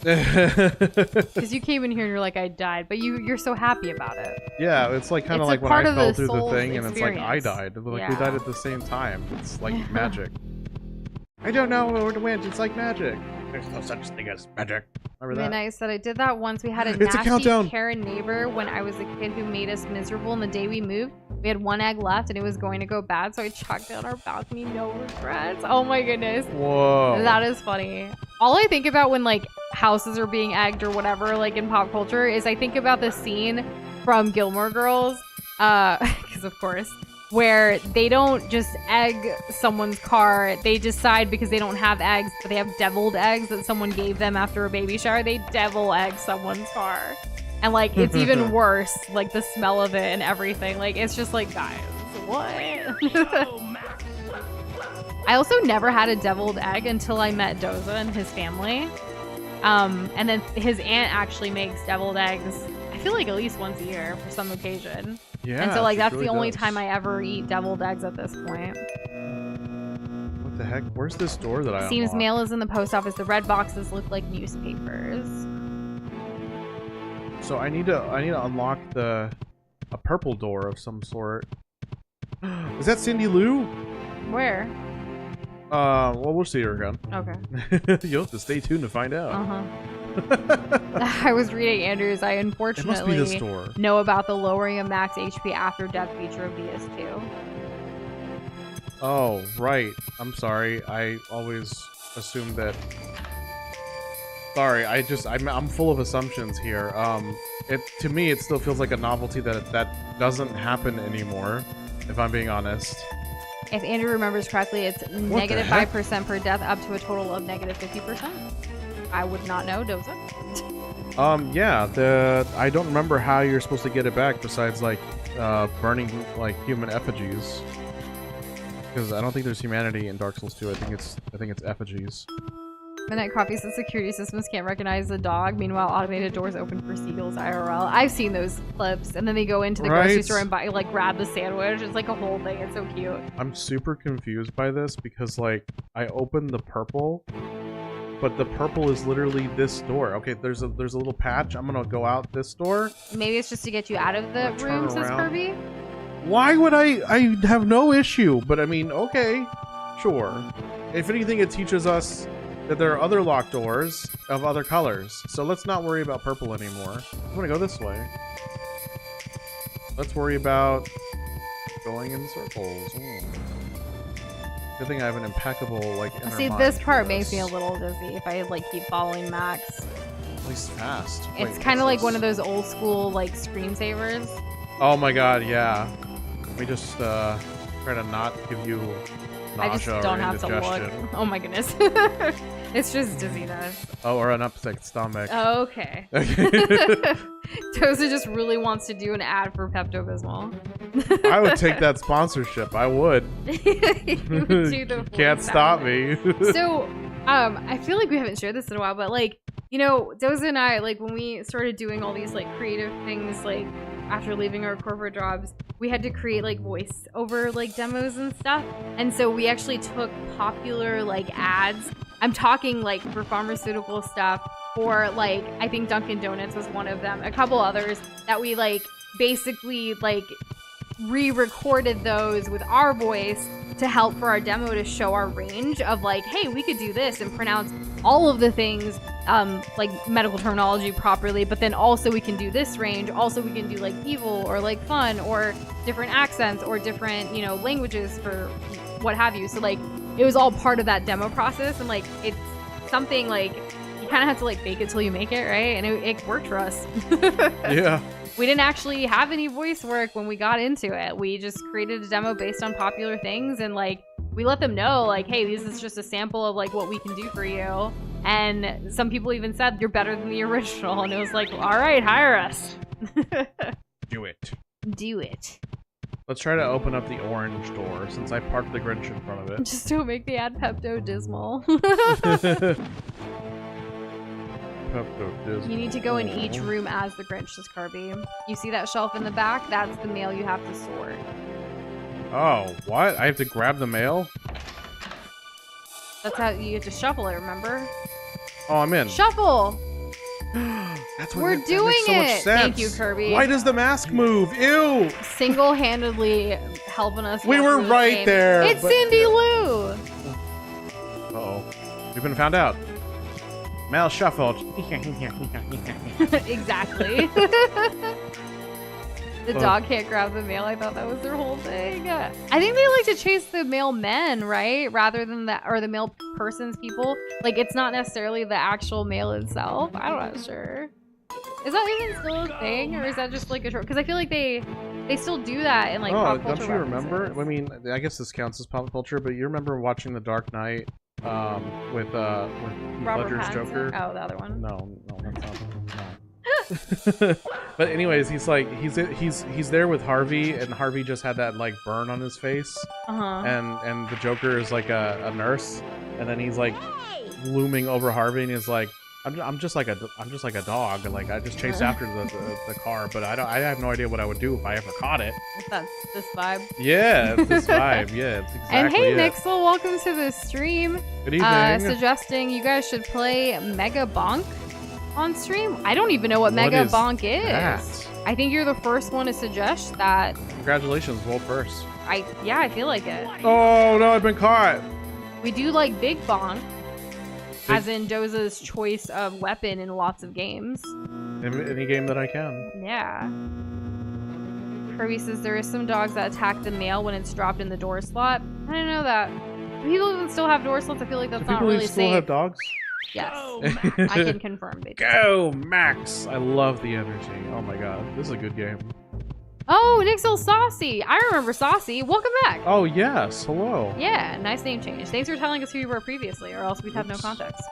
Speaker 2: Because you came in here and you're like, I died, but you're so happy about it.
Speaker 1: Yeah, it's like kind
Speaker 2: It's
Speaker 1: of
Speaker 2: a
Speaker 1: like when
Speaker 2: part
Speaker 1: I
Speaker 2: of
Speaker 1: fell
Speaker 2: the
Speaker 1: through the
Speaker 2: soul's
Speaker 1: thing and it's like I
Speaker 2: experience.
Speaker 1: died. Like we
Speaker 2: Yeah.
Speaker 1: died at the same time. It's like magic. I don't know where to win. It's like magic. There's no such thing as magic. Remember that?
Speaker 2: Midnight said I did that once. We had a
Speaker 1: It's a
Speaker 2: nasty
Speaker 1: countdown.
Speaker 2: Karen neighbor when I was a kid who made us miserable, and the day we moved, we had one egg left and it was going to go bad, so I chucked it on our balcony. No regrets. Oh my goodness.
Speaker 1: Whoa.
Speaker 2: That is funny. All I think about when, like, houses are being egged or whatever, like, in pop culture, is I think about the scene from Gilmore Girls, because of course, where they don't just egg someone's car. They decide because they don't have eggs, but they have deviled eggs that someone gave them after a baby shower. They devil egg someone's car. And like, it's even worse, like the smell of it and everything. Like, it's just like, guys, what? I also never had a deviled egg until I met Doza and his family. And then his aunt actually makes deviled eggs, I feel like at least once a year for some occasion.
Speaker 1: Yeah.
Speaker 2: And so like that's
Speaker 1: really
Speaker 2: the only
Speaker 1: does.
Speaker 2: time I ever eat deviled eggs at this point.
Speaker 1: What the heck? Where's this door that I
Speaker 2: Seems
Speaker 1: unlocked?
Speaker 2: mail is in the post office. The red boxes look like newspapers.
Speaker 1: So I need to unlock a purple door of some sort. Is that Cindy Lou?
Speaker 2: Where?
Speaker 1: Well, we'll see her again.
Speaker 2: Okay.
Speaker 1: You'll have to stay tuned to find out.
Speaker 2: I was reading Andrews. I
Speaker 1: It must be
Speaker 2: unfortunately
Speaker 1: this door.
Speaker 2: know about the lowering of max HP after death feature of DS2.
Speaker 1: Oh, right. I'm sorry. I always assumed that. Sorry, I'm full of assumptions here. To me, it still feels like a novelty that doesn't happen anymore, if I'm being honest.
Speaker 2: If Andrew remembers correctly, it's negative
Speaker 1: heck?
Speaker 2: 5% per death up to a total of negative 50%. I would not know, Doza.
Speaker 1: Yeah, I don't remember how you're supposed to get it back besides like burning like human effigies. Because I don't think there's humanity in Dark Souls 2. I think it's effigies.
Speaker 2: Midnight Coffee says security systems can't recognize the dog. Meanwhile, automated doors open for seagulls IRL. I've seen those clips, and then they go into the grocery store and buy, like, grab the sandwich. It's like a whole thing. It's so cute.
Speaker 1: I'm super confused by this because like I opened the purple, but the purple is literally this door. Okay, there's a little patch. I'm gonna go out this door.
Speaker 2: Maybe it's just to get you out of the
Speaker 1: Turn
Speaker 2: room, says
Speaker 1: around.
Speaker 2: Kirby.
Speaker 1: Why would I have no issue, but I mean, okay, sure. If anything, it teaches us that there are other locked doors of other colors. So let's not worry about purple anymore. I'm gonna go this way. Let's worry about going in circles. Good thing I have an impeccable, like, inner
Speaker 2: See,
Speaker 1: mind
Speaker 2: this
Speaker 1: for
Speaker 2: part
Speaker 1: this.
Speaker 2: makes me a little dizzy if I, like, keep following Max.
Speaker 1: At least fast.
Speaker 2: It's
Speaker 1: Wait,
Speaker 2: kind of
Speaker 1: what's
Speaker 2: like one
Speaker 1: this?
Speaker 2: of those old school, like, screensavers.
Speaker 1: Oh my god, yeah. We just try to not give you
Speaker 2: I just
Speaker 1: nausea
Speaker 2: don't
Speaker 1: or
Speaker 2: have to look.
Speaker 1: indigestion.
Speaker 2: Oh my goodness. It's just dizziness.
Speaker 1: Oh, or an upset stomach.
Speaker 2: Okay.
Speaker 1: Okay.
Speaker 2: Doza just really wants to do an ad for Pepto-Bismol.
Speaker 1: I would take that sponsorship. I would.
Speaker 2: You would do the
Speaker 1: Can't
Speaker 2: voice
Speaker 1: stop
Speaker 2: acting.
Speaker 1: me.
Speaker 2: So, I feel like we haven't shared this in a while, but like, you know, Doza and I, like when we started doing all these like creative things, like after leaving our corporate jobs, we had to create like voice over like demos and stuff. And so we actually took popular like ads. I'm talking like for pharmaceutical stuff, or like I think Dunkin' Donuts was one of them, a couple others that we like basically like re-recorded those with our voice to help for our demo to show our range of like, hey, we could do this and pronounce all of the things like medical terminology properly, but then also we can do this range, also we can do like evil or like fun or different accents or different, you know, languages for what have you. So like it was all part of that demo process, and like it's something like you kind of have to like fake it till you make it, right? And it worked for us.
Speaker 1: Yeah.
Speaker 2: We didn't actually have any voice work when we got into it. We just created a demo based on popular things, and like we let them know like, hey, this is just a sample of like what we can do for you. And some people even said you're better than the original, and it was like, all right, hire us.
Speaker 1: Do it.
Speaker 2: Do it.
Speaker 1: Let's try to open up the orange door since I parked the Grinch in front of it.
Speaker 2: Just don't make the ad Pepto-Dismal. You need to go in each room as the Grinch, says Kirby. You see that shelf in the back? That's the mail you have to sort.
Speaker 1: Oh, what? I have to grab the mail?
Speaker 2: That's how you have to shuffle it, remember?
Speaker 1: Oh, I'm in.
Speaker 2: Shuffle!
Speaker 1: That's what
Speaker 2: We're
Speaker 1: that
Speaker 2: doing
Speaker 1: makes so much
Speaker 2: it!
Speaker 1: sense.
Speaker 2: Thank you, Kirby.
Speaker 1: Why does the mask move? Ew!
Speaker 2: Single-handedly helping us.
Speaker 1: We
Speaker 2: get
Speaker 1: were
Speaker 2: through this
Speaker 1: right
Speaker 2: game.
Speaker 1: there,
Speaker 2: It's
Speaker 1: but-
Speaker 2: Cindy Lou!
Speaker 1: Uh-oh. We've been found out. Mail shuffled.
Speaker 2: Exactly. The dog can't grab the mail. I thought that was their whole thing. I think they like to chase the male men, right? Rather than the, or the male persons, people. Like, it's not necessarily the actual male itself. I'm not sure. Is that even still a thing? Or is that just like a short? Because I feel like they They still do that in like
Speaker 1: Oh,
Speaker 2: pop culture
Speaker 1: don't you remember?
Speaker 2: references.
Speaker 1: I mean, I guess this counts as pop culture, but you remember watching The Dark Knight with Heath
Speaker 2: Robert
Speaker 1: Ledger's
Speaker 2: Pattinson?
Speaker 1: Joker?
Speaker 2: Oh, the other one.
Speaker 1: No, that's not. No. But anyways, he's there with Harvey, and Harvey just had that like burn on his face, and the Joker is like a nurse, and then he's like looming over Harvey, and he's like, I'm just like a dog, like I just chase after the car, but I have no idea what I would do if I ever caught it.
Speaker 2: That's this vibe.
Speaker 1: Yeah, it's this vibe. Yeah, it's exactly
Speaker 2: And hey,
Speaker 1: it.
Speaker 2: Nixel, welcome to the stream.
Speaker 1: Good evening.
Speaker 2: Suggesting you guys should play Mega Bonk on stream. I don't even know what Mega Bonk is.
Speaker 1: that?
Speaker 2: I think you're the first one to suggest that.
Speaker 1: Congratulations, world first.
Speaker 2: Yeah, I feel like it.
Speaker 1: Oh no, I've been caught.
Speaker 2: We do like Big Bonk, as in Doza's choice of weapon in lots of games.
Speaker 1: Any game that I can.
Speaker 2: Yeah. Kirby says there is some dogs that attack the mail when it's dropped in the door slot. I didn't know that. Do people even still have door slots? I feel like that's not really
Speaker 1: still
Speaker 2: safe.
Speaker 1: have dogs?
Speaker 2: Yes. I can confirm, baby.
Speaker 1: Go, Max! I love the energy. Oh my god, this is a good game.
Speaker 2: Oh, Nixel Saucy. I remember Saucy. Welcome back.
Speaker 1: Oh yes, hello.
Speaker 2: Yeah, nice name change. Thanks for telling us who you were previously, or else we'd have no context.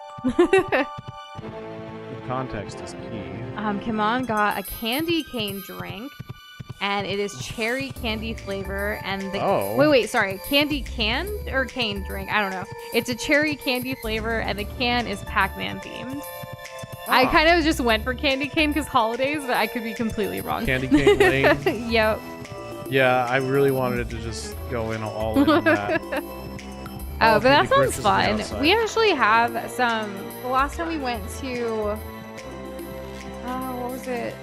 Speaker 1: Context is key.
Speaker 2: Kimon got a candy cane drink, and it is cherry candy flavor. And the wait, sorry, candy can or cane drink? I don't know. It's a cherry candy flavor, and the can is Pac-Man themed. I kind of just went for candy cane because holidays, but I could be completely wrong.
Speaker 1: Candy cane lane.
Speaker 2: Yep.
Speaker 1: Yeah, I really wanted it to just go in all in on that.
Speaker 2: Oh, but that
Speaker 1: Grinch
Speaker 2: sounds
Speaker 1: is
Speaker 2: fun.
Speaker 1: outside.
Speaker 2: We actually have some. The last time we went to, what was it?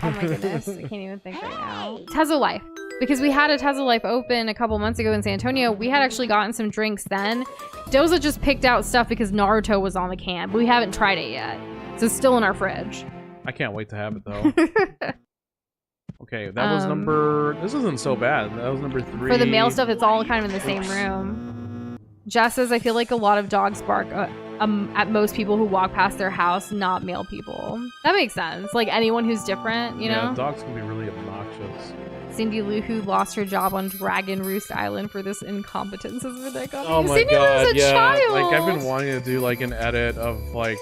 Speaker 2: Oh my goodness, I can't even think right now. Tezo Life. Because we had a Tezo Life open a couple months ago in San Antonio. We had actually gotten some drinks then. Doza just picked out stuff because Naruto was on the can, but we haven't tried it yet. So it's still in our fridge.
Speaker 1: I can't wait to have it though. Okay, that was number. This isn't so bad. That was number 3.
Speaker 2: For the male stuff, it's all kind of in the same room. Jess says, I feel like a lot of dogs bark at most people who walk past their house, not male people. That makes sense. Like anyone who's different, you know?
Speaker 1: Yeah, dogs can be really obnoxious.
Speaker 2: Cindy Lou, who lost her job on Dragon Roost Island for this incompetence, is ridiculous.
Speaker 1: Oh my
Speaker 2: Cindy
Speaker 1: god,
Speaker 2: was a
Speaker 1: yeah.
Speaker 2: child.
Speaker 1: Like I've been wanting to do like an edit of like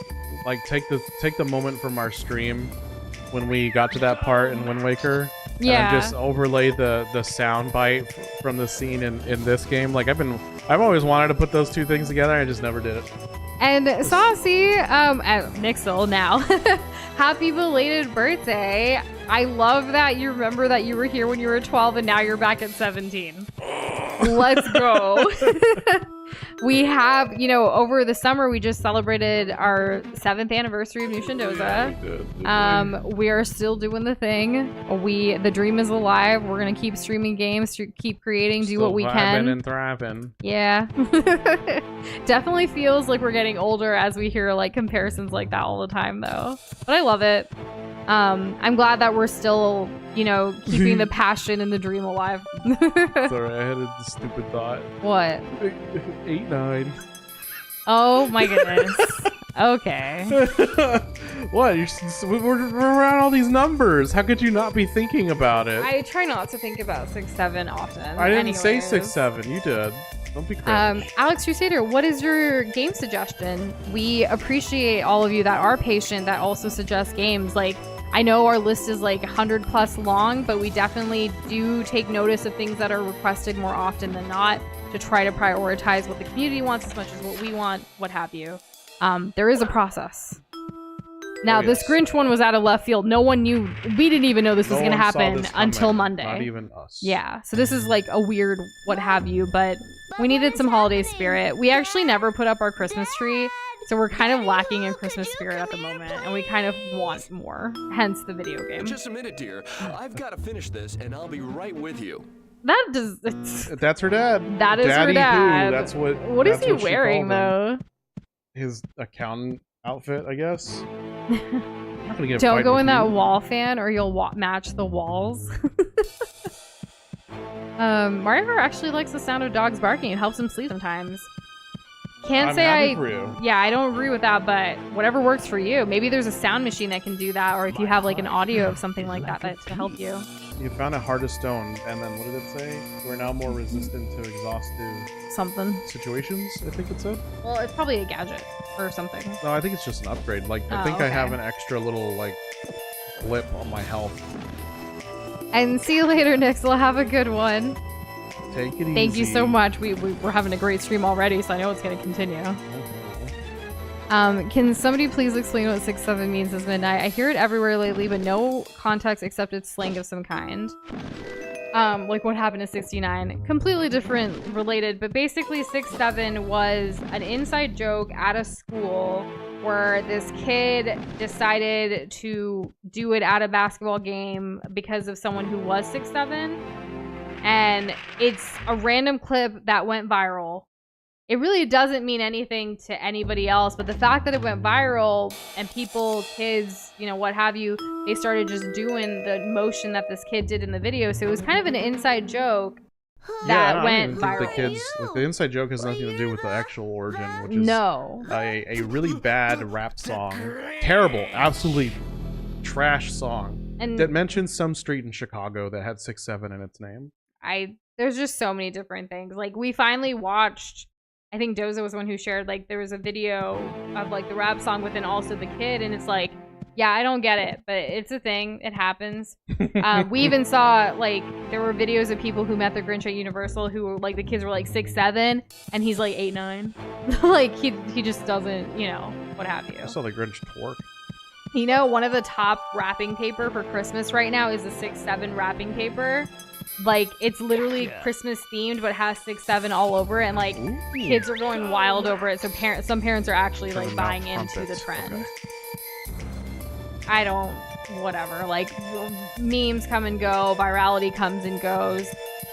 Speaker 1: take the moment from our stream when we got to that part in Wind Waker.
Speaker 2: Yeah.
Speaker 1: And just overlay the sound bite from the scene in this game. Like I've always wanted to put those two things together. I just never did it.
Speaker 2: And Saucy, Nixel now. Happy belated birthday. I love that you remember that you were here when you were 12 and now you're back at 17. Let's go. We have, over the summer, we just celebrated our 7th anniversary of Nush and Doza. We are still doing the thing. The dream is alive. We're going to keep streaming games, keep creating, do what we can.
Speaker 1: And thriving.
Speaker 2: Yeah. Definitely feels like we're getting older as we hear like comparisons like that all the time though. But I love it. I'm glad that we're still, keeping the passion and the dream alive.
Speaker 1: Sorry, I had a stupid thought.
Speaker 2: What?
Speaker 1: 8-9.
Speaker 2: Oh my goodness. Okay.
Speaker 1: What? We're around all these numbers. How could you not be thinking about it?
Speaker 2: I try not to think about 6-7 often.
Speaker 1: I didn't say 6-7. You did. Don't be crazy.
Speaker 2: Alex Crusader, what is your game suggestion? We appreciate all of you that are patient that also suggest games. Like, I know our list is like 100 plus long, but we definitely do take notice of things that are requested more often than not to try to prioritize what the community wants as much as what we want, what have you. There is a process. Now, this Grinch one was out of left field. No one knew. We didn't even know this was going to happen until Monday.
Speaker 1: Not even us.
Speaker 2: Yeah. So this is like a weird what have you, but we needed some holiday spirit. We actually never put up our Christmas tree, so we're kind of lacking in Christmas spirit at the moment, and we kind of want more. Hence the video game.
Speaker 3: Just a minute, dear. I've got to finish this, and I'll be right with you.
Speaker 2: That does.
Speaker 1: That's her dad.
Speaker 2: That is
Speaker 1: Daddy
Speaker 2: her dad.
Speaker 1: Who. That's what.
Speaker 2: What is
Speaker 1: that's
Speaker 2: he
Speaker 1: what she
Speaker 2: wearing
Speaker 1: called him.
Speaker 2: though?
Speaker 1: His accountant outfit, I guess. I'm not gonna get a
Speaker 2: Don't
Speaker 1: fight
Speaker 2: go
Speaker 1: with
Speaker 2: in that
Speaker 1: you.
Speaker 2: wall fan, or you'll match the walls. Mario actually likes the sound of dogs barking. It helps him sleep sometimes. Can't
Speaker 1: I'm
Speaker 2: say
Speaker 1: happy for you.
Speaker 2: Yeah, I don't agree with that, but whatever works for you. Maybe there's a sound machine that can do that, or if you have like an audio of something like that to help you.
Speaker 1: You found a heart of stone, and then what did it say? We're now more resistant to exhaustive
Speaker 2: Something.
Speaker 1: situations, I think it said.
Speaker 2: Well, it's probably a gadget or something.
Speaker 1: No, I think it's just an upgrade. Like, I
Speaker 2: Oh,
Speaker 1: think I
Speaker 2: okay.
Speaker 1: have an extra little, like, blip on my health.
Speaker 2: And see you later, Nixel. Have a good one.
Speaker 1: Take it easy.
Speaker 2: Thank you so much. We're having a great stream already, so I know it's going to continue. Can somebody please explain what 6-7 means this midnight? I hear it everywhere lately, but no context except it's slang of some kind. Like what happened to 69. Completely different, related, but basically 6-7 was an inside joke at a school where this kid decided to do it at a basketball game because of someone who was 6'7", and it's a random clip that went viral. It really doesn't mean anything to anybody else, but the fact that it went viral and people, kids, you know, what have you, they started just doing the motion that this kid did in the video. So it was kind of an inside joke that went viral.
Speaker 1: The kids, like, the inside joke has nothing to do with the actual origin, which is a really bad rap song. Terrible, absolutely trash song. And that mentions some street in Chicago that had 6-7 in its name.
Speaker 2: There's just so many different things. Like, we finally watched, I think Doza was the one who shared, like, there was a video of, like, the rap song within also the kid, and it's like, yeah, I don't get it, but it's a thing. It happens. We even saw, like, there were videos of people who met the Grinch at Universal who were, like, the kids were, like, 6'7", and he's, like, 8'9". Like, he just doesn't, you know, what have you.
Speaker 1: I saw the Grinch twerk.
Speaker 2: You know, one of the top wrapping paper for Christmas right now is the 6-7 wrapping paper. Like, it's literally Christmas themed, but has 6-7 all over it, and like kids are going wild over it. So some parents are actually like buying into the trend. Okay. I don't, whatever. Like, memes come and go, virality comes and goes.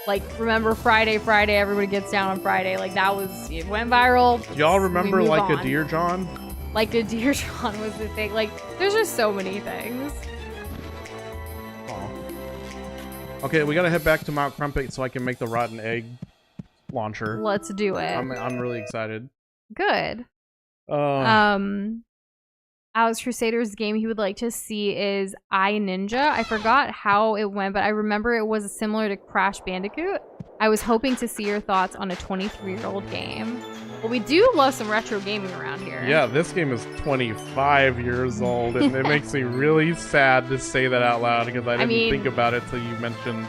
Speaker 2: Like, remember Friday, everybody gets down on Friday. Like, it went viral.
Speaker 1: Do y'all remember like a Dear John?
Speaker 2: Like a Dear John was the thing. Like, there's just so many things.
Speaker 1: Okay, we gotta head back to Mount Crumpet so I can make the rotten egg launcher.
Speaker 2: Let's do it.
Speaker 1: I'm really excited.
Speaker 2: Good. Alex Crusader's game he would like to see is I Ninja. I forgot how it went, but I remember it was similar to Crash Bandicoot. I was hoping to see your thoughts on a 23-year-old game. Well, we do love some retro gaming around here.
Speaker 1: Yeah, this game is 25 years old, and it makes me really sad to say that out loud because I didn't think about it till you mentioned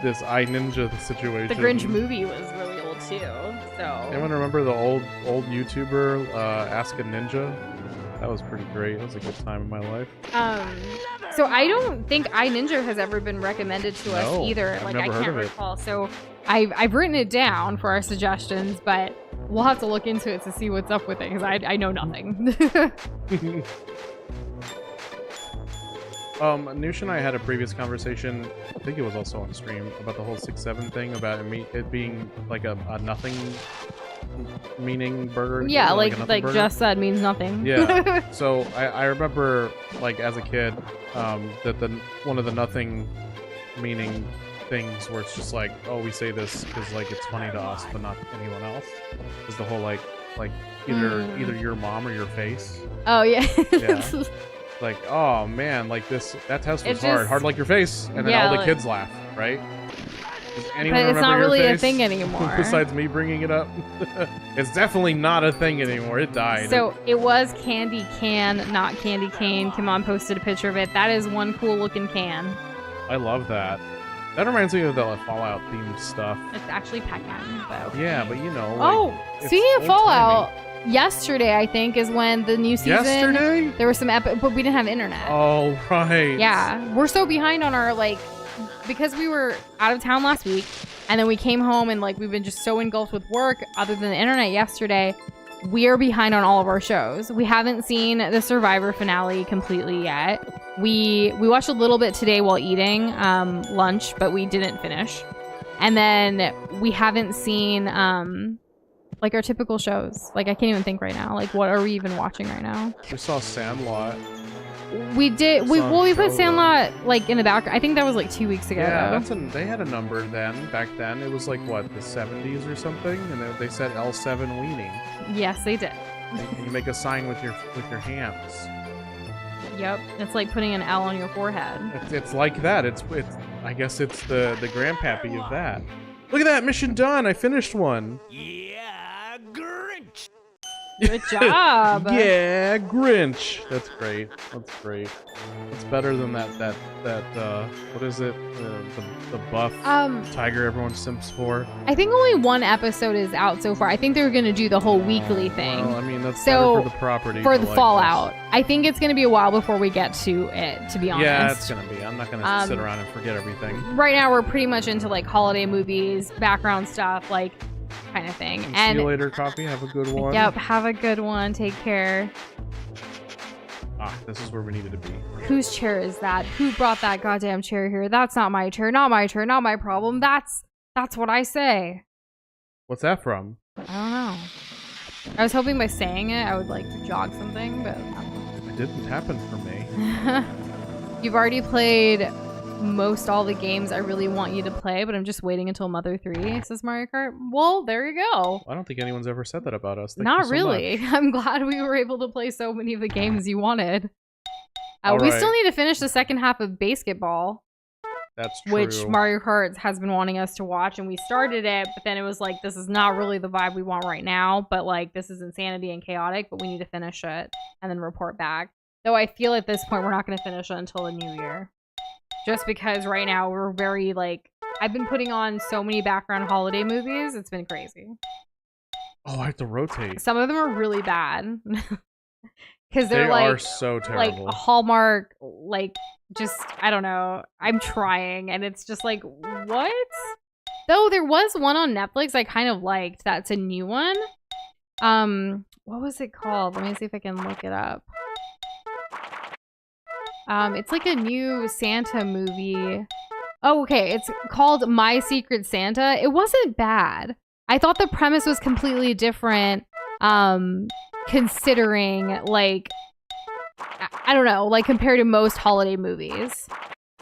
Speaker 1: this I Ninja situation.
Speaker 2: The Grinch movie was really old too. So.
Speaker 1: Anyone remember the old YouTuber Ask a Ninja? That was pretty great. That was a good time in my life.
Speaker 2: So I don't think I Ninja has ever been recommended to us either. Like, I can't recall. So I've written it down for our suggestions, but we'll have to look into it to see what's up with it because I know nothing.
Speaker 1: Nush and I had a previous conversation, I think it was also on stream, about the whole 6-7 thing, about it being like a nothing meaning burger.
Speaker 2: Yeah, like just said means nothing.
Speaker 1: Yeah. So I remember, like, as a kid, that one of the nothing meaning things where it's just like, oh, we say this because like it's funny to us but not anyone else, is the whole like either your mom or your face.
Speaker 2: Oh yeah.
Speaker 1: Yeah. Like, oh man, like that test was hard like your face, and then all the kids laugh, right? Does anyone
Speaker 2: but it's not really a thing anymore.
Speaker 1: Besides me bringing it up. It's definitely not a thing anymore. It died.
Speaker 2: So it was Candy Can, not Candy Cane. Kim On posted a picture of it. That is one cool looking can.
Speaker 1: I love that. That reminds me of the Fallout themed stuff.
Speaker 2: It's actually Pac-Man, but okay.
Speaker 1: Yeah, but you know. Like,
Speaker 2: speaking of Fallout, yesterday I think is when the new season.
Speaker 1: Yesterday?
Speaker 2: There was some but we didn't have internet.
Speaker 1: Oh right.
Speaker 2: Yeah, we're so behind on our because we were out of town last week, and then we came home and like we've been just so engulfed with work. Other than the internet yesterday, we are behind on all of our shows. We haven't seen the Survivor finale completely yet. We watched a little bit today while eating lunch, but we didn't finish. And then we haven't seen like our typical shows. Like I can't even think right now. Like what are we even watching right now?
Speaker 1: We saw Sandlot.
Speaker 2: We did. We put
Speaker 1: Doza.
Speaker 2: Sandlot like in the background. I think that was like 2 weeks ago.
Speaker 1: Yeah,
Speaker 2: though.
Speaker 1: they had a number then. Back then, it was like what, the 70s or something, and they said L7 weaning.
Speaker 2: Yes, they did.
Speaker 1: And you make a sign with your hands.
Speaker 2: Yep, it's like putting an L on your forehead.
Speaker 1: It's like that. It's I guess it's the grandpappy of that. Look at that, mission done. I finished one.
Speaker 3: Yeah, Grinch.
Speaker 2: Good job.
Speaker 1: Yeah, Grinch. That's great. That's great. It's better than that what is it? The buff tiger everyone simps for.
Speaker 2: I think only one episode is out so far. I think they were gonna do the whole weekly thing.
Speaker 1: Well, I mean that's
Speaker 2: So,
Speaker 1: better for the property.
Speaker 2: for
Speaker 1: to
Speaker 2: the
Speaker 1: like
Speaker 2: Fallout.
Speaker 1: this.
Speaker 2: I think it's gonna be a while before we get to it, to be honest.
Speaker 1: Yeah, it's gonna be. I'm not gonna sit around and forget everything.
Speaker 2: Right now we're pretty much into like holiday movies, background stuff, like kind of thing.
Speaker 1: See you later, coffee. Have a good one.
Speaker 2: Yep, have a good one. Take care.
Speaker 1: Ah, this is where we needed to be.
Speaker 2: Whose chair is that? Who brought that goddamn chair here? That's not my chair. Not my chair. Not my problem. That's what I say.
Speaker 1: What's that from?
Speaker 2: I don't know. I was hoping by saying it I would like jog something, but
Speaker 1: It didn't happen for me.
Speaker 2: you've already played most all the games I really want you to play, but I'm just waiting until Mother 3 says Mario Kart. Well, there you go.
Speaker 1: I don't think anyone's ever said that about us. Thank
Speaker 2: Not
Speaker 1: you so
Speaker 2: really.
Speaker 1: much.
Speaker 2: I'm glad we were able to play so many of the games you wanted.
Speaker 1: All
Speaker 2: We
Speaker 1: right.
Speaker 2: still need to finish the second half of Basketball,
Speaker 1: That's true.
Speaker 2: which Mario Kart has been wanting us to watch, and we started it, but then it was like, this is not really the vibe we want right now, but like, this is insanity and chaotic, but we need to finish it and then report back. Though I feel at this point we're not going to finish it until the new year. Just because right now we're very like, I've been putting on so many background holiday movies, it's been crazy.
Speaker 1: Oh, I have to rotate.
Speaker 2: Some of them are really bad. Because
Speaker 1: They
Speaker 2: they're like,
Speaker 1: are so terrible.
Speaker 2: like Hallmark, like just, I don't know. I'm trying and it's just like, what? Though there was one on Netflix I kind of liked. That's a new one. What was it called? Let me see if I can look it up. It's like a new Santa movie. Oh, okay. It's called My Secret Santa. It wasn't bad. I thought the premise was completely different. Considering like, I don't know, like compared to most holiday movies.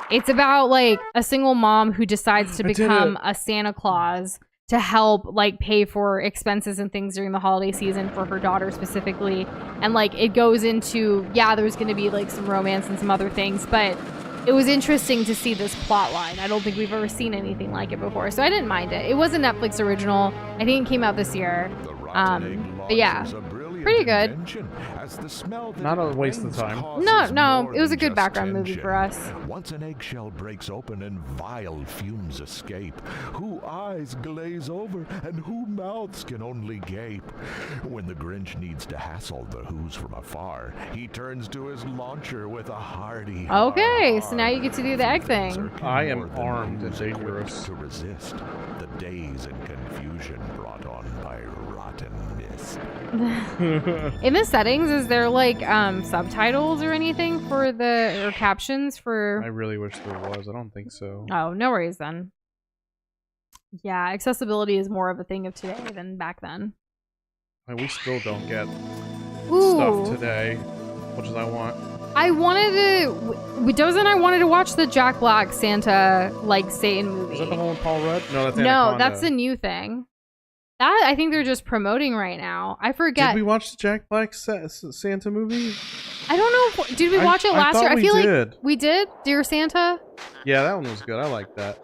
Speaker 2: It's about like a single mom who decides to become a Santa Claus to help like pay for expenses and things during the holiday season for her daughter specifically. And like it goes into, yeah, there's going to be like some romance and some other things, but it was interesting to see this plot line. I don't think we've ever seen anything like it before, so I didn't mind it. It was a Netflix original. I think it came out this year. But yeah, pretty good.
Speaker 1: Not a waste of time.
Speaker 2: No, it was a good background movie for us.
Speaker 4: Once an eggshell breaks open and vile fumes escape, who eyes glaze over and who mouths can only gape. When the Grinch needs to hassle the Who's from afar, he turns to his launcher with a hearty
Speaker 2: Okay, so now you get to do the egg thing.
Speaker 1: I am armed and dangerous.
Speaker 4: to resist the daze and confusion brought on by rottenness.
Speaker 2: In the settings, is there like subtitles or anything for or captions for?
Speaker 1: I really wish there was. I don't think so.
Speaker 2: Oh, no worries then. Yeah, accessibility is more of a thing of today than back then.
Speaker 1: We still don't get
Speaker 2: Ooh.
Speaker 1: stuff today, much as I want.
Speaker 2: I wanted to. Doza and I wanted to watch the Jack Black Santa like Satan movie.
Speaker 1: Is that the one with Paul Rudd? No, that's
Speaker 2: No,
Speaker 1: Anaconda.
Speaker 2: that's the new thing. That I think they're just promoting right now. I forget.
Speaker 1: Did we watch the Jack Black Santa movie?
Speaker 2: I don't know. Did we watch it last year? I feel like we did. Dear Santa.
Speaker 1: Yeah, that one was good. I like that.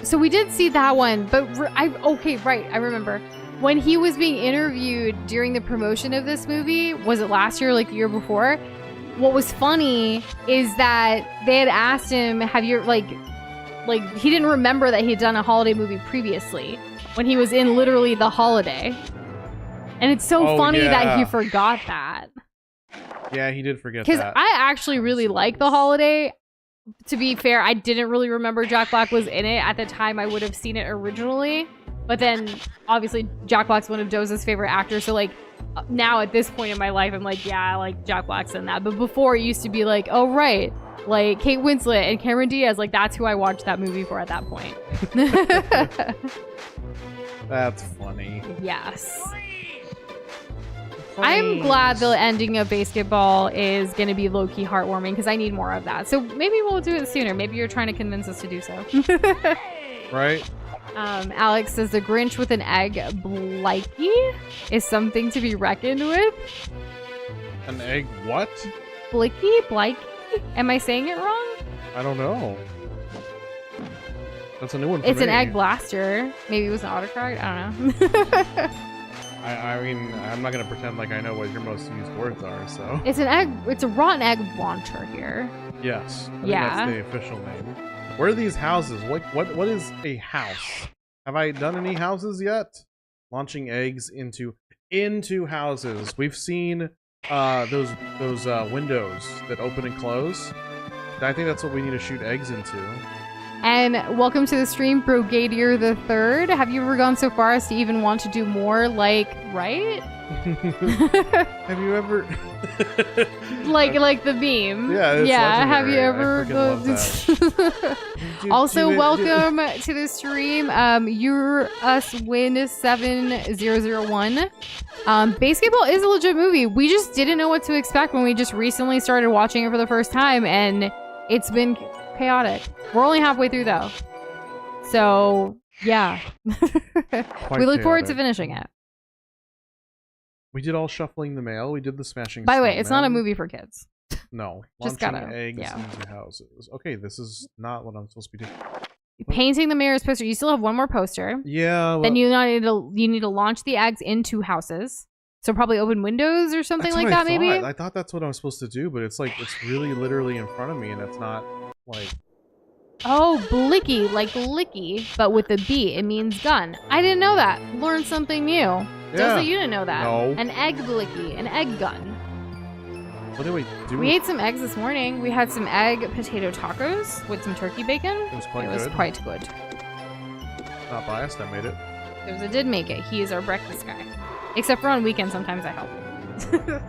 Speaker 2: So we did see that one, but right. I remember when he was being interviewed during the promotion of this movie. Was it last year, or like the year before? What was funny is that they had asked him, "Have you like he didn't remember that he'd done a holiday movie previously when he was in literally The Holiday." And it's so funny that he forgot that.
Speaker 1: Yeah, he did forget that.
Speaker 2: Because I actually really like The Holiday. To be fair, I didn't really remember Jack Black was in it. At the time, I would have seen it originally. But then, obviously, Jack Black's one of Doza's favorite actors. So, like, now at this point in my life, I'm like, yeah, like, Jack Black's in that. But before, it used to be like, oh, right. Like, Kate Winslet and Cameron Diaz. Like, that's who I watched that movie for at that point.
Speaker 1: That's funny.
Speaker 2: Yes. I'm glad the ending of Basketball is going to be low-key heartwarming because I need more of that. So maybe we'll do it sooner. Maybe you're trying to convince us to do so.
Speaker 1: Right?
Speaker 2: Alex says the Grinch with an egg blikey is something to be reckoned with.
Speaker 1: An egg what?
Speaker 2: Blicky? Am I saying it wrong?
Speaker 1: I don't know. That's a new one for
Speaker 2: It's
Speaker 1: me.
Speaker 2: an egg blaster. Maybe it was an autocorrect. I don't know.
Speaker 1: I mean, I'm not gonna pretend like I know what your most used words are. So
Speaker 2: It's an egg. It's a rotten egg launcher here.
Speaker 1: yes, I think
Speaker 2: Yeah.
Speaker 1: that's the official name. Where are these houses? What is a house? Have I done any houses yet? Launching eggs into houses. We've seen those windows that open and close. I think that's what we need to shoot eggs into.
Speaker 2: And welcome to the stream, Brigadier the Third. Have you ever gone so far as to even want to do more? Like, right?
Speaker 1: Have you ever?
Speaker 2: like the beam.
Speaker 1: Yeah, it's
Speaker 2: Have you
Speaker 1: legendary.
Speaker 2: ever?
Speaker 1: I freaking love that.
Speaker 2: Also,
Speaker 1: Do it.
Speaker 2: welcome to the stream. You're us win 7001. Basketball is a legit movie. We just didn't know what to expect when we just recently started watching it for the first time, and it's been chaotic. We're only halfway through though, so yeah. We look forward to
Speaker 1: chaotic.
Speaker 2: finishing it.
Speaker 1: We did all shuffling the mail. We did the smashing.
Speaker 2: By the way, it's not a
Speaker 1: Snowman.
Speaker 2: movie for kids.
Speaker 1: No,
Speaker 2: Just
Speaker 1: launching
Speaker 2: gotta-
Speaker 1: eggs
Speaker 2: yeah.
Speaker 1: into houses. Okay, this is not what I'm supposed to be doing.
Speaker 2: Painting the mayor's poster. You still have one more poster.
Speaker 1: Yeah.
Speaker 2: Then you need to launch the eggs into houses. So probably open windows or something
Speaker 1: that's
Speaker 2: like
Speaker 1: what
Speaker 2: that.
Speaker 1: I
Speaker 2: Maybe.
Speaker 1: thought. I thought that's what I was supposed to do, but it's like it's really literally in front of me, and it's not like.
Speaker 2: Oh, blicky, like licky, but with a B. It means gun. I didn't know that. Learned something new.
Speaker 1: Yeah.
Speaker 2: Doza, you didn't know that.
Speaker 1: No.
Speaker 2: An egg blicky, an egg gun.
Speaker 1: What do we do?
Speaker 2: We ate some eggs this morning. We had some egg potato tacos with some turkey bacon.
Speaker 1: It was quite
Speaker 2: It was
Speaker 1: good.
Speaker 2: quite good.
Speaker 1: Not biased. I made it.
Speaker 2: Doza did make it. He is our breakfast guy. Except for on weekends, sometimes I help.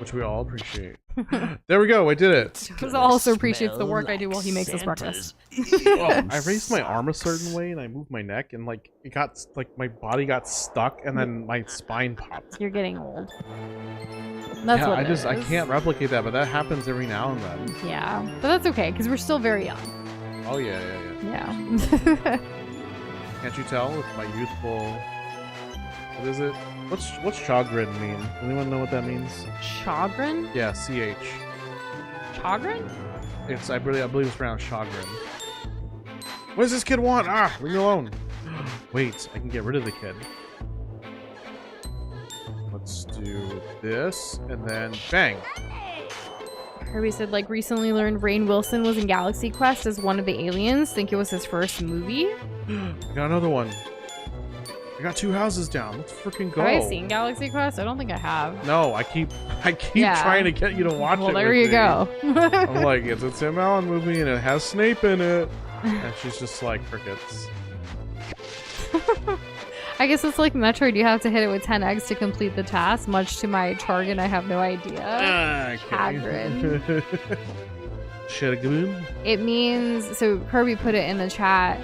Speaker 1: Which we all appreciate. There we go. I did it.
Speaker 2: Doza also appreciates the work I do while he makes us breakfast.
Speaker 1: Oh, I raised my arm a certain way, and I moved my neck, and like it got like my body got stuck, and then my spine popped.
Speaker 2: You're getting old. That's
Speaker 1: yeah,
Speaker 2: what
Speaker 1: I
Speaker 2: it is.
Speaker 1: can't replicate that, but that happens every now and then.
Speaker 2: Yeah, but that's okay because we're still very young.
Speaker 1: Oh yeah.
Speaker 2: Yeah.
Speaker 1: Can't you tell with my youthful? What is it? What's chagrin mean? Anyone know what that means?
Speaker 2: Chagrin?
Speaker 1: Yeah, CH.
Speaker 2: Chagrin?
Speaker 1: It's I believe it's pronounced chagrin. What does this kid want? Ah, leave me alone. Wait, I can get rid of the kid. Let's do this, and then bang.
Speaker 2: Kirby said, like, recently learned Rainn Wilson was in Galaxy Quest as one of the aliens. Think it was his first movie.
Speaker 1: I got another one. I got 2 houses down. Let's freaking go.
Speaker 2: Have I seen Galaxy Quest? I don't think I have.
Speaker 1: No, I keep
Speaker 2: Yeah.
Speaker 1: trying to get you to watch
Speaker 2: Well,
Speaker 1: it.
Speaker 2: there
Speaker 1: with
Speaker 2: you
Speaker 1: me.
Speaker 2: go.
Speaker 1: I'm like, it's a Tim Allen movie and it has Snape in it. And she's just like, crickets.
Speaker 2: I guess it's like Metroid. You have to hit it with 10 eggs to complete the task. Much to my chagrin, I have no idea. Chagrin.
Speaker 1: Chagrin.
Speaker 2: It means, so Kirby put it in the chat,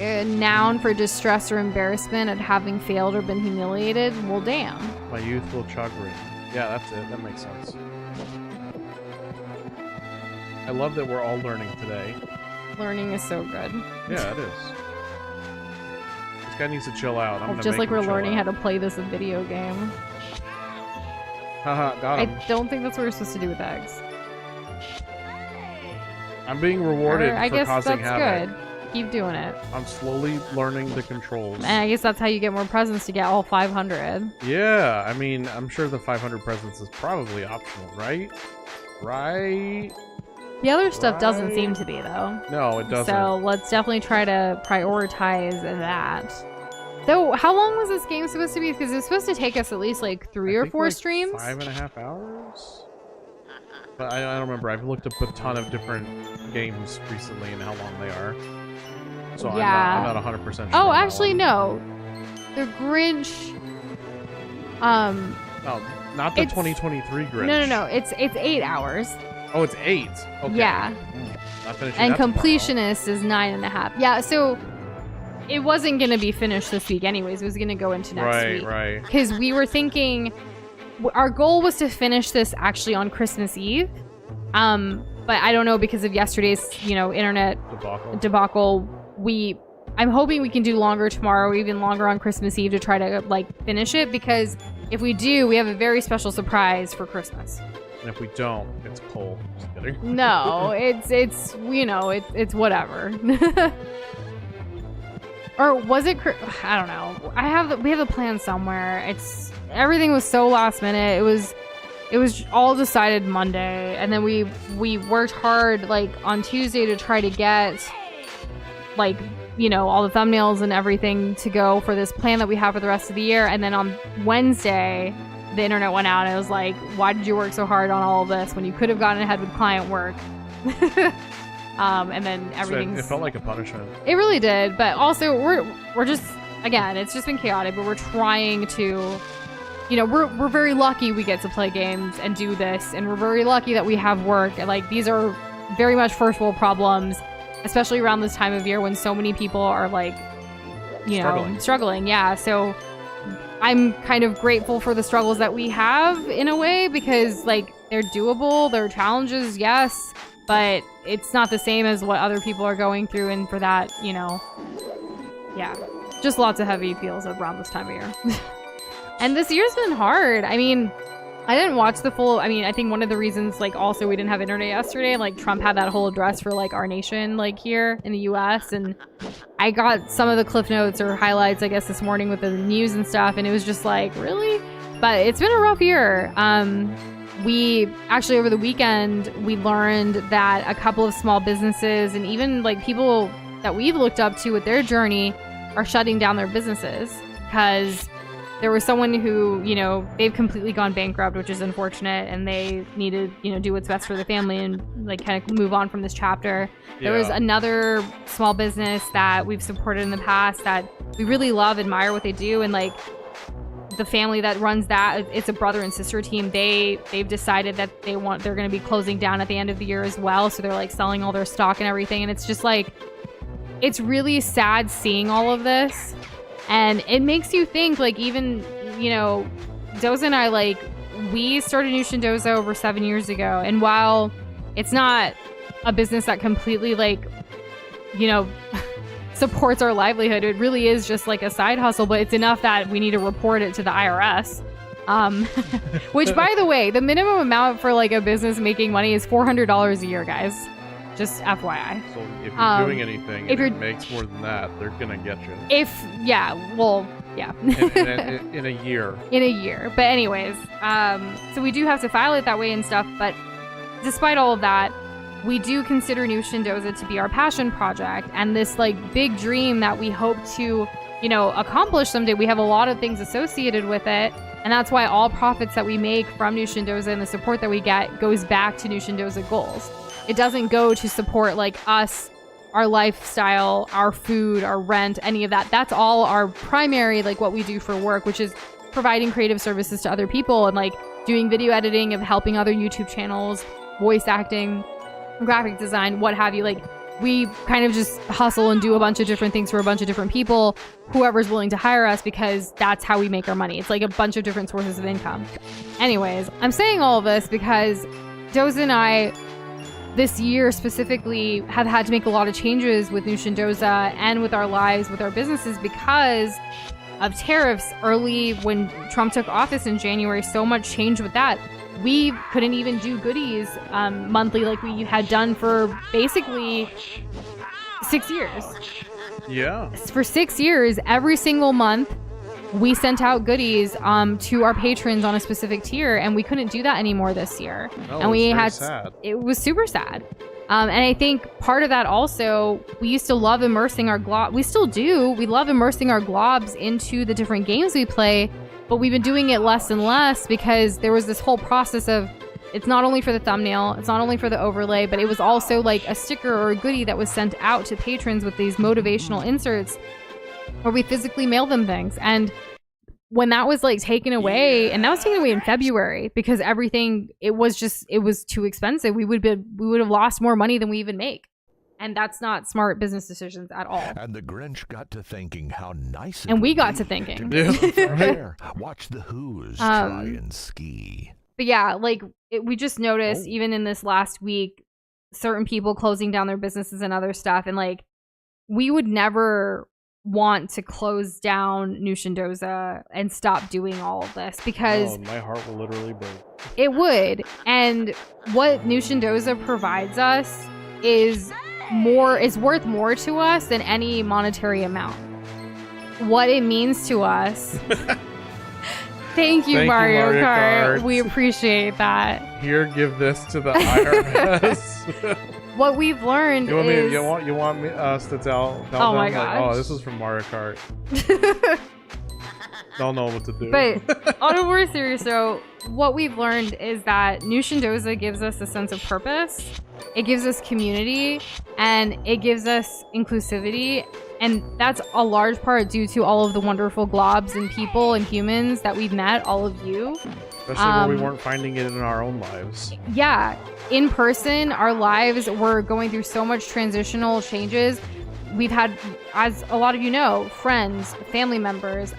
Speaker 2: a noun for distress or embarrassment at having failed or been humiliated. Well, damn.
Speaker 1: My youthful chagrin. Yeah, that's it. That makes sense. I love that we're all learning today.
Speaker 2: Learning is so good.
Speaker 1: Yeah, it is. This guy needs to chill out. I'm gonna
Speaker 2: Just
Speaker 1: make
Speaker 2: like
Speaker 1: him
Speaker 2: we're
Speaker 1: chill
Speaker 2: learning how
Speaker 1: out.
Speaker 2: to play this video game.
Speaker 1: Haha, got him.
Speaker 2: I don't think that's what we're supposed to do with eggs.
Speaker 1: I'm being rewarded
Speaker 2: I
Speaker 1: for
Speaker 2: guess
Speaker 1: causing
Speaker 2: that's
Speaker 1: havoc.
Speaker 2: good. Keep doing it.
Speaker 1: I'm slowly learning the controls.
Speaker 2: And I guess that's how you get more presents to get all 500.
Speaker 1: Yeah, I mean, I'm sure the 500 presents is probably optional, right? Right?
Speaker 2: The other stuff doesn't
Speaker 1: Right.
Speaker 2: seem to be, though.
Speaker 1: No, it doesn't.
Speaker 2: So let's definitely try to prioritize that. Though, how long was this game supposed to be? Because it's supposed to take us at least like 3
Speaker 1: I
Speaker 2: or
Speaker 1: think
Speaker 2: 4
Speaker 1: like
Speaker 2: streams.
Speaker 1: 5.5 hours? But I don't remember. I've looked up a ton of different games recently and how long they are. So
Speaker 2: Yeah.
Speaker 1: I'm not 100% sure.
Speaker 2: Oh,
Speaker 1: on that
Speaker 2: actually,
Speaker 1: one.
Speaker 2: no. The Grinch.
Speaker 1: No, not the
Speaker 2: It's-
Speaker 1: 2023 Grinch.
Speaker 2: No. It's 8 hours.
Speaker 1: Oh, it's 8. Okay.
Speaker 2: Yeah.
Speaker 1: Not finishing
Speaker 2: And
Speaker 1: that tomorrow.
Speaker 2: completionist is 9.5. Yeah, so it wasn't going to be finished this week anyways. It was going to go into next week.
Speaker 1: Right.
Speaker 2: Because we were thinking, our goal was to finish this actually on Christmas Eve. But I don't know, because of yesterday's, internet debacle, I'm hoping we can do longer tomorrow, even longer on Christmas Eve, to try to finish it, because if we do, we have a very special surprise for Christmas.
Speaker 1: And if we don't, it's cold. Just kidding.
Speaker 2: No, it's whatever. Or was it? I don't know. We have a plan somewhere. Everything was so last minute. It was all decided Monday, and then we worked hard on Tuesday to try to get all the thumbnails and everything to go for this plan that we have for the rest of the year. And then on Wednesday, the internet went out and it was like, why did you work so hard on all of this when you could have gotten ahead with client work? And then everything.
Speaker 1: It felt like a punishment.
Speaker 2: It really did, but also we're just, again, it's just been chaotic, but we're trying to, we're very lucky we get to play games and do this, and we're very lucky that we have work. And these are very much first world problems, especially around this time of year when so many people are struggling. Yeah, so I'm kind of grateful for the struggles that we have in a way, because they're doable, they're challenges, yes, but it's not the same as what other people are going through. And for that, yeah, just lots of heavy feels around this time of year. And this year's been hard. I mean, I didn't watch the full, I think one of the reasons, also we didn't have internet yesterday, Trump had that whole address for, our nation, here in the U.S., and I got some of the cliff notes or highlights, I guess, this morning with the news and stuff, and it was just really? But it's been a rough year. We actually, over the weekend, we learned that a couple of small businesses and even, people that we've looked up to with their journey are shutting down their businesses because there was someone who, they've completely gone bankrupt, which is unfortunate, and they need to, do what's best for the family and kind of move on from this chapter. Yeah. There was another small business that we've supported in the past that we really love, admire what they do, and the family that runs that, it's a brother and sister team. They've decided that they're going to be closing down at the end of the year as well. So they're selling all their stock and everything, and it's just it's really sad seeing all of this. And it makes you think, even, Doza and I, we started Nush and Doza over 7 years ago. And while it's not a business that completely, supports our livelihood, it really is just a side hustle, but it's enough that we need to report it to the IRS. Which, by the way, the minimum amount for, a business making money is $400 a year, guys. Just FYI.
Speaker 1: So if you're doing anything and it makes more than that, they're gonna get you.
Speaker 2: Yeah.
Speaker 1: in a year.
Speaker 2: In a year. But anyways, so we do have to file it that way and stuff, but despite all of that, we do consider Nush and Doza to be our passion project, and this big dream that we hope to, accomplish someday. We have a lot of things associated with it, and that's why all profits that we make from Nush and Doza and the support that we get goes back to Nush and Doza goals. It doesn't go to support us, our lifestyle, our food, our rent, any of that. That's all our primary, what we do for work, which is providing creative services to other people and doing video editing and helping other YouTube channels, voice acting, graphic design, what have you. We kind of just hustle and do a bunch of different things for a bunch of different people, whoever's willing to hire us, because that's how we make our money. It's a bunch of different sources of income. Anyways, I'm saying all of this because Doza and I, this year specifically, have had to make a lot of changes with Nush and Doza and with our lives, with our businesses, because of tariffs. Early when Trump took office in January, so much changed with that. We couldn't even do goodies monthly like we had done for basically 6 years.
Speaker 1: Yeah.
Speaker 2: For 6 years, every single month, we sent out goodies to our patrons on a specific tier, and we couldn't do that anymore this year.
Speaker 1: Oh,
Speaker 2: and we had
Speaker 1: sad.
Speaker 2: It was super sad. And I think part of that also, we used to love immersing our we still do. We love immersing our globs into the different games we play, but we've been doing it less and less because there was this whole process of, it's not only for the thumbnail, it's not only for the overlay, but it was also a sticker or a goodie that was sent out to patrons with these motivational inserts where we physically mail them things. And when that was taken away, and that was taken away in February because everything, it was too expensive. We would have lost more money than we even make. And that's not smart business decisions at all.
Speaker 4: And the Grinch got to thinking how nice it
Speaker 2: And we
Speaker 4: would
Speaker 2: got
Speaker 4: be
Speaker 2: to thinking.
Speaker 4: get some fresh air, watch the Who's try and ski.
Speaker 2: But yeah, like we just noticed even in this last week, certain people closing down their businesses and other stuff. And like, we would never want to close down Nush and Doza and stop doing all of this because
Speaker 1: my heart will literally break.
Speaker 2: it would. And what Nush and Doza provides us is worth more to us than any monetary amount. What it means to us. Thank you, Mario Kart. We appreciate that.
Speaker 1: Here, give this to the IRS.
Speaker 2: What we've learned is...
Speaker 1: You want us to tell
Speaker 2: Oh my
Speaker 1: them,
Speaker 2: gosh.
Speaker 1: like, oh, this is from Mario Kart. Don't know what to do.
Speaker 2: But on a more serious note, what we've learned is that Nush and Doza gives us a sense of purpose. It gives us community, and it gives us inclusivity. And that's a large part due to all of the wonderful globs and people and humans that we've met, all of you.
Speaker 1: Especially when we weren't finding it in our own lives.
Speaker 2: Yeah. In person, our lives were going through so much transitional changes. We've had, as a lot of you know, friends, family members.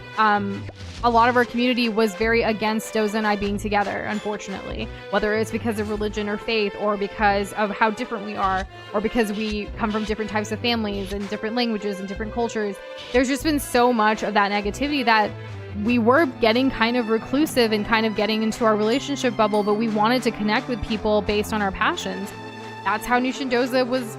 Speaker 2: A lot of our community was very against Doza and I being together, unfortunately. Whether it's because of religion or faith, or because of how different we are, or because we come from different types of families and different languages and different cultures. There's just been so much of that negativity that we were getting kind of reclusive and kind of getting into our relationship bubble, but we wanted to connect with people based on our passions. That's how Nush and Doza was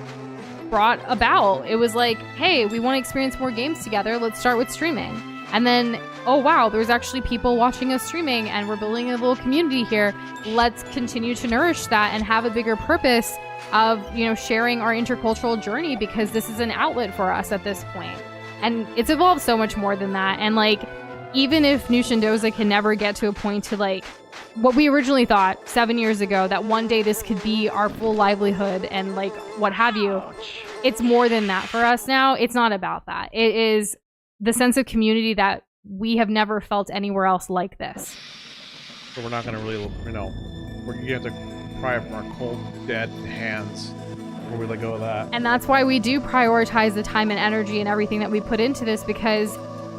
Speaker 2: brought about. It was like, hey, we want to experience more games together. Let's start with streaming. And then, oh wow, there's actually people watching us streaming and we're building a little community here. Let's continue to nourish that and have a bigger purpose of, you know, sharing our intercultural journey, because this is an outlet for us at this point. And it's evolved so much more than that. And like, even if Nush and Doza can never get to a point to like what we originally thought 7 years ago, that one day this could be our full livelihood and like what have you, it's more than that for us now. It's not about that. It is the sense of community that we have never felt anywhere else like this.
Speaker 1: So we're not going to really, you know, you have to cry from our cold, dead hands before we let go of that.
Speaker 2: And that's why we do prioritize the time and energy and everything that we put into this, because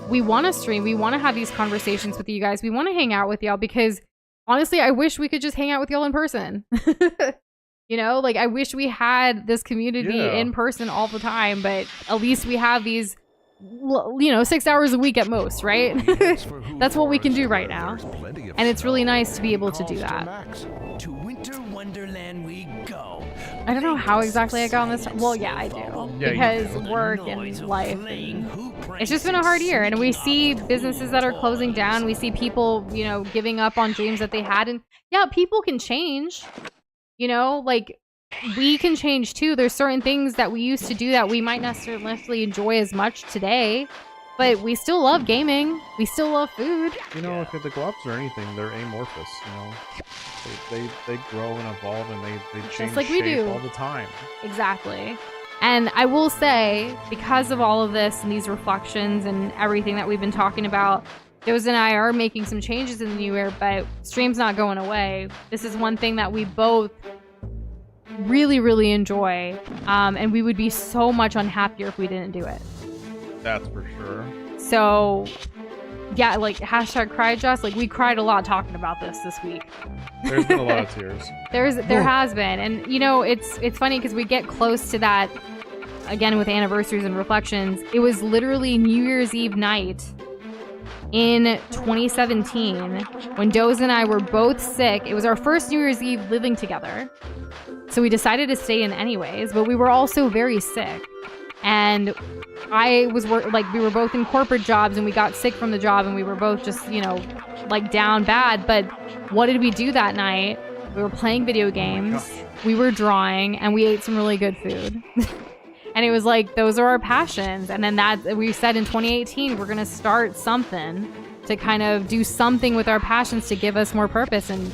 Speaker 2: we want to stream. We want to have these conversations with you guys. We want to hang out with y'all, because honestly, I wish we could just hang out with y'all in person. You know, like I wish we had this community in person all the time, but at least we have these, you know, 6 hours a week at most, right? That's what we can do right now. And it's really nice to be able to do that.
Speaker 3: To Winter Wonderland we go.
Speaker 2: I don't know how exactly I got on this. Well, yeah, I do.
Speaker 1: Yeah,
Speaker 2: because work and life. And it's just been a hard year. And we see businesses that are closing down. We see people, you know, giving up on dreams that they had. And yeah, people can change. You know, like we can change too. There's certain things that we used to do that we might not necessarily enjoy as much today. But we still love gaming. We still love food.
Speaker 1: You know, if the gloves or anything, they're amorphous, you know. They grow and evolve, and they change
Speaker 2: like we
Speaker 1: shape
Speaker 2: do
Speaker 1: all the time.
Speaker 2: Exactly. And I will say, because of all of this and these reflections and everything that we've been talking about, Doza and I are making some changes in the new year, but stream's not going away. This is one thing that we both really, really enjoy. And we would be so much unhappier if we didn't do it.
Speaker 1: That's for sure.
Speaker 2: So, yeah, like #CryJust, like we cried a lot talking about this week.
Speaker 1: There's been a lot of tears.
Speaker 2: There has been, and you know, it's funny because we get close to that again with anniversaries and reflections. It was literally New Year's Eve night in 2017 when Doza and I were both sick. It was our first New Year's Eve living together, so we decided to stay in anyways. But we were also very sick, and I was we were both in corporate jobs, and we got sick from the job, and we were both just, you know, like down bad. But what did we do that night? We were playing video games, we were drawing, and we ate some really good food. And it was like, those are our passions. And then we said in 2018, we're going to start something to kind of do something with our passions to give us more purpose. And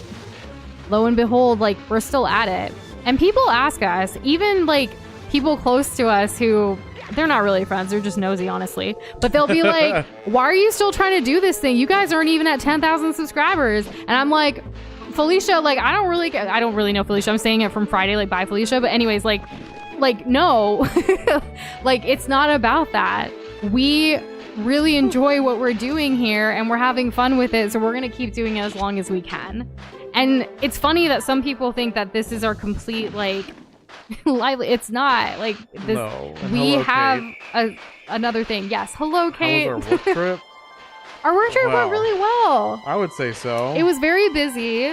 Speaker 2: lo and behold, like, we're still at it. And people ask us, even like people close to us who, they're not really friends, they're just nosy, honestly. But they'll be like, why are you still trying to do this thing? You guys aren't even at 10,000 subscribers. And I'm like, Felicia, like, I don't really know Felicia. I'm saying it from Friday, like, bye, Felicia. But anyways, like, like, no. Like, it's not about that. We really enjoy what we're doing here and we're having fun with it, so we're gonna keep doing it as long as we can. And it's funny that some people think that this is our complete, like, lively. It's not. Like, this.
Speaker 1: No. And
Speaker 2: We
Speaker 1: hello,
Speaker 2: have
Speaker 1: Kate.
Speaker 2: another thing. Yes. Hello, Kate.
Speaker 1: How was our work trip?
Speaker 2: Our work trip
Speaker 1: Wow.
Speaker 2: went really well.
Speaker 1: I would say so.
Speaker 2: It was very busy.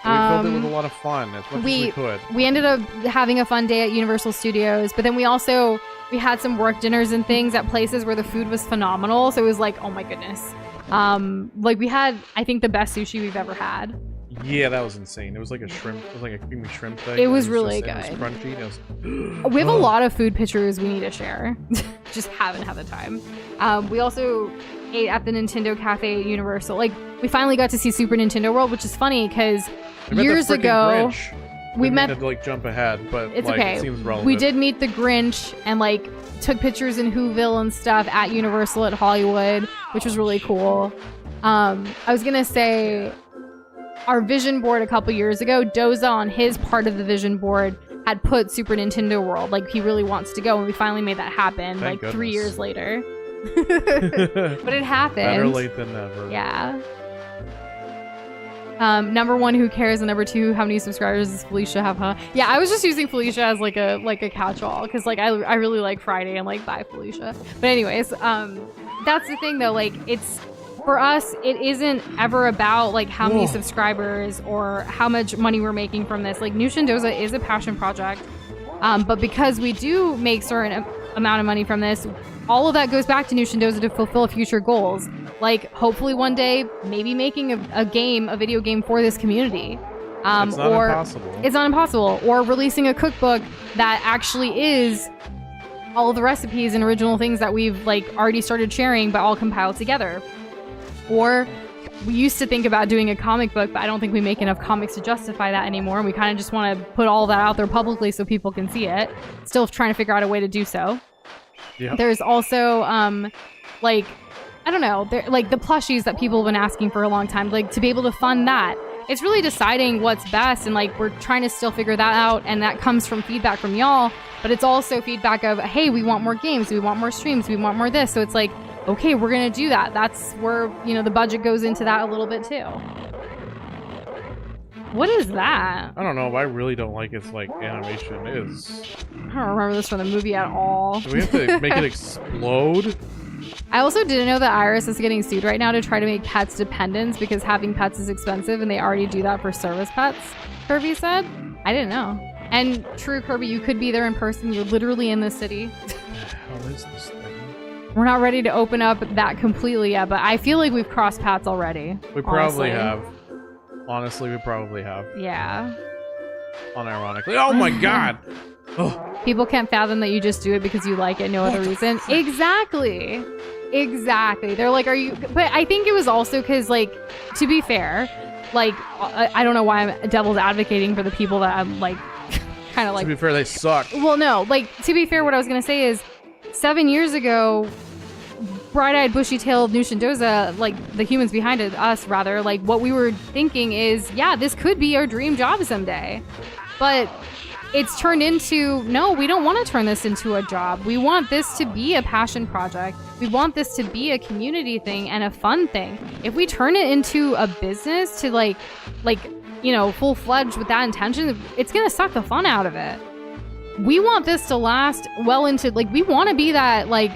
Speaker 1: We filled it with a lot of fun as much as we could.
Speaker 2: We ended up having a fun day at Universal Studios, but then we had some work dinners and things at places where the food was phenomenal. So it was like, oh my goodness. Like we had, I think, the best sushi we've ever had.
Speaker 1: Yeah, that was insane. It was like a shrimp. It was like a creamy shrimp thing.
Speaker 2: It was really
Speaker 1: It was
Speaker 2: good.
Speaker 1: crunchy. And it was,
Speaker 2: We have a lot of food pictures we need to share. Just haven't had the time. We also ate at the Nintendo Cafe at Universal. Like, we finally got to see Super Nintendo World, which is funny because years ago we met.
Speaker 1: To like jump ahead, but
Speaker 2: It's
Speaker 1: like,
Speaker 2: okay.
Speaker 1: It seems relevant.
Speaker 2: We did meet the Grinch and like took pictures in Whoville and stuff at Universal at Hollywood, which was really cool. I was gonna say, our vision board a couple years ago, Doza on his part of the vision board had put Super Nintendo World. Like, he really wants to go, and we finally made that happen.
Speaker 1: Thank
Speaker 2: like 3
Speaker 1: goodness.
Speaker 2: years later. But it happened.
Speaker 1: Better late than never.
Speaker 2: Yeah. Number one, who cares? And number two, how many subscribers does Felicia have? Huh? Yeah, I was just using Felicia as like a catch-all because like I really like Friday and like bye Felicia. But anyways, that's the thing though. Like, it's for us, it isn't ever about like how many subscribers or how much money we're making from this. Like, Nush and Doza is a passion project, but because we do make certain amount of money from this, all of that goes back to Nush and Doza to fulfill future goals. Like, hopefully one day, maybe making a video game for this community.
Speaker 1: It's not impossible.
Speaker 2: It's not impossible. Or releasing a cookbook that actually is all of the recipes and original things that we've like already started sharing, but all compiled together. Or we used to think about doing a comic book, but I don't think we make enough comics to justify that anymore. And we kind of just want to put all that out there publicly so people can see it. Still trying to figure out a way to do so.
Speaker 1: Yep.
Speaker 2: There's also, like, I don't know, like the plushies that people have been asking for a long time, like to be able to fund that. It's really deciding what's best, and like we're trying to still figure that out, and that comes from feedback from y'all, but it's also feedback of, hey, we want more games, we want more streams, we want more this. So it's like, okay, we're gonna do that. That's where, you know, the budget goes into that a little bit too. What is that?
Speaker 1: I don't know, but I really don't like its like animation. It is.
Speaker 2: I don't remember this from the movie at all.
Speaker 1: Do we have to make it explode?
Speaker 2: I also didn't know that Iris is getting sued right now to try to make pets dependents because having pets is expensive and they already do that for service pets, Kirby said. I didn't know. And true, Kirby, you could be there in person. You're literally in the city.
Speaker 1: What is this thing?
Speaker 2: We're not ready to open up that completely yet, but I feel like we've crossed paths already.
Speaker 1: We probably
Speaker 2: honestly.
Speaker 1: have. Honestly, we probably have.
Speaker 2: Yeah.
Speaker 1: Unironically. Oh my god! Oh.
Speaker 2: People can't fathom that you just do it because you like it, no other reason. Exactly. They're like, are you... But I think it was also because, like, to be fair, like, I don't know why I'm devil's advocating for the people that I'm, like, kind of like...
Speaker 1: To be fair, they suck.
Speaker 2: Well, no. Like, to be fair, what I was going to say is 7 years ago, bright-eyed, bushy-tailed Nush and Doza, like, the humans behind it, us, rather, like, what we were thinking is, yeah, this could be our dream job someday. But... it's turned into, no, we don't want to turn this into a job. We want this to be a passion project. We want this to be a community thing and a fun thing. If we turn it into a business to like, you know, full-fledged with that intention, it's going to suck the fun out of it. We want this to last well into, like, we want to be that, like,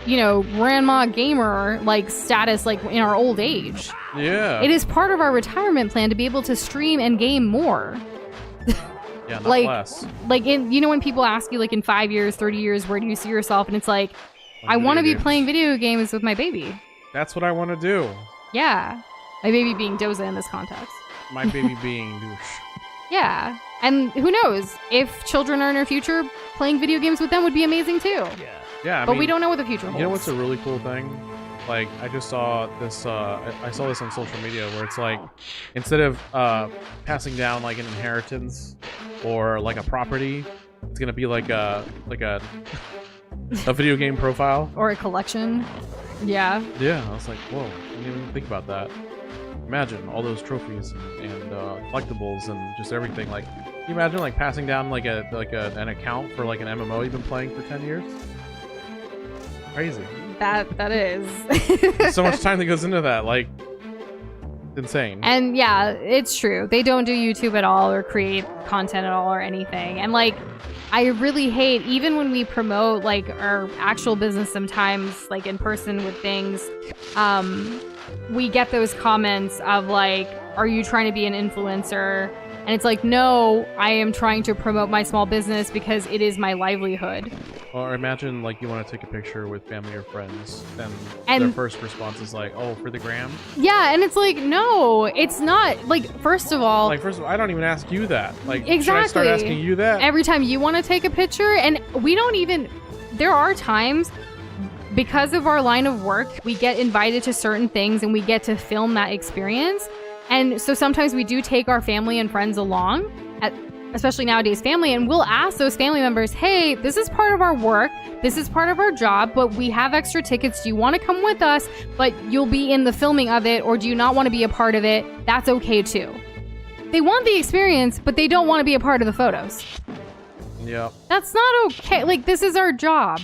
Speaker 2: you know, grandma gamer, like, status, like, in our old age.
Speaker 1: Yeah.
Speaker 2: It is part of our retirement plan to be able to stream and game more.
Speaker 1: Yeah, not
Speaker 2: like,
Speaker 1: less.
Speaker 2: Like, you know, when people ask you, like, in 5 years, 30 years, where do you see yourself? And it's like, I want to be playing video games with my baby.
Speaker 1: That's what I want to do.
Speaker 2: Yeah. My baby being Doza in this context.
Speaker 1: My baby being douche.
Speaker 2: Yeah. And who knows? If children are in our future, playing video games with them would be amazing, too.
Speaker 1: Yeah,
Speaker 2: But we don't know what the future holds.
Speaker 1: You know what's a really cool thing? Like, I just saw this, I saw this on social media where it's like, instead of passing down like an inheritance or like a property, it's gonna be like a a video game profile.
Speaker 2: Or a collection. Yeah.
Speaker 1: Yeah, I was like, whoa, I didn't even think about that. Imagine all those trophies and collectibles and just everything. Like, Can you imagine like passing down like an account for like an MMO you've been playing for 10 years? Crazy.
Speaker 2: That is.
Speaker 1: So much time that goes into that, like, insane.
Speaker 2: And yeah, it's true. They don't do YouTube at all or create content at all or anything. And like, I really hate, even when we promote like our actual business sometimes, like in person with things, we get those comments of like, are you trying to be an influencer? And it's like, no, I am trying to promote my small business because it is my livelihood.
Speaker 1: Or imagine like you want to take a picture with family or friends, and their first response is like, "Oh, for the gram."
Speaker 2: Yeah, and it's like, no, it's not. Like, first of all,
Speaker 1: I don't even ask you that. Like,
Speaker 2: exactly.
Speaker 1: Should I start asking you that
Speaker 2: every time you want to take a picture? And we don't even. There are times, because of our line of work, we get invited to certain things and we get to film that experience. And so sometimes we do take our family and friends along, especially nowadays family, and we'll ask those family members, hey, this is part of our work, this is part of our job, but we have extra tickets. Do you want to come with us, but you'll be in the filming of it, or do you not want to be a part of it? That's okay too. They want the experience, but they don't want to be a part of the photos.
Speaker 1: Yeah.
Speaker 2: That's not okay. Like, this is our job.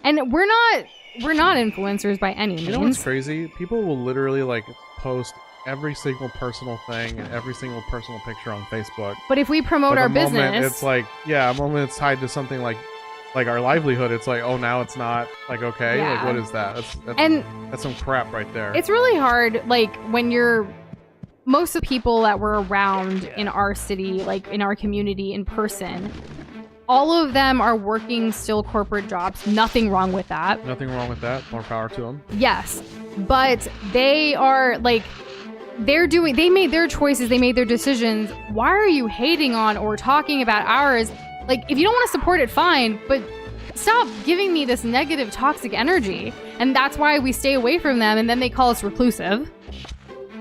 Speaker 2: And we're not influencers by any means.
Speaker 1: You know what's crazy? People will literally like post every single personal thing and every single personal picture on Facebook.
Speaker 2: But if we promote our business,
Speaker 1: it's like, yeah, a moment it's tied to something like our livelihood. It's like, oh, now it's not like, okay,
Speaker 2: yeah.
Speaker 1: like what is that? That's some crap right there.
Speaker 2: It's really hard. Like when most of the people that were around in our city, like in our community in person, all of them are working still corporate jobs. Nothing wrong with that.
Speaker 1: Nothing wrong with that. More power to them.
Speaker 2: Yes. But they are like, they made their choices, they made their decisions. Why are you hating on or talking about ours? Like, if you don't want to support it, fine, but stop giving me this negative, toxic energy. And that's why we stay away from them, and then they call us reclusive.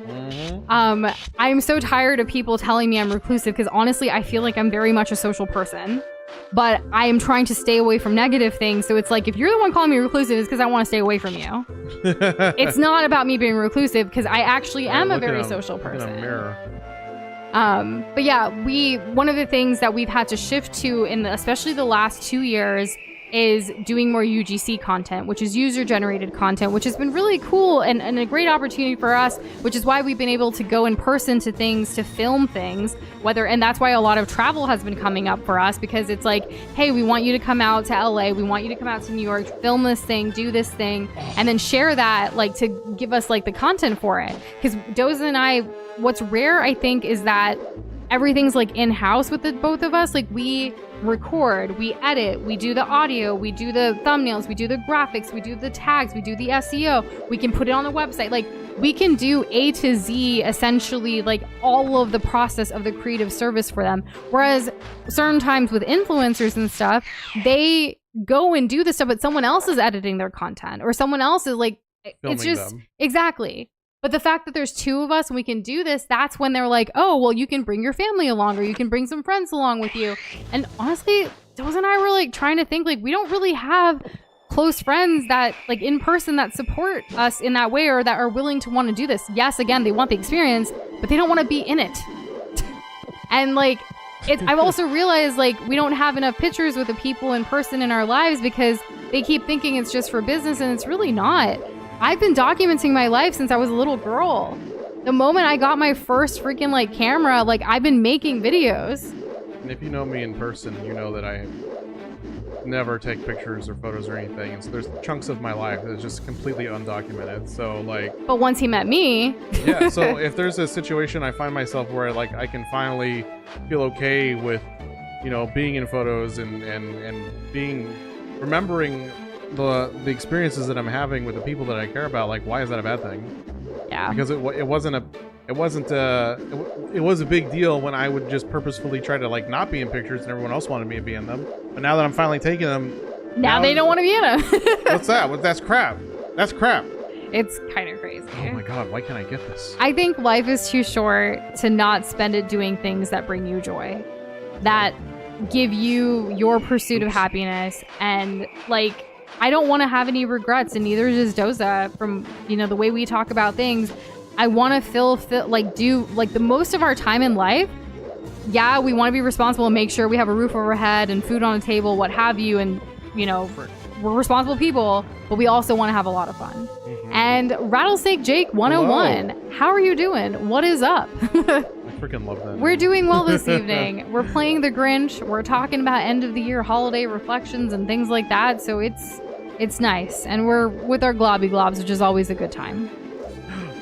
Speaker 2: Mm-hmm. I'm so tired of people telling me I'm reclusive, because honestly, I feel like I'm very much a social person. But I am trying to stay away from negative things. So it's like, if you're the one calling me reclusive, it's because I want to stay away from you. It's not about me being reclusive, because I actually am a very social person.
Speaker 1: In a mirror.
Speaker 2: But yeah, one of the things that we've had to shift to especially the last 2 years is doing more UGC content, which is user-generated content, which has been really cool and a great opportunity for us, which is why we've been able to go in person to things, to film things, and that's why a lot of travel has been coming up for us, because it's like, hey, we want you to come out to LA, we want you to come out to New York, film this thing, do this thing, and then share that, like, to give us like the content for it. Because Doza and I, what's rare, I think, is that everything's like in-house with the both of us. Like, we record, we edit, we do the audio, we do the thumbnails, we do the graphics, we do the tags, we do the SEO, we can put it on the website. Like, we can do A to Z, essentially, like all of the process of the creative service for them. Whereas certain times with influencers and stuff, they go and do this stuff, but someone else is editing their content, or someone else is like,
Speaker 1: filming
Speaker 2: it's just
Speaker 1: them.
Speaker 2: Exactly. But the fact that there's two of us and we can do this, that's when they're like, oh, well, you can bring your family along, or you can bring some friends along with you. And honestly, Doza and I were like trying to think, like, we don't really have close friends that, like, in person, that support us in that way, or that are willing to want to do this. Yes, again, they want the experience, but they don't want to be in it. And like, I've also realized, like, we don't have enough pictures with the people in person in our lives, because they keep thinking it's just for business, and it's really not. I've been documenting my life since I was a little girl. The moment I got my first freaking like camera, like, I've been making videos.
Speaker 1: And if you know me in person, you know that I never take pictures or photos or anything. And so there's chunks of my life that's just completely undocumented. So like,
Speaker 2: but once he met me,
Speaker 1: yeah. So if there's a situation I find myself where like I can finally feel okay with, you know, being in photos and remembering the experiences that I'm having with the people that I care about, like, why is that a bad thing?
Speaker 2: Yeah.
Speaker 1: Because it was a big deal when I would just purposefully try to like not be in pictures and everyone else wanted me to be in them. But now that I'm finally taking them,
Speaker 2: now they don't want to be in them.
Speaker 1: What's that? That's crap. That's crap.
Speaker 2: It's kind of crazy.
Speaker 1: Oh my god, why can't I get this?
Speaker 2: I think life is too short to not spend it doing things that bring you joy, that give you your pursuit of happiness. And like, I don't want to have any regrets, and neither does Doza. From, you know, the way we talk about things, I want to do like the most of our time in life yeah, we want to be responsible and make sure we have a roof over our head and food on the table, what have you, and you know, we're responsible people, but we also want to have a lot of fun. And Rattlesnake Jake 101, how are you doing? What is up?
Speaker 1: I freaking love that.
Speaker 2: We're doing well this evening. We're playing the Grinch. We're talking about end of the year holiday reflections and things like that. So it's nice. And we're with our globby globs, which is always a good time.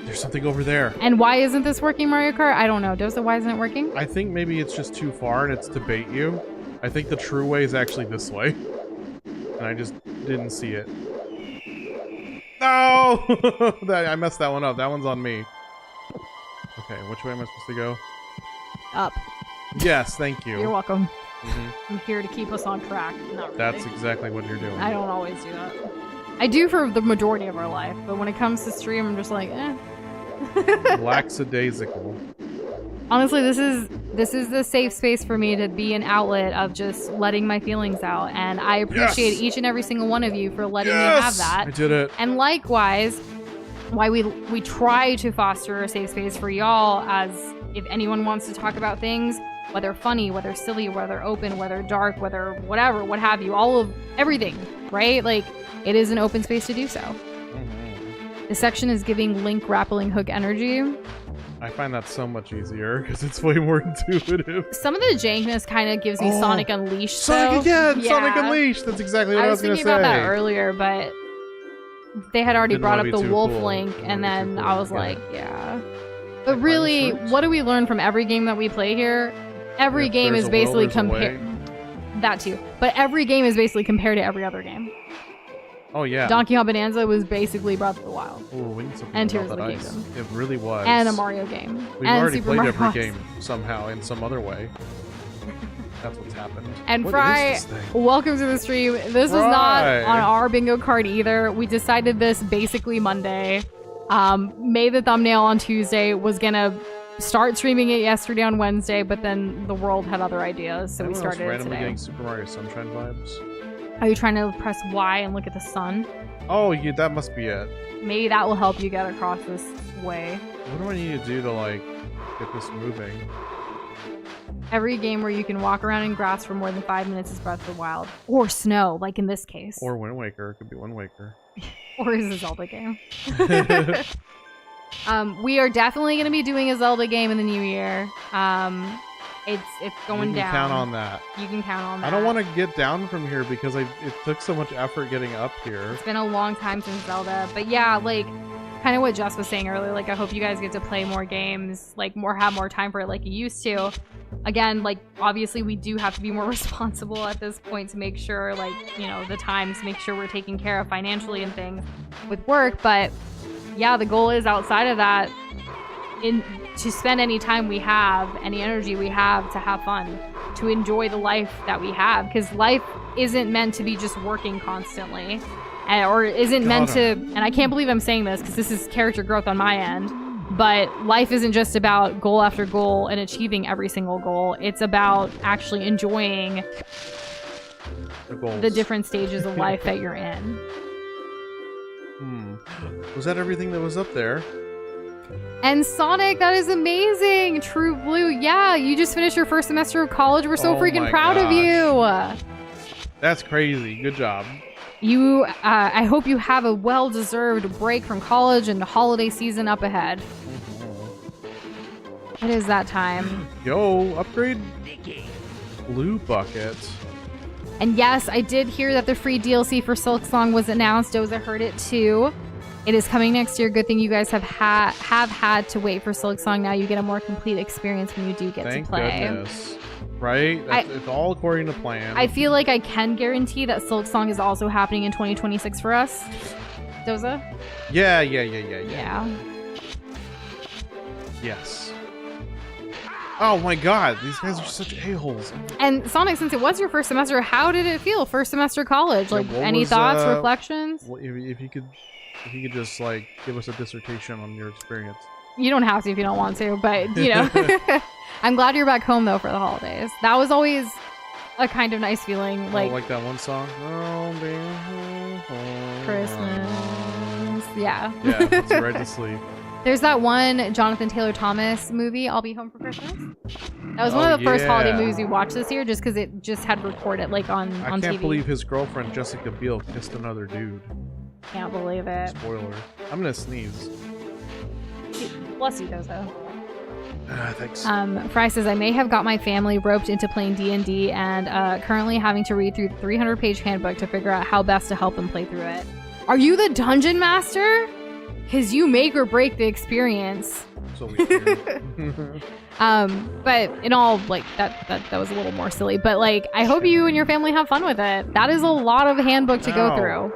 Speaker 1: There's something over there.
Speaker 2: And why isn't this working, Mario Kart? I don't know. Doza, why isn't it working?
Speaker 1: I think maybe it's just too far and it's to bait you. I think the true way is actually this way. And I just didn't see it. No! I messed that one up. That one's on me. Okay, which way am I supposed to go?
Speaker 2: Up.
Speaker 1: Yes, thank you.
Speaker 2: You're welcome. I'm here to keep us on track. Not really.
Speaker 1: That's exactly what you're doing.
Speaker 2: I don't always do that. I do for the majority of our life, but when it comes to stream, I'm just like, eh.
Speaker 1: Lackadaisical.
Speaker 2: Honestly, this is the safe space for me to be an outlet of just letting my feelings out, and I appreciate each and every single one of you for letting me have that.
Speaker 1: I did it.
Speaker 2: And likewise, why we try to foster a safe space for y'all, as if anyone wants to talk about things, whether funny, whether silly, whether open, whether dark, whether whatever, what have you, all of everything, right? Like, it is an open space to do so. The section is giving Link grappling hook energy.
Speaker 1: I find that so much easier because it's way more intuitive.
Speaker 2: Some of the jankness kind of gives me Sonic Unleashed.
Speaker 1: Sonic again!
Speaker 2: Yeah.
Speaker 1: Sonic Unleashed! That's exactly what I was going to say.
Speaker 2: thinking about that earlier, but they had already
Speaker 1: Didn't
Speaker 2: brought
Speaker 1: wanna
Speaker 2: up the
Speaker 1: be too
Speaker 2: Wolf
Speaker 1: cool.
Speaker 2: Link,
Speaker 1: Didn't
Speaker 2: and
Speaker 1: wanna be
Speaker 2: then
Speaker 1: too
Speaker 2: I
Speaker 1: cool.
Speaker 2: was
Speaker 1: Yeah.
Speaker 2: like, yeah. But really, what do we learn from every game that we play here? Every
Speaker 1: If
Speaker 2: game
Speaker 1: there's
Speaker 2: is
Speaker 1: a will,
Speaker 2: basically
Speaker 1: there's a way.
Speaker 2: compared. That too. But every game is basically compared to every other game.
Speaker 1: Oh, yeah.
Speaker 2: Donkey Kong Bonanza was basically Breath of the Wild.
Speaker 1: Ooh, we need something
Speaker 2: And
Speaker 1: about
Speaker 2: Tears of
Speaker 1: that
Speaker 2: the
Speaker 1: ice.
Speaker 2: Kingdom.
Speaker 1: It really was.
Speaker 2: And a Mario game.
Speaker 1: We've
Speaker 2: and
Speaker 1: already
Speaker 2: Super
Speaker 1: played
Speaker 2: Mario
Speaker 1: every
Speaker 2: Bros.
Speaker 1: game somehow in some other way. That's what's happened.
Speaker 2: And
Speaker 1: What
Speaker 2: Fry,
Speaker 1: is this thing?
Speaker 2: welcome to the stream. This was not
Speaker 1: Fry.
Speaker 2: on our bingo card either. We decided this basically Monday. Made the thumbnail on Tuesday. Was gonna start streaming it yesterday on Wednesday, but then the world had other ideas, so we
Speaker 1: Everyone else
Speaker 2: started it
Speaker 1: randomly
Speaker 2: today.
Speaker 1: getting Super Mario Sunshine vibes.
Speaker 2: Are you trying to press Y and look at the sun?
Speaker 1: Oh, yeah, that must be it.
Speaker 2: Maybe that will help you get across this way.
Speaker 1: What do I need to do to, like, get this moving?
Speaker 2: Every game where you can walk around in grass for more than 5 minutes is Breath of the Wild. Or snow, like in this case.
Speaker 1: Or Wind Waker. It could be Wind Waker.
Speaker 2: Or is a Zelda game. We are definitely going to be doing a Zelda game in the new year. It's going
Speaker 1: You can
Speaker 2: down.
Speaker 1: count on that.
Speaker 2: You can count on that.
Speaker 1: I don't want to get down from here because it took so much effort getting up here.
Speaker 2: It's been a long time since Zelda, but yeah, like kind of what Jess was saying earlier. Like, I hope you guys get to play more games, like have more time for it, like you used to. Again, like obviously we do have to be more responsible at this point to make sure, like, you know, the times, make sure we're taken care of financially and things with work. But yeah, the goal is outside of that, to spend any time we have, any energy we have to have fun, to enjoy the life that we have, because life isn't meant to be just working constantly, or isn't meant to, and I can't believe I'm saying this because this is character growth on my end, but life isn't just about goal after goal and achieving every single goal. It's about actually enjoying the different stages of life that you're in.
Speaker 1: Was that everything that was up there?
Speaker 2: And Sonic, that is amazing! True Blue, yeah, you just finished your first semester of college. We're so
Speaker 1: Oh
Speaker 2: freaking
Speaker 1: my
Speaker 2: proud of
Speaker 1: gosh.
Speaker 2: you!
Speaker 1: That's crazy. Good job.
Speaker 2: You, I hope you have a well-deserved break from college and the holiday season up ahead. It is that time.
Speaker 1: Yo, upgrade Blue Bucket.
Speaker 2: And yes, I did hear that the free DLC for Silk Song was announced. Doza heard it too. It is coming next year. Good thing you guys have had to wait for Silk Song. Now you get a more complete experience when you do get
Speaker 1: Thank
Speaker 2: to play.
Speaker 1: goodness. Right? It's all according to plan.
Speaker 2: I feel like I can guarantee that Silk Song is also happening in 2026 for us. Doza?
Speaker 1: Yeah.
Speaker 2: Yeah.
Speaker 1: Yes. Oh my god, these guys are such a-holes.
Speaker 2: And Sonic, since it was your first semester, how did it feel? First semester college? Like,
Speaker 1: what
Speaker 2: any
Speaker 1: was,
Speaker 2: thoughts, reflections?
Speaker 1: If you could just like give us a dissertation on your experience.
Speaker 2: You don't have to if you don't want to, but you know. I'm glad you're back home though for the holidays. That was always a kind of nice feeling.
Speaker 1: Like that one song. Oh, baby.
Speaker 2: Christmas. Yeah.
Speaker 1: Yeah, puts you right to sleep.
Speaker 2: There's that one Jonathan Taylor Thomas movie, I'll Be Home for Christmas. That was one of the first holiday movies we watched this year, just because it just had recorded like on TV.
Speaker 1: I can't believe his girlfriend Jessica Biel kissed another dude.
Speaker 2: Can't believe it.
Speaker 1: Spoiler. I'm gonna sneeze.
Speaker 2: Bless you, Doza.
Speaker 1: Thanks.
Speaker 2: Fry says, I may have got my family roped into playing D&D and currently having to read through the 300-page handbook to figure out how best to help them play through it. Are you the dungeon master? Because you make or break the experience.
Speaker 1: So weird.
Speaker 2: But in all, like, that was a little more silly. But, like, I hope you and your family have fun with it. That is a lot of handbook to go through.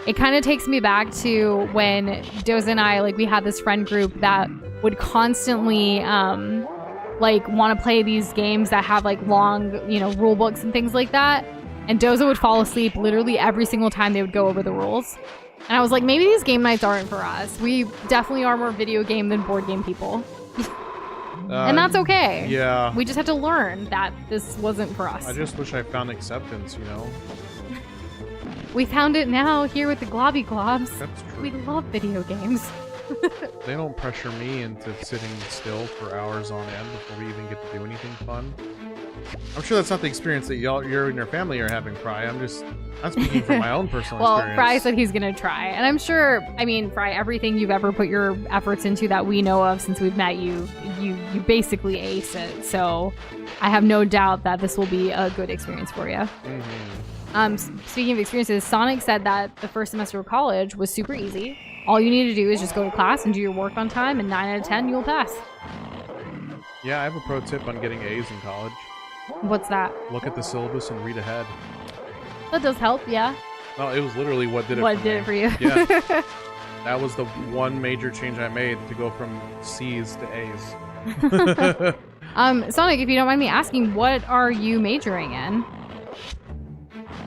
Speaker 2: It kind of takes me back to when Doza and I, like, we had this friend group that would constantly, like, want to play these games that have, like, long, you know, rule books and things like that. And Doza would fall asleep literally every single time they would go over the rules. And I was like, maybe these game nights aren't for us. We definitely are more video game than board game people. And that's okay.
Speaker 1: Yeah.
Speaker 2: We just had to learn that this wasn't for us.
Speaker 1: I just wish I found acceptance, you know?
Speaker 2: We found it now here with the Globby Globs.
Speaker 1: That's true.
Speaker 2: We love video games.
Speaker 1: They don't pressure me into sitting still for hours on end before we even get to do anything fun. I'm sure that's not the experience that you and your family are having, Fry. I'm speaking from my own personal experience.
Speaker 2: Fry said he's gonna try, and I'm sure. I mean, Fry, everything you've ever put your efforts into that we know of since we've met you, you basically ace it. So I have no doubt that this will be a good experience for you.
Speaker 1: Mm-hmm.
Speaker 2: Speaking of experiences, Sonic said that the first semester of college was super easy. All you need to do is just go to class and do your work on time, and 9 out of 10 you'll pass.
Speaker 1: Yeah, I have a pro tip on getting A's in college.
Speaker 2: What's that?
Speaker 1: Look at the syllabus and read ahead.
Speaker 2: That does help, yeah.
Speaker 1: No, it was literally what did it
Speaker 2: What
Speaker 1: for
Speaker 2: did
Speaker 1: me.
Speaker 2: it for you?
Speaker 1: Yeah. That was the one major change I made to go from C's to A's.
Speaker 2: Sonic, if you don't mind me asking, what are you majoring in?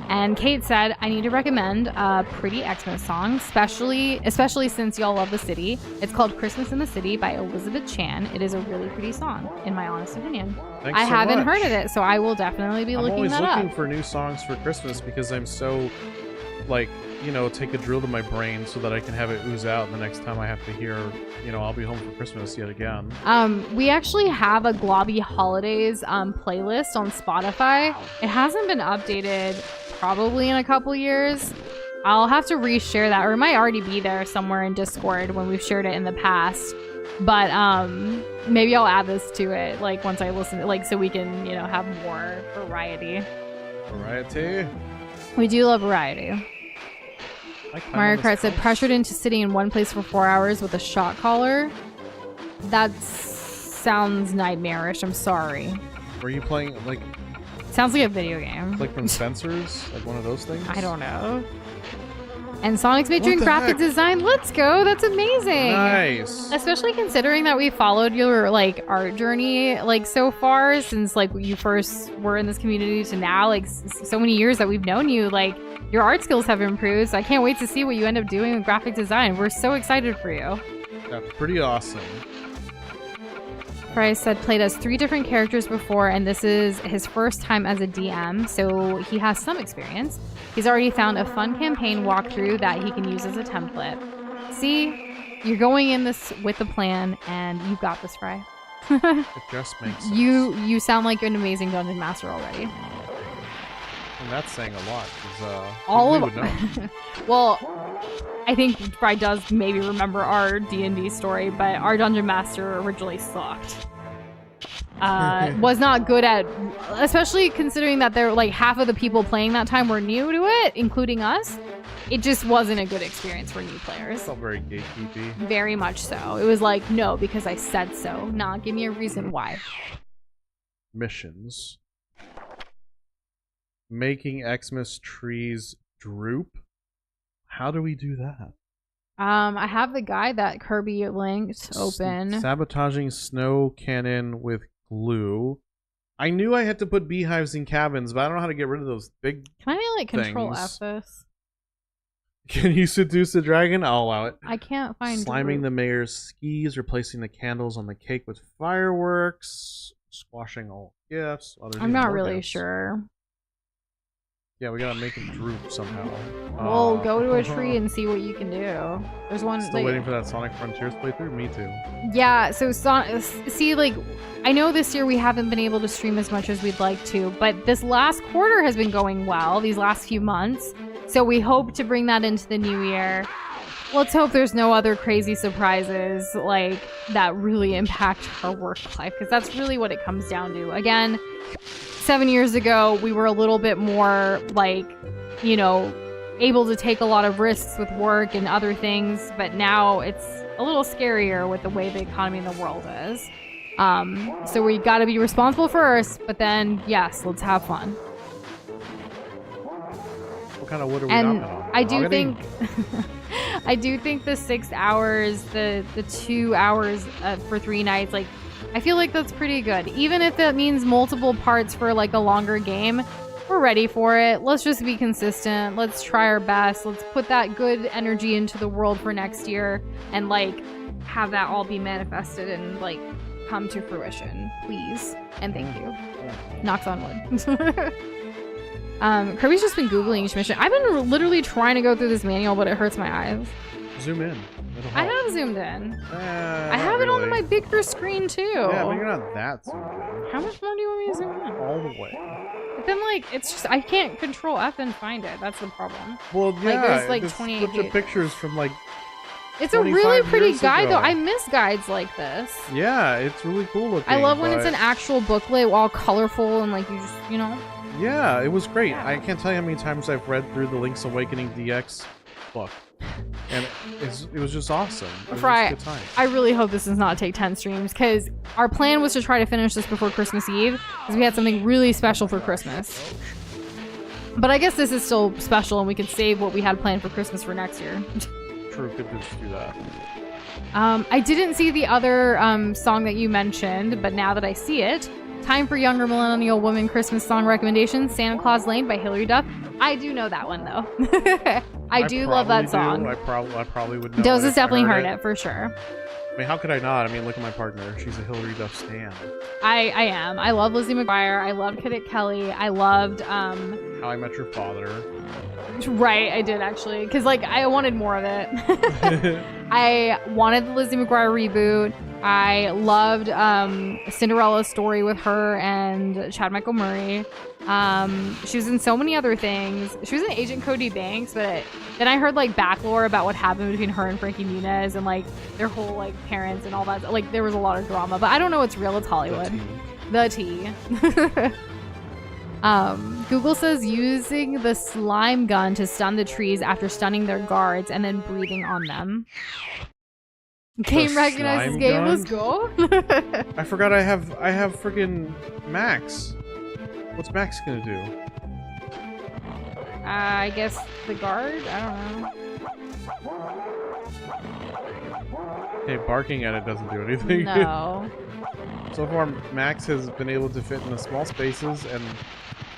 Speaker 2: And Kate said, I need to recommend a pretty Xmas song, especially since y'all love the city. It's called Christmas in the City by Elizabeth Chan. It is a really pretty song, in my honest opinion.
Speaker 1: Thanks
Speaker 2: I
Speaker 1: so
Speaker 2: haven't
Speaker 1: much.
Speaker 2: heard of it, so I will definitely be looking that up.
Speaker 1: I'm always looking for new songs for Christmas because I'm so, like, you know, take a drill to my brain so that I can have it ooze out the next time I have to hear, you know, I'll Be Home for Christmas yet again.
Speaker 2: We actually have a Globby Holidays playlist on Spotify. It hasn't been updated probably in a couple years. I'll have to reshare that, or it might already be there somewhere in Discord when we've shared it in the past. But maybe I'll add this to it, like, once I listen, like, so we can, you know, have more variety.
Speaker 1: Variety?
Speaker 2: We do love variety. Mario Kart said, pressured into sitting in one place for 4 hours with a shot caller. That sounds nightmarish. I'm sorry.
Speaker 1: Were you playing, like...
Speaker 2: Sounds like a video game.
Speaker 1: Like from Spencer's? Like one of those things?
Speaker 2: I don't know. And Sonic's majoring graphic design. Let's go. That's amazing.
Speaker 1: Nice.
Speaker 2: Especially considering that we followed your, like, art journey, like, so far since, like, you first were in this community to now, like, so many years that we've known you. Like, your art skills have improved. So I can't wait to see what you end up doing with graphic design. We're so excited for you.
Speaker 1: That's pretty awesome.
Speaker 2: Bryce said played as 3 different characters before, and this is his first time as a DM, so he has some experience. He's already found a fun campaign walkthrough that he can use as a template. See, you're going in this with a plan, and you've got this, Fry.
Speaker 1: It just makes sense.
Speaker 2: You sound like an amazing dungeon master already.
Speaker 1: And that's saying a lot, because
Speaker 2: All of
Speaker 1: would know.
Speaker 2: Well, I think Fry does maybe remember our D&D story, but our dungeon master originally sucked. Was not good at, especially considering that they're like half of the people playing that time were new to it, including us. It just wasn't a good experience for new players.
Speaker 1: Felt very gatekeepy.
Speaker 2: Very much so. It was like, no, because I said so. Nah, give me a reason why.
Speaker 1: Missions. Making Xmas trees droop. How do we do that?
Speaker 2: I have the guide that Kirby linked open.
Speaker 1: Sabotaging snow cannon with glue. I knew I had to put beehives in cabins, but I don't know how to get rid of those big
Speaker 2: Can I like control
Speaker 1: things.
Speaker 2: F this?
Speaker 1: Can you seduce a dragon? I'll allow it.
Speaker 2: I can't find
Speaker 1: Sliming the mayor's skis, replacing the candles on the cake with fireworks, squashing all gifts.
Speaker 2: I'm not really sure.
Speaker 1: Yeah, we gotta make him droop somehow.
Speaker 2: We'll go to a tree and see what you can do. There's one.
Speaker 1: Still waiting for that Sonic Frontiers playthrough? Me too.
Speaker 2: Yeah, so see, like, I know this year we haven't been able to stream as much as we'd like to, but this last quarter has been going well, these last few months. So we hope to bring that into the new year. Let's hope there's no other crazy surprises, like, that really impact our work life, because that's really what it comes down to. Again, 7 years ago, we were a little bit more, like, you know, able to take a lot of risks with work and other things, but now it's a little scarier with the way the economy in the world is. So we gotta be responsible first, but then, yes, let's have fun.
Speaker 1: What kind of wood are we
Speaker 2: And
Speaker 1: knocking on?
Speaker 2: I do
Speaker 1: Mahogany?
Speaker 2: think... I do think the 6 hours, the 2 hours for 3 nights, like, I feel like that's pretty good. Even if that means multiple parts for, like, a longer game, we're ready for it. Let's just be consistent. Let's try our best. Let's put that good energy into the world for next year and, like, have that all be manifested and, like, come to fruition. Please. And thank you. Knocks on wood. Kirby's just been Googling each mission. I've been literally trying to go through this manual, but it hurts my eyes.
Speaker 1: Zoom in. It'll
Speaker 2: I
Speaker 1: help.
Speaker 2: have zoomed in. I
Speaker 1: Not
Speaker 2: have it on
Speaker 1: really.
Speaker 2: my bigger screen too.
Speaker 1: Yeah, but you're not that zoomed in.
Speaker 2: How much more do you want me to zoom in?
Speaker 1: All the way.
Speaker 2: But then, like, it's just, I can't control F and find it. That's the problem.
Speaker 1: Well, yeah.
Speaker 2: there's, like,
Speaker 1: there's
Speaker 2: 28
Speaker 1: bunch of
Speaker 2: pages.
Speaker 1: pictures from, like,
Speaker 2: It's a
Speaker 1: 25
Speaker 2: really pretty
Speaker 1: years
Speaker 2: guide,
Speaker 1: ago.
Speaker 2: though. I miss guides like this.
Speaker 1: yeah, it's really cool looking.
Speaker 2: I love when it's
Speaker 1: but-
Speaker 2: an actual booklet, all colorful, and, like, you just, you know.
Speaker 1: Yeah, it was great.
Speaker 2: Yeah.
Speaker 1: I can't tell you how many times I've read through the Link's Awakening DX book. And it was just awesome. It was
Speaker 2: Fry,
Speaker 1: just a good time.
Speaker 2: I really hope this does not take 10 streams, because our plan was to try to finish this before Christmas Eve, because we had something really special for Christmas. But I guess this is still special, and we could save what we had planned for Christmas for next year.
Speaker 1: True, could just do that.
Speaker 2: I didn't see the other song that you mentioned, but now that I see it, time for younger millennial woman Christmas song recommendations, Santa Claus Lane by Hilary Duff. I do know that one, though. I do love that song.
Speaker 1: I probably would know.
Speaker 2: Doza's
Speaker 1: it if I
Speaker 2: definitely heard
Speaker 1: it.
Speaker 2: it, for sure.
Speaker 1: I mean, how could I not? I mean, look at my partner. She's a Hilary Duff stan.
Speaker 2: I am. I love Lizzie McGuire. I loved Cadet Kelly. I loved,
Speaker 1: How I Met Your Father.
Speaker 2: right, I did actually. Because, like, I wanted more of it. I wanted the Lizzie McGuire reboot. I loved Cinderella's story with her and Chad Michael Murray. She was in so many other things. She was in Agent Cody Banks, but then I heard, like, backlore about what happened between her and Frankie Muniz and, like, their whole, like, parents and all that. Like, there was a lot of drama, but I don't know what's real. It's Hollywood. The tea. Google says using the slime gun to stun the trees after stunning their guards and then breathing on them. Game recognizes
Speaker 1: slime
Speaker 2: game.
Speaker 1: gun?
Speaker 2: Let's go.
Speaker 1: I forgot I have freaking Max. What's Max gonna do?
Speaker 2: I guess the guard? I don't know.
Speaker 1: Okay, barking at it doesn't do anything.
Speaker 2: No.
Speaker 1: So far, Max has been able to fit in the small spaces, and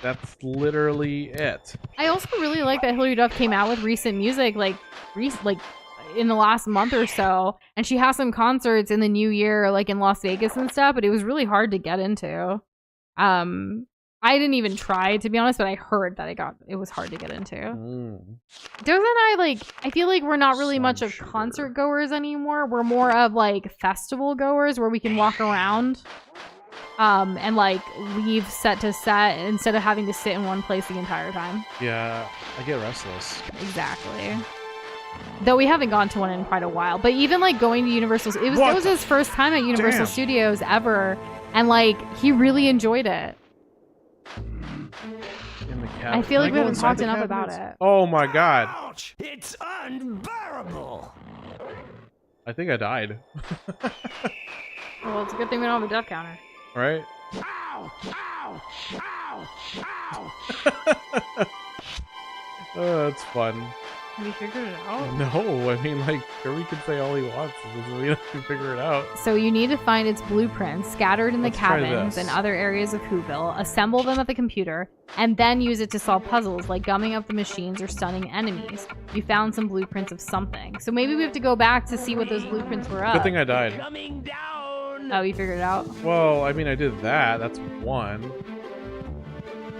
Speaker 1: that's literally it.
Speaker 2: I also really like that Hilary Duff came out with recent music, like in the last month or so, and she has some concerts in the new year, like in Las Vegas and stuff. But it was really hard to get into. I didn't even try, to be honest, but I heard that it was hard to get into. Doza and I feel like we're not really much of concert goers anymore. We're more of like festival goers where we can walk around and like leave set to set instead of having to sit in one place the entire time.
Speaker 1: Yeah, I get restless.
Speaker 2: Exactly. Though we haven't gone to one in quite a while. But even like going to Universal, it was his first time at Universal Studios ever, and like he really enjoyed it.
Speaker 1: In the cabinet.
Speaker 2: I feel like
Speaker 1: Can
Speaker 2: we
Speaker 1: go
Speaker 2: haven't
Speaker 1: inside
Speaker 2: talked
Speaker 1: the
Speaker 2: enough about
Speaker 1: cabinets?
Speaker 2: it.
Speaker 1: Oh my god.
Speaker 3: Ouch! It's unbearable!
Speaker 1: I think I died.
Speaker 2: Well, it's a good thing we don't have a death counter.
Speaker 1: Right?
Speaker 3: Ow! Ow! Ow! Ow!
Speaker 1: Oh, that's fun.
Speaker 2: Have you figured it out?
Speaker 1: No, I mean, like, Kirby can say all he wants. It doesn't mean I can figure it out.
Speaker 2: So you need to find its blueprints scattered in the
Speaker 1: Let's try
Speaker 2: cabins
Speaker 1: this.
Speaker 2: and other areas of Whoville, assemble them at the computer, and then use it to solve puzzles like gumming up the machines or stunning enemies. You found some blueprints of something. So maybe we have to go back to see what those blueprints were of.
Speaker 1: Good thing I died.
Speaker 3: Coming down!
Speaker 2: Oh, you figured it out?
Speaker 1: Well, I mean, I did that. That's one.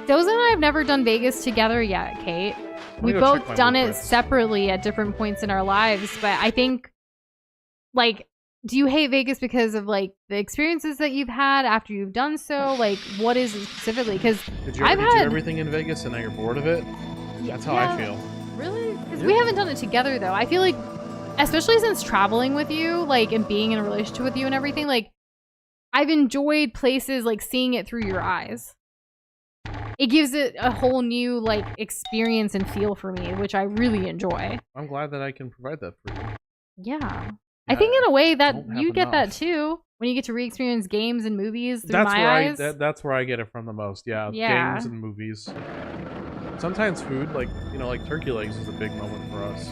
Speaker 2: Doza and I have never done Vegas together yet, Kate. We've
Speaker 1: go check
Speaker 2: both
Speaker 1: my
Speaker 2: done it
Speaker 1: blueprints.
Speaker 2: separately at different points in our lives, but I think, like, do you hate Vegas because of, like, the experiences that you've had after you've done so? Like, what is it specifically? Because
Speaker 1: Did you
Speaker 2: I've
Speaker 1: already do
Speaker 2: had...
Speaker 1: everything in Vegas and now you're bored of it? That's how I feel.
Speaker 2: Really? Because we haven't done it together, though. I feel like, especially since traveling with you, like, and being in a relationship with you and everything, like, I've enjoyed places, like, seeing it through your eyes. It gives it a whole new, like, experience and feel for me, which I really enjoy.
Speaker 1: I'm glad that I can provide that for you.
Speaker 2: Yeah. I think in a way that
Speaker 1: don't have
Speaker 2: you get that
Speaker 1: enough.
Speaker 2: too, when you get to re-experience games and movies through
Speaker 1: That's
Speaker 2: my
Speaker 1: where
Speaker 2: eyes.
Speaker 1: that's where I get it from the most. Yeah,
Speaker 2: Yeah.
Speaker 1: games and movies. Sometimes food, like, you know, like turkey legs is a big moment for us.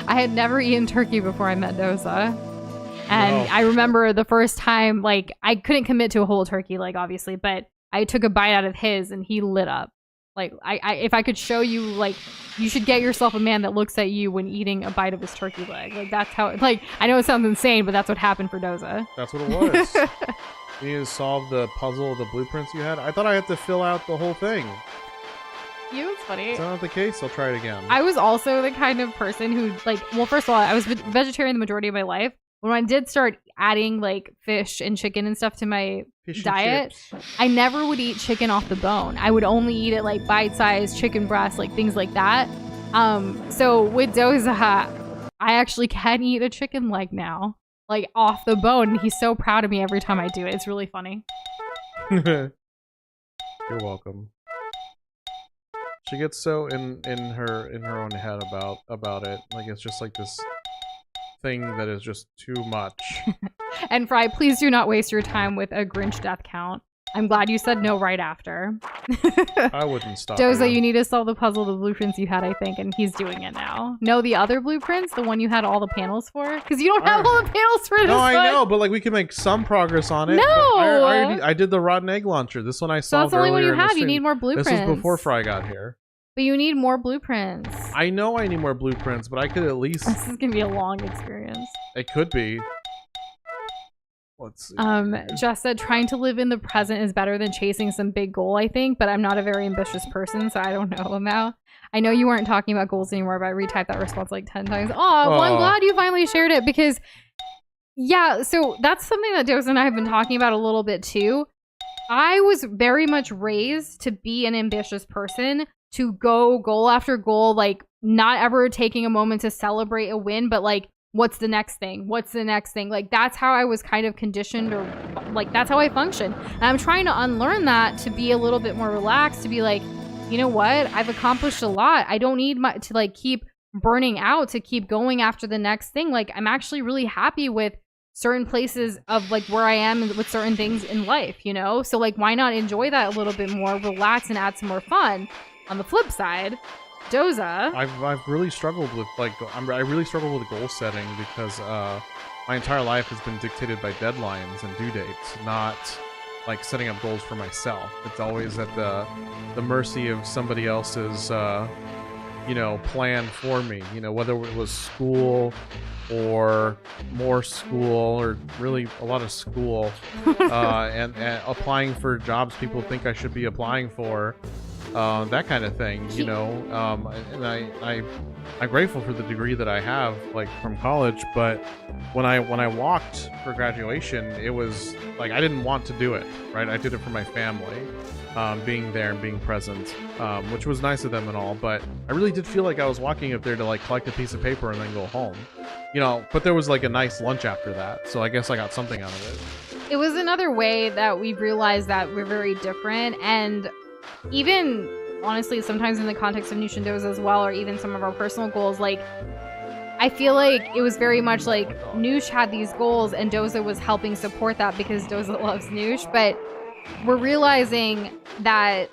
Speaker 2: I had never eaten turkey before I met Doza. And
Speaker 1: No.
Speaker 2: I remember the first time, like, I couldn't commit to a whole turkey leg, obviously, but I took a bite out of his and he lit up. Like, if I could show you, like, you should get yourself a man that looks at you when eating a bite of his turkey leg. Like, that's how, like, I know it sounds insane, but that's what happened for Doza.
Speaker 1: That's what it was. You need to solve the puzzle of the blueprints you had. I thought I had to fill out the whole thing.
Speaker 2: You, it's funny.
Speaker 1: Is that not the case? I'll try it again.
Speaker 2: I was also the kind of person who, like, well, first of all, I was vegetarian the majority of my life. When I did start adding, like, fish and chicken and stuff to my
Speaker 1: Fish and
Speaker 2: diet,
Speaker 1: chips.
Speaker 2: I never would eat chicken off the bone. I would only eat it, like, bite-sized chicken breast, like, things like that. So with Doza, I actually can eat a chicken leg now, like, off the bone. And he's so proud of me every time I do it. It's really funny.
Speaker 1: You're welcome. She gets so in her own head about it. Like, it's just like this thing that is just too much.
Speaker 2: And Fry, please do not waste your time with a Grinch death count. I'm glad you said no right after.
Speaker 1: I wouldn't stop.
Speaker 2: Doza, you need to solve the puzzle of the blueprints you had, I think, and he's doing it now. No, the other blueprints, the one you had all the panels for? Because you don't have all the panels for this
Speaker 1: No,
Speaker 2: one.
Speaker 1: I know, but like we can make some progress on it.
Speaker 2: No!
Speaker 1: I did the rotten egg launcher. This one I
Speaker 2: So that's
Speaker 1: solved
Speaker 2: the only one
Speaker 1: earlier
Speaker 2: you
Speaker 1: in the
Speaker 2: have. You
Speaker 1: stream.
Speaker 2: need more blueprints.
Speaker 1: This was before Fry got here.
Speaker 2: But you need more blueprints.
Speaker 1: I know I need more blueprints, but I could at least.
Speaker 2: This is gonna be a long experience.
Speaker 1: It could be. Let's see.
Speaker 2: Jess said trying to live in the present is better than chasing some big goal, I think, but I'm not a very ambitious person, so I don't know about. I know you weren't talking about goals anymore, but I retyped that response like 10 times. Oh, well, I'm glad you finally shared it because, yeah, so that's something that Doza and I have been talking about a little bit too. I was very much raised to be an ambitious person, to go goal after goal, like not ever taking a moment to celebrate a win, but like, what's the next thing? What's the next thing? Like, that's how I was kind of conditioned, or like, that's how I function. And I'm trying to unlearn that to be a little bit more relaxed, to be like, you know what? I've accomplished a lot. I don't need to like keep burning out to keep going after the next thing. Like, I'm actually really happy with certain places of like where I am with certain things in life, you know? So like, why not enjoy that a little bit more, relax and add some more fun? On the flip side, Doza.
Speaker 1: I've really struggled with like I really struggle with goal setting because my entire life has been dictated by deadlines and due dates, not like setting up goals for myself. It's always at the mercy of somebody else's plan for me. You know, whether it was school or more school or really a lot of school and applying for jobs people think I should be applying for. That kind of thing, you know, and I'm grateful for the degree that I have, like from college. But when I walked for graduation, it was like I didn't want to do it. Right, I did it for my family, being there and being present, which was nice of them and all. But I really did feel like I was walking up there to like collect a piece of paper and then go home, you know. But there was like a nice lunch after that, so I guess I got something out of it.
Speaker 2: It was another way that we realized that we're very different, and even honestly sometimes in the context of Nush and Doza as well, or even some of our personal goals, like I feel like it was very much like Nush had these goals and Doza was helping support that because Doza loves Nush. But we're realizing that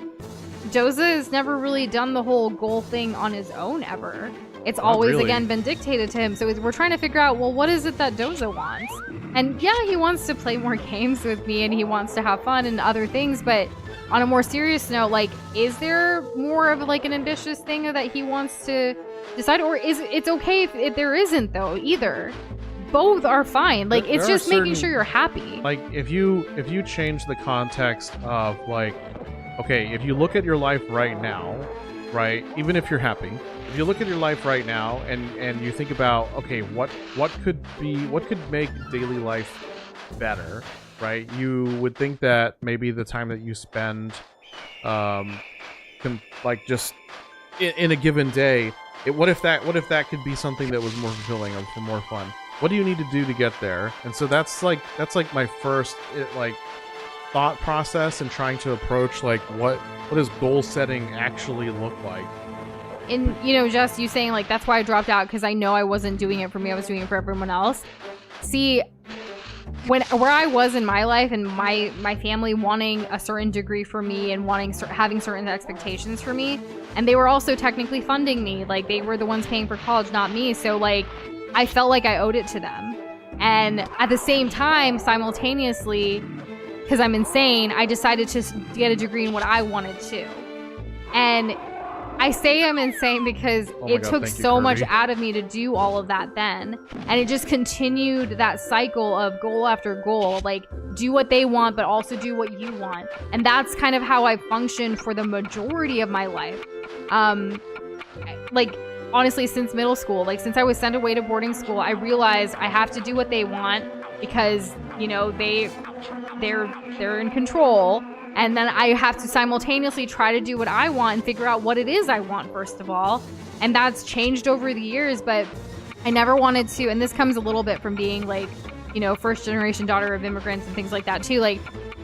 Speaker 2: Doza has never really done the whole goal thing on his own ever. It's always
Speaker 1: really.
Speaker 2: Again been dictated to him. So we're trying to figure out, well, what is it that Doza wants? And yeah, he wants to play more games with me and he wants to have fun and other things, but on a more serious note, like, is there more of like an ambitious thing that he wants to decide, or is it's okay if there isn't though either? Both are fine. Like, it's just making sure you're happy.
Speaker 1: Like, if you change the context of like okay, if you look at your life right now, right, even if you're happy, if you look at your life right now and you think about, okay, what could make daily life better, right? You would think that maybe the time that you spend like just in a given day, what if that could be something that was more fulfilling or more fun? What do you need to do to get there? And so that's like my first like thought process in trying to approach like what does goal setting actually look like?
Speaker 2: And just you saying like that's why I dropped out, because I know I wasn't doing it for me, I was doing it for everyone else. See, where I was in my life and my family wanting a certain degree for me and having certain expectations for me, and they were also technically funding me, like they were the ones paying for college, not me. So like I felt like I owed it to them. And at the same time, simultaneously, because I'm insane, I decided to get a degree in what I wanted to. And I say I'm insane because it took so much out of me to do all of that then. And it just continued that cycle of goal after goal. Like, do what they want, but also do what you want. And that's kind of how I functioned for the majority of my life. Like, honestly, since middle school, like since I was sent away to boarding school, I realized I have to do what they want because, they're in control. And then I have to simultaneously try to do what I want and figure out what it is I want, first of all. And that's changed over the years, but I never wanted to, and this comes a little bit from being like, first generation daughter of immigrants and things like that too, like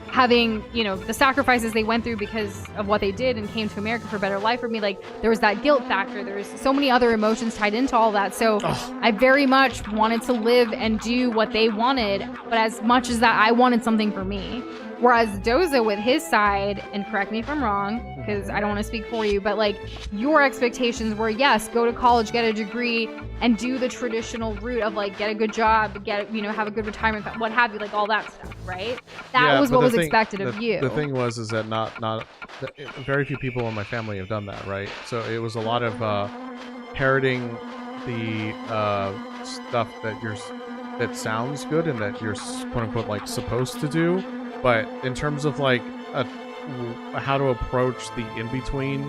Speaker 2: having, the sacrifices they went through because of what they did and came to America for a better life for me. Like there was that guilt factor. There was so many other emotions tied into all that. So I very much wanted to live and do what they wanted, but as much as that, I wanted something for me. Whereas Doza with his side, and correct me if I'm wrong, because I don't want to speak for you, but like your expectations were, yes, go to college, get a degree, and do the traditional route of like get a good job, have a good retirement, what have you, like all that stuff, right? That was what was expected of you.
Speaker 1: The thing was is that not very few people in my family have done that, right? So it was a lot of parroting the stuff that sounds good and that you're quote unquote like supposed to do. But in terms of like how to approach the in-between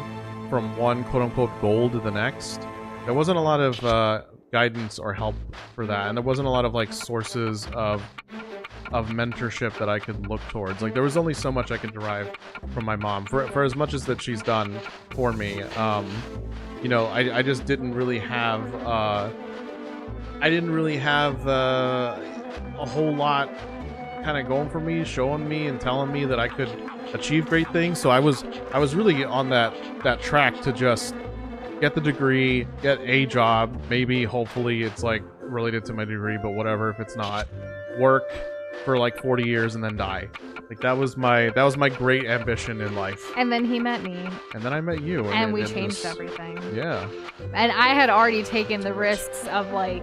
Speaker 1: from one quote-unquote goal to the next, there wasn't a lot of guidance or help for that, and there wasn't a lot of like sources of mentorship that I could look towards. Like there was only so much I could derive from my mom for as much as that she's done for me. I just didn't really have a whole lot kind of going for me, showing me and telling me that I could achieve great things. So I was really on that track to just get the degree, get a job, maybe hopefully it's like related to my degree, but whatever if it's not, work for like 40 years and then die. Like that was my great ambition in life.
Speaker 2: And then he met me.
Speaker 1: And then I met you.
Speaker 2: And we changed everything.
Speaker 1: Yeah.
Speaker 2: And I had already taken the risks of like,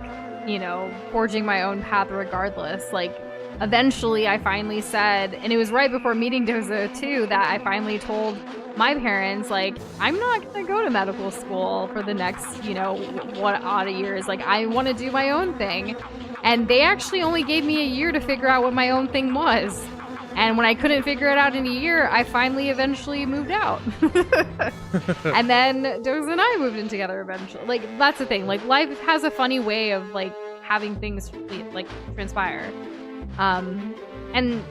Speaker 2: forging my own path regardless. Like eventually I finally said, and it was right before meeting Doza too, that I finally told my parents, like, I'm not gonna go to medical school for the next, what odd years. Like, I want to do my own thing. And they actually only gave me a year to figure out what my own thing was. And when I couldn't figure it out in a year, I finally eventually moved out. And then Doza and I moved in together eventually. Like, that's the thing. Like, life has a funny way of, like, having things, like, transpire. And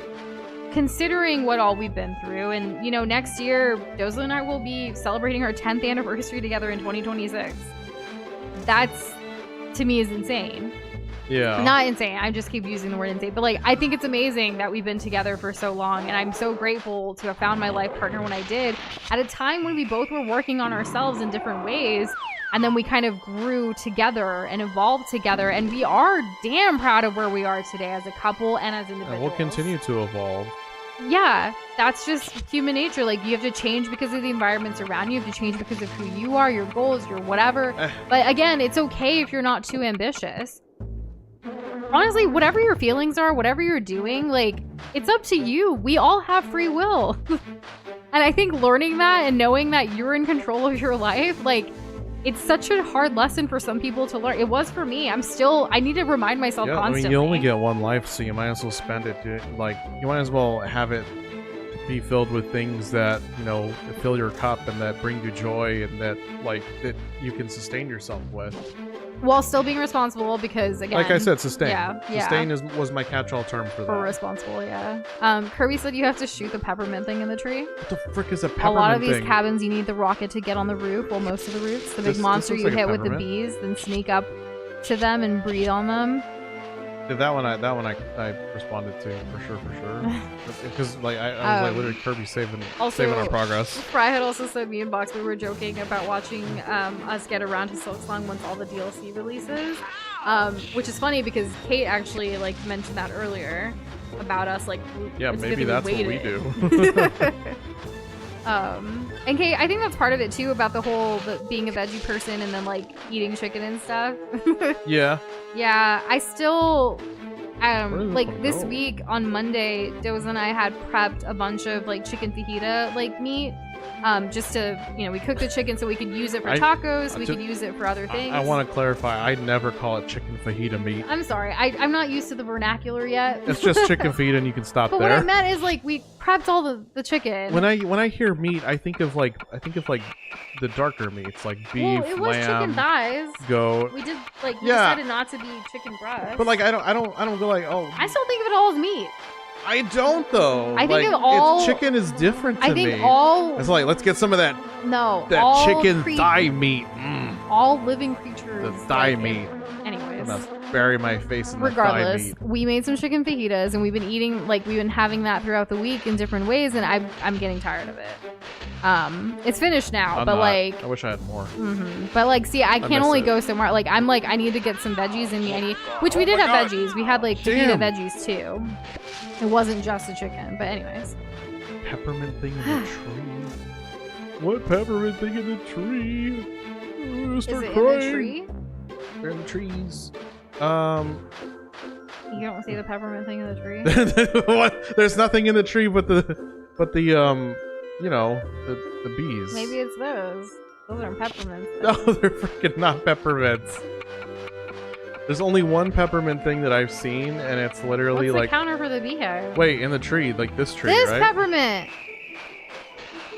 Speaker 2: considering what all we've been through, and next year Doza and I will be celebrating our 10th anniversary together in 2026. That's, to me, is insane.
Speaker 1: Yeah.
Speaker 2: Not insane, I just keep using the word insane, but like I think it's amazing that we've been together for so long, and I'm so grateful to have found my life partner when I did, at a time when we both were working on ourselves in different ways. And then we kind of grew together and evolved together. And we are damn proud of where we are today as a couple and as individuals.
Speaker 1: And we'll continue to evolve.
Speaker 2: Yeah, that's just human nature. Like, you have to change because of the environments around you. You have to change because of who you are, your goals, your whatever. But again, it's okay if you're not too ambitious. Honestly, whatever your feelings are, whatever you're doing, like, it's up to you. We all have free will. And I think learning that and knowing that you're in control of your life, like, it's such a hard lesson for some people to learn. It was for me. I need to remind myself constantly.
Speaker 1: I mean, you only get one life, so you might as well spend it. You might as well have it be filled with things that, you know, fill your cup and that bring you joy and that, like, that you can sustain yourself with.
Speaker 2: While still being responsible, because again,
Speaker 1: Like I said, sustain.
Speaker 2: Yeah.
Speaker 1: Sustain was my catch-all term for that.
Speaker 2: For responsible, yeah. Kirby said you have to shoot the peppermint thing in the tree.
Speaker 1: What the frick is a peppermint
Speaker 2: A lot of these
Speaker 1: thing?
Speaker 2: cabins, you need the rocket to get on the roof. Well, most of the roofs. The big
Speaker 1: This
Speaker 2: monster
Speaker 1: looks
Speaker 2: you
Speaker 1: like a
Speaker 2: hit with the
Speaker 1: peppermint.
Speaker 2: bees, then sneak up to them and breathe on them.
Speaker 1: That one I responded to for sure. Because like I was like literally Kirby saving our progress.
Speaker 2: Fry had also said me and Boxby were joking about watching us get around to Silksong once all the DLC releases. Which is funny because Kate actually like mentioned that earlier about us like
Speaker 1: Yeah,
Speaker 2: it's
Speaker 1: maybe
Speaker 2: good that
Speaker 1: that's what we
Speaker 2: waited.
Speaker 1: do.
Speaker 2: And Kate, I think that's part of it too about the whole being a veggie person and then like eating chicken and stuff.
Speaker 1: Yeah.
Speaker 2: Yeah, I still
Speaker 1: Where did
Speaker 2: like
Speaker 1: one
Speaker 2: this
Speaker 1: go?
Speaker 2: week on Monday, Doza and I had prepped a bunch of like chicken fajita like meat. Just to, you know, we cooked the chicken so we could use it for tacos, we could use it for other things.
Speaker 1: I want to clarify. I never call it chicken fajita meat.
Speaker 2: I'm sorry, I'm not used to the vernacular yet.
Speaker 1: It's just chicken fajita, and you can stop
Speaker 2: But
Speaker 1: there.
Speaker 2: what I meant is like we prepped all the chicken.
Speaker 1: When I hear meat, I think of like the darker meats like beef,
Speaker 2: well, it was chicken
Speaker 1: lamb,
Speaker 2: thighs.
Speaker 1: goat.
Speaker 2: We did like we
Speaker 1: Yeah.
Speaker 2: decided not to be chicken breast.
Speaker 1: But like I don't go like, oh,
Speaker 2: I still think of it all as meat.
Speaker 1: I don't though.
Speaker 2: I think
Speaker 1: like,
Speaker 2: of all-
Speaker 1: chicken is different to
Speaker 2: I think
Speaker 1: me.
Speaker 2: all
Speaker 1: It's like let's get some of that
Speaker 2: no
Speaker 1: that chicken thigh meat.
Speaker 2: all living creatures.
Speaker 1: The thigh
Speaker 2: like,
Speaker 1: meet.
Speaker 2: Anyways.
Speaker 1: I'm gonna bury my face in the thigh
Speaker 2: Regardless,
Speaker 1: meat.
Speaker 2: we made some chicken fajitas and we've been eating like we've been having that throughout the week in different ways, and I'm getting tired of it. It's finished now,
Speaker 1: I'm
Speaker 2: but
Speaker 1: not.
Speaker 2: like
Speaker 1: I wish I had more.
Speaker 2: but like see, I can
Speaker 1: miss
Speaker 2: only
Speaker 1: it.
Speaker 2: go so much. Like I'm like I need to get some veggies in me. Which we did
Speaker 1: my
Speaker 2: have
Speaker 1: God.
Speaker 2: veggies. We had like
Speaker 1: Damn.
Speaker 2: fajita veggies too. It wasn't just the chicken, but anyways.
Speaker 1: Peppermint thing in the tree. What peppermint thing in the tree?
Speaker 2: Is it in the tree?
Speaker 1: They're in the trees.
Speaker 2: You don't see the peppermint thing in the tree?
Speaker 1: What? There's nothing in the tree but the you know, the bees.
Speaker 2: Maybe it's those. Those aren't peppermints.
Speaker 1: No, they're freaking not peppermints. There's only one peppermint thing that I've seen, and it's literally
Speaker 2: What's the
Speaker 1: like,
Speaker 2: counter for the beehive?
Speaker 1: wait, in the tree, like this tree,
Speaker 2: This
Speaker 1: right?
Speaker 2: peppermint!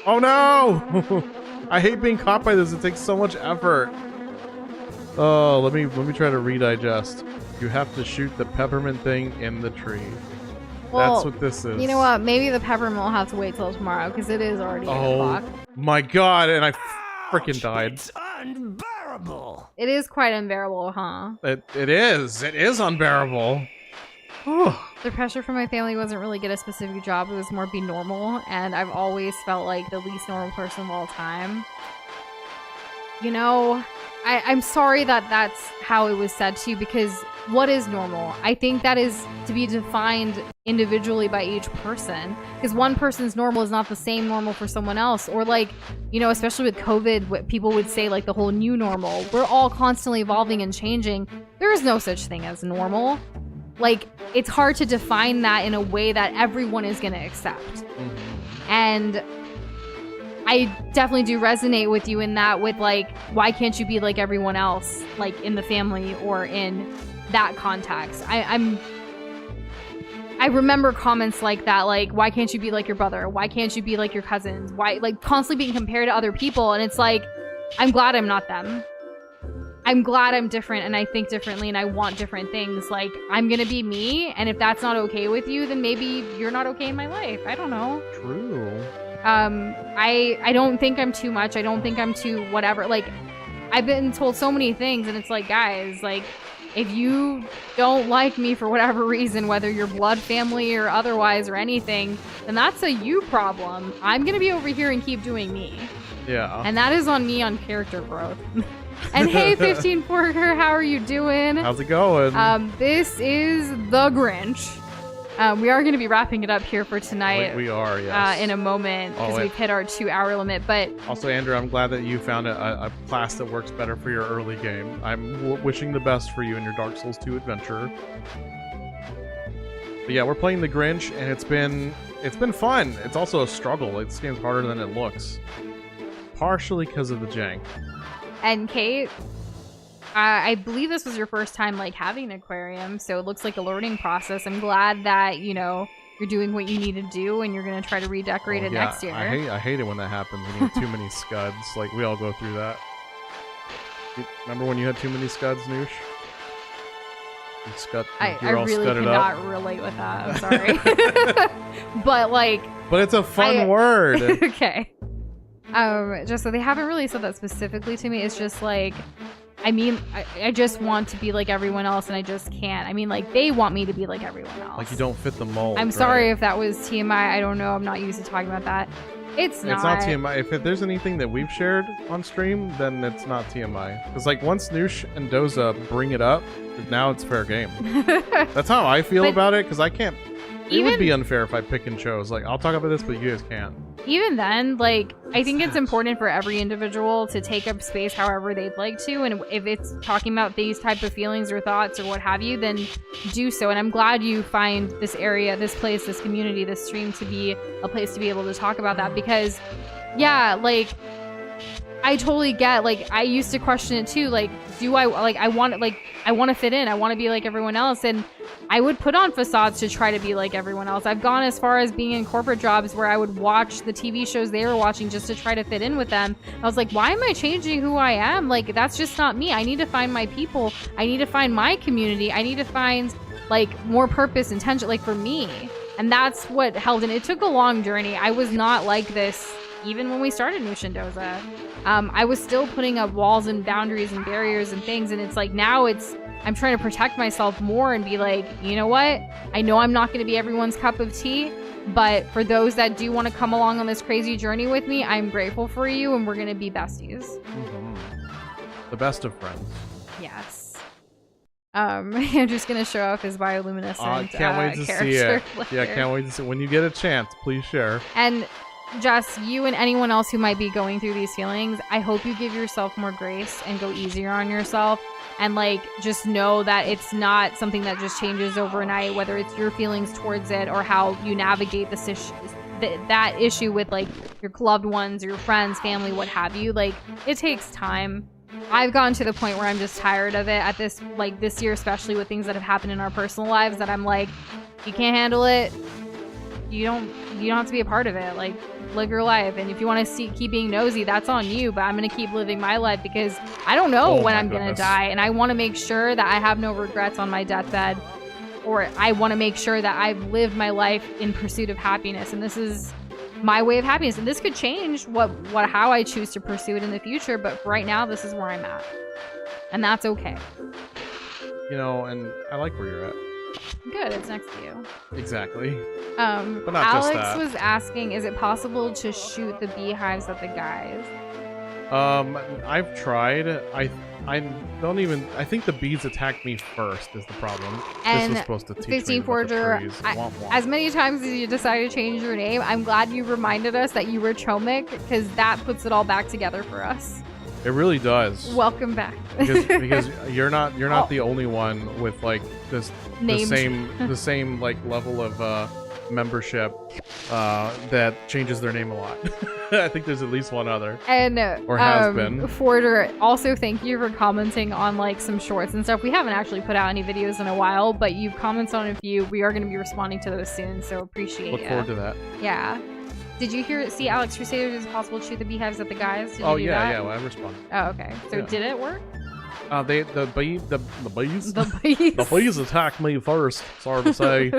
Speaker 1: Oh no! I hate being caught by this. It takes so much effort. Oh, let me try to redigest. You have to shoot the peppermint thing in the tree.
Speaker 2: Well,
Speaker 1: That's what this is.
Speaker 2: You know what? Maybe the peppermint will have to wait till tomorrow because it is already 8 o'clock.
Speaker 1: My god, and I freaking died.
Speaker 3: It's unbearable.
Speaker 2: It is quite unbearable, huh?
Speaker 1: It is. It is unbearable. Whew.
Speaker 2: The pressure from my family wasn't really get a specific job. It was more be normal, and I've always felt like the least normal person of all time. You know, I'm sorry that that's how it was said to you, because what is normal? I think that is to be defined individually by each person, because one person's normal is not the same normal for someone else. Or like, you know, especially with COVID, what people would say like the whole new normal. We're all constantly evolving and changing. There is no such thing as normal. Like, it's hard to define that in a way that everyone is going to accept. And I definitely do resonate with you in that, with like, why can't you be like everyone else, like in the family or in that context? I remember comments like that, like, why can't you be like your brother? Why can't you be like your cousins? Why, like, constantly being compared to other people. And it's like, I'm glad I'm not them. I'm glad I'm different and I think differently and I want different things. Like, I'm gonna be me, and if that's not okay with you, then maybe you're not okay in my life. I don't know.
Speaker 1: True.
Speaker 2: I don't think I'm too much. I don't think I'm too whatever. Like, I've been told so many things, and it's like, guys, like, if you don't like me for whatever reason, whether you're blood family or otherwise or anything, then that's a you problem. I'm gonna be over here and keep doing me.
Speaker 1: Yeah.
Speaker 2: And that is on me on character growth. And hey, 15 Porker, how are you doing?
Speaker 1: How's it going?
Speaker 2: This is The Grinch. We are going to be wrapping it up here for tonight.
Speaker 1: We are, yes.
Speaker 2: In a moment, because we've hit our 2-hour limit. But
Speaker 1: also, Andrew, I'm glad that you found a class that works better for your early game. I'm wishing the best for you in your Dark Souls 2 adventure. But yeah, we're playing the Grinch, and it's been fun. It's also a struggle. This game's harder than it looks, partially because of the jank.
Speaker 2: And Kate, I believe this was your first time like having an aquarium, so it looks like a learning process. I'm glad that, you know, you're doing what you need to do and you're gonna try to redecorate it next year.
Speaker 1: I hate it when that happens when you have too many scuds. Like, we all go through that. Remember when you had too many scuds, Noosh?
Speaker 2: I really cannot relate with that. I'm sorry. But like,
Speaker 1: but it's a fun word.
Speaker 2: Okay. Just so they haven't really said that specifically to me. It's just like, I mean, I just want to be like everyone else, and I just can't. I mean, like, they want me to be like everyone else.
Speaker 1: Like, you don't fit the mold.
Speaker 2: I'm sorry if that was TMI. I don't know. I'm not used to talking about that. It's not
Speaker 1: TMI. If there's anything that we've shared on stream, then it's not TMI. Because, like, once Noosh and Doza bring it up, now it's fair game. That's how I feel about it, because I can't... It would be unfair if I pick and chose. Like, I'll talk about this, but you guys can't.
Speaker 2: Even then, like, I think it's important for every individual to take up space however they'd like to, and if it's talking about these type of feelings or thoughts or what have you, then do so. And I'm glad you find this area, this place, this community, this stream to be a place to be able to talk about that, because, yeah, like, I totally get, like, I used to question it too, like, I want to fit in, I want to be like everyone else, and I would put on facades to try to be like everyone else. I've gone as far as being in corporate jobs where I would watch the TV shows they were watching just to try to fit in with them. I was like, why am I changing who I am? Like, that's just not me. I need to find my people. I need to find my community. I need to find, like, more purpose, intention, like, for me. And that's what held in. It took a long journey. I was not like this even when we started Nush and Doza. I was still putting up walls and boundaries and barriers and things, and it's like now I'm trying to protect myself more and be like, you know what? I know I'm not going to be everyone's cup of tea, but for those that do want to come along on this crazy journey with me, I'm grateful for you, and we're going to be besties.
Speaker 1: Mm-hmm. The best of friends.
Speaker 2: Yes. Andrew's going to show off his bioluminescent
Speaker 1: can't wait to see it. Yeah, can't wait to see it. When you get a chance, please share.
Speaker 2: And Jess, you and anyone else who might be going through these feelings, I hope you give yourself more grace and go easier on yourself. And, like, just know that it's not something that just changes overnight, whether it's your feelings towards it or how you navigate this issue, that issue with, like, your loved ones or your friends, family, what have you. Like, it takes time. I've gotten to the point where I'm just tired of it at this year, especially with things that have happened in our personal lives, that I'm like, you can't handle it. You don't have to be a part of it. Like, live your life, and if you want to keep being nosy, that's on you, but I'm gonna keep living my life because I don't know when I'm gonna die, and I want to make sure that I have no regrets on my deathbed, or I want to make sure that I've lived my life in pursuit of happiness, and this is my way of happiness, and this could change how I choose to pursue it in the future, but for right now, this is where I'm at, and that's okay.
Speaker 1: You know, and I like where you're at.
Speaker 2: Good, it's next to you.
Speaker 1: Exactly.
Speaker 2: But not Alex just that. Was asking, is it possible to shoot the beehives at the guys?
Speaker 1: I've tried. I think the bees attacked me first is the problem.
Speaker 2: And
Speaker 1: this was supposed to teach
Speaker 2: 15
Speaker 1: me
Speaker 2: Forger, as many times as you decided to change your name, I'm glad you reminded us that you were Chomik, because that puts it all back together for us.
Speaker 1: It really does.
Speaker 2: Welcome back.
Speaker 1: because you're not the only one with like the same like level of membership that changes their name a lot. I think there's at least one other.
Speaker 2: And
Speaker 1: or has been.
Speaker 2: Forder, also thank you for commenting on like some shorts and stuff. We haven't actually put out any videos in a while, but you've commented on a few. We are going to be responding to those soon, so appreciate it.
Speaker 1: Look forward to that.
Speaker 2: Yeah. Did you see Alex Crusaders is it possible to shoot the beehives at the guys? Did
Speaker 1: oh
Speaker 2: you do
Speaker 1: yeah,
Speaker 2: that?
Speaker 1: yeah. Well, I responded.
Speaker 2: Oh, okay. So
Speaker 1: yeah.
Speaker 2: Did it work?
Speaker 1: The bees attacked me first. Sorry to say.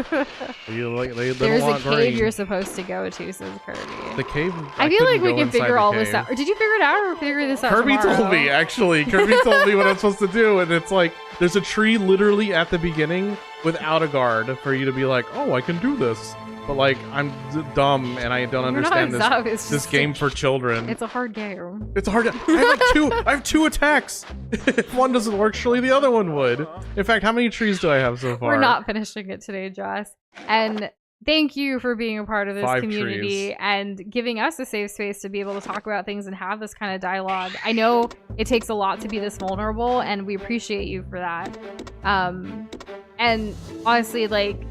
Speaker 2: There's a cave you're supposed to go to, says Kirby.
Speaker 1: The cave.
Speaker 2: I feel like we can figure all this out. Or did you figure it out, or figure this out?
Speaker 1: Kirby
Speaker 2: tomorrow?
Speaker 1: told me actually. Kirby told me what I'm supposed to do, and it's like there's a tree literally at the beginning without a guard for you to be like, oh, I can do this. But like I'm dumb and I don't understand this game for children.
Speaker 2: It's a hard game.
Speaker 1: It's a hard game. I have two attacks. If one doesn't work, surely the other one would. In fact, how many trees do I have so far?
Speaker 2: We're not finishing it today, Joss. And thank you for being a part of this
Speaker 1: 5
Speaker 2: community
Speaker 1: trees.
Speaker 2: and giving us a safe space to be able to talk about things and have this kind of dialogue. I know it takes a lot to be this vulnerable, and we appreciate you for that. And honestly, like,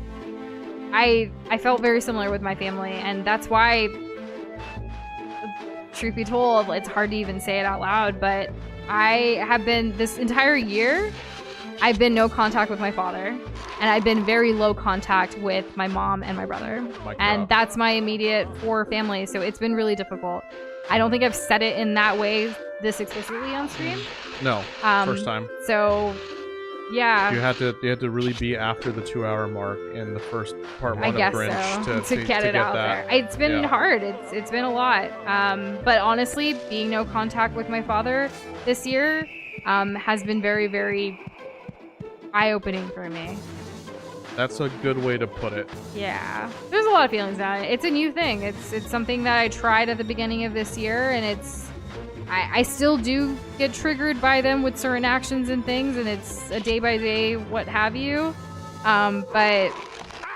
Speaker 2: I felt very similar with my family, and that's why, truth be told, it's hard to even say it out loud, but I have been this entire year, I've been no contact with my father, and I've been very low contact with my mom and my brother. And that's my immediate 4 family, so it's been really difficult. I don't think I've said it in that way this explicitly on stream.
Speaker 1: No, first time.
Speaker 2: So, yeah.
Speaker 1: You had to really be after the 2-hour mark in the first part 1
Speaker 2: I
Speaker 1: of
Speaker 2: guess
Speaker 1: Grinch
Speaker 2: so. to get it out
Speaker 1: that.
Speaker 2: there. It's been hard. It's been a lot. But honestly, being no contact with my father this year has been very, very eye-opening for me.
Speaker 1: That's a good way to put it.
Speaker 2: Yeah, there's a lot of feelings on it. It's a new thing. It's something that I tried at the beginning of this year, and I still do get triggered by them with certain actions and things, and it's a day by day what have you. But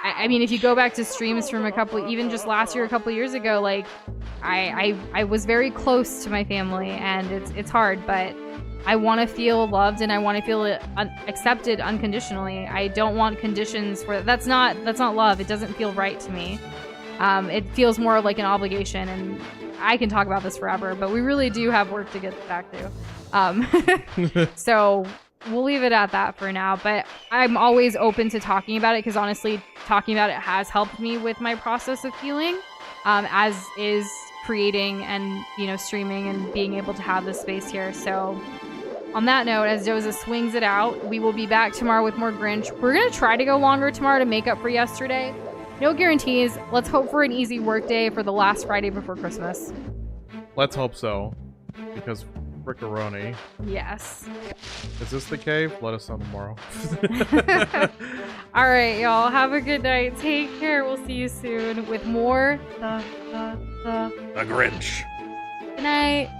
Speaker 2: I mean, if you go back to streams from even just last year, a couple years ago, like I was very close to my family, and it's hard, but I want to feel loved and I want to feel accepted unconditionally. I don't want conditions for that's not love. It doesn't feel right to me. It feels more like an obligation, and I can talk about this forever, but we really do have work to get back to. So we'll leave it at that for now, but I'm always open to talking about it because honestly, talking about it has helped me with my process of healing, as is creating and, streaming and being able to have this space here. So on that note, as Doza swings it out, we will be back tomorrow with more Grinch. We're going to try to go longer tomorrow to make up for yesterday. No guarantees. Let's hope for an easy work day for the last Friday before Christmas.
Speaker 1: Let's hope so, because frickaroni.
Speaker 2: Yes.
Speaker 1: Is this the cave? Let us know tomorrow.
Speaker 2: All right, y'all. Have a good night. Take care. We'll see you soon with more The
Speaker 1: A Grinch.
Speaker 2: Good night.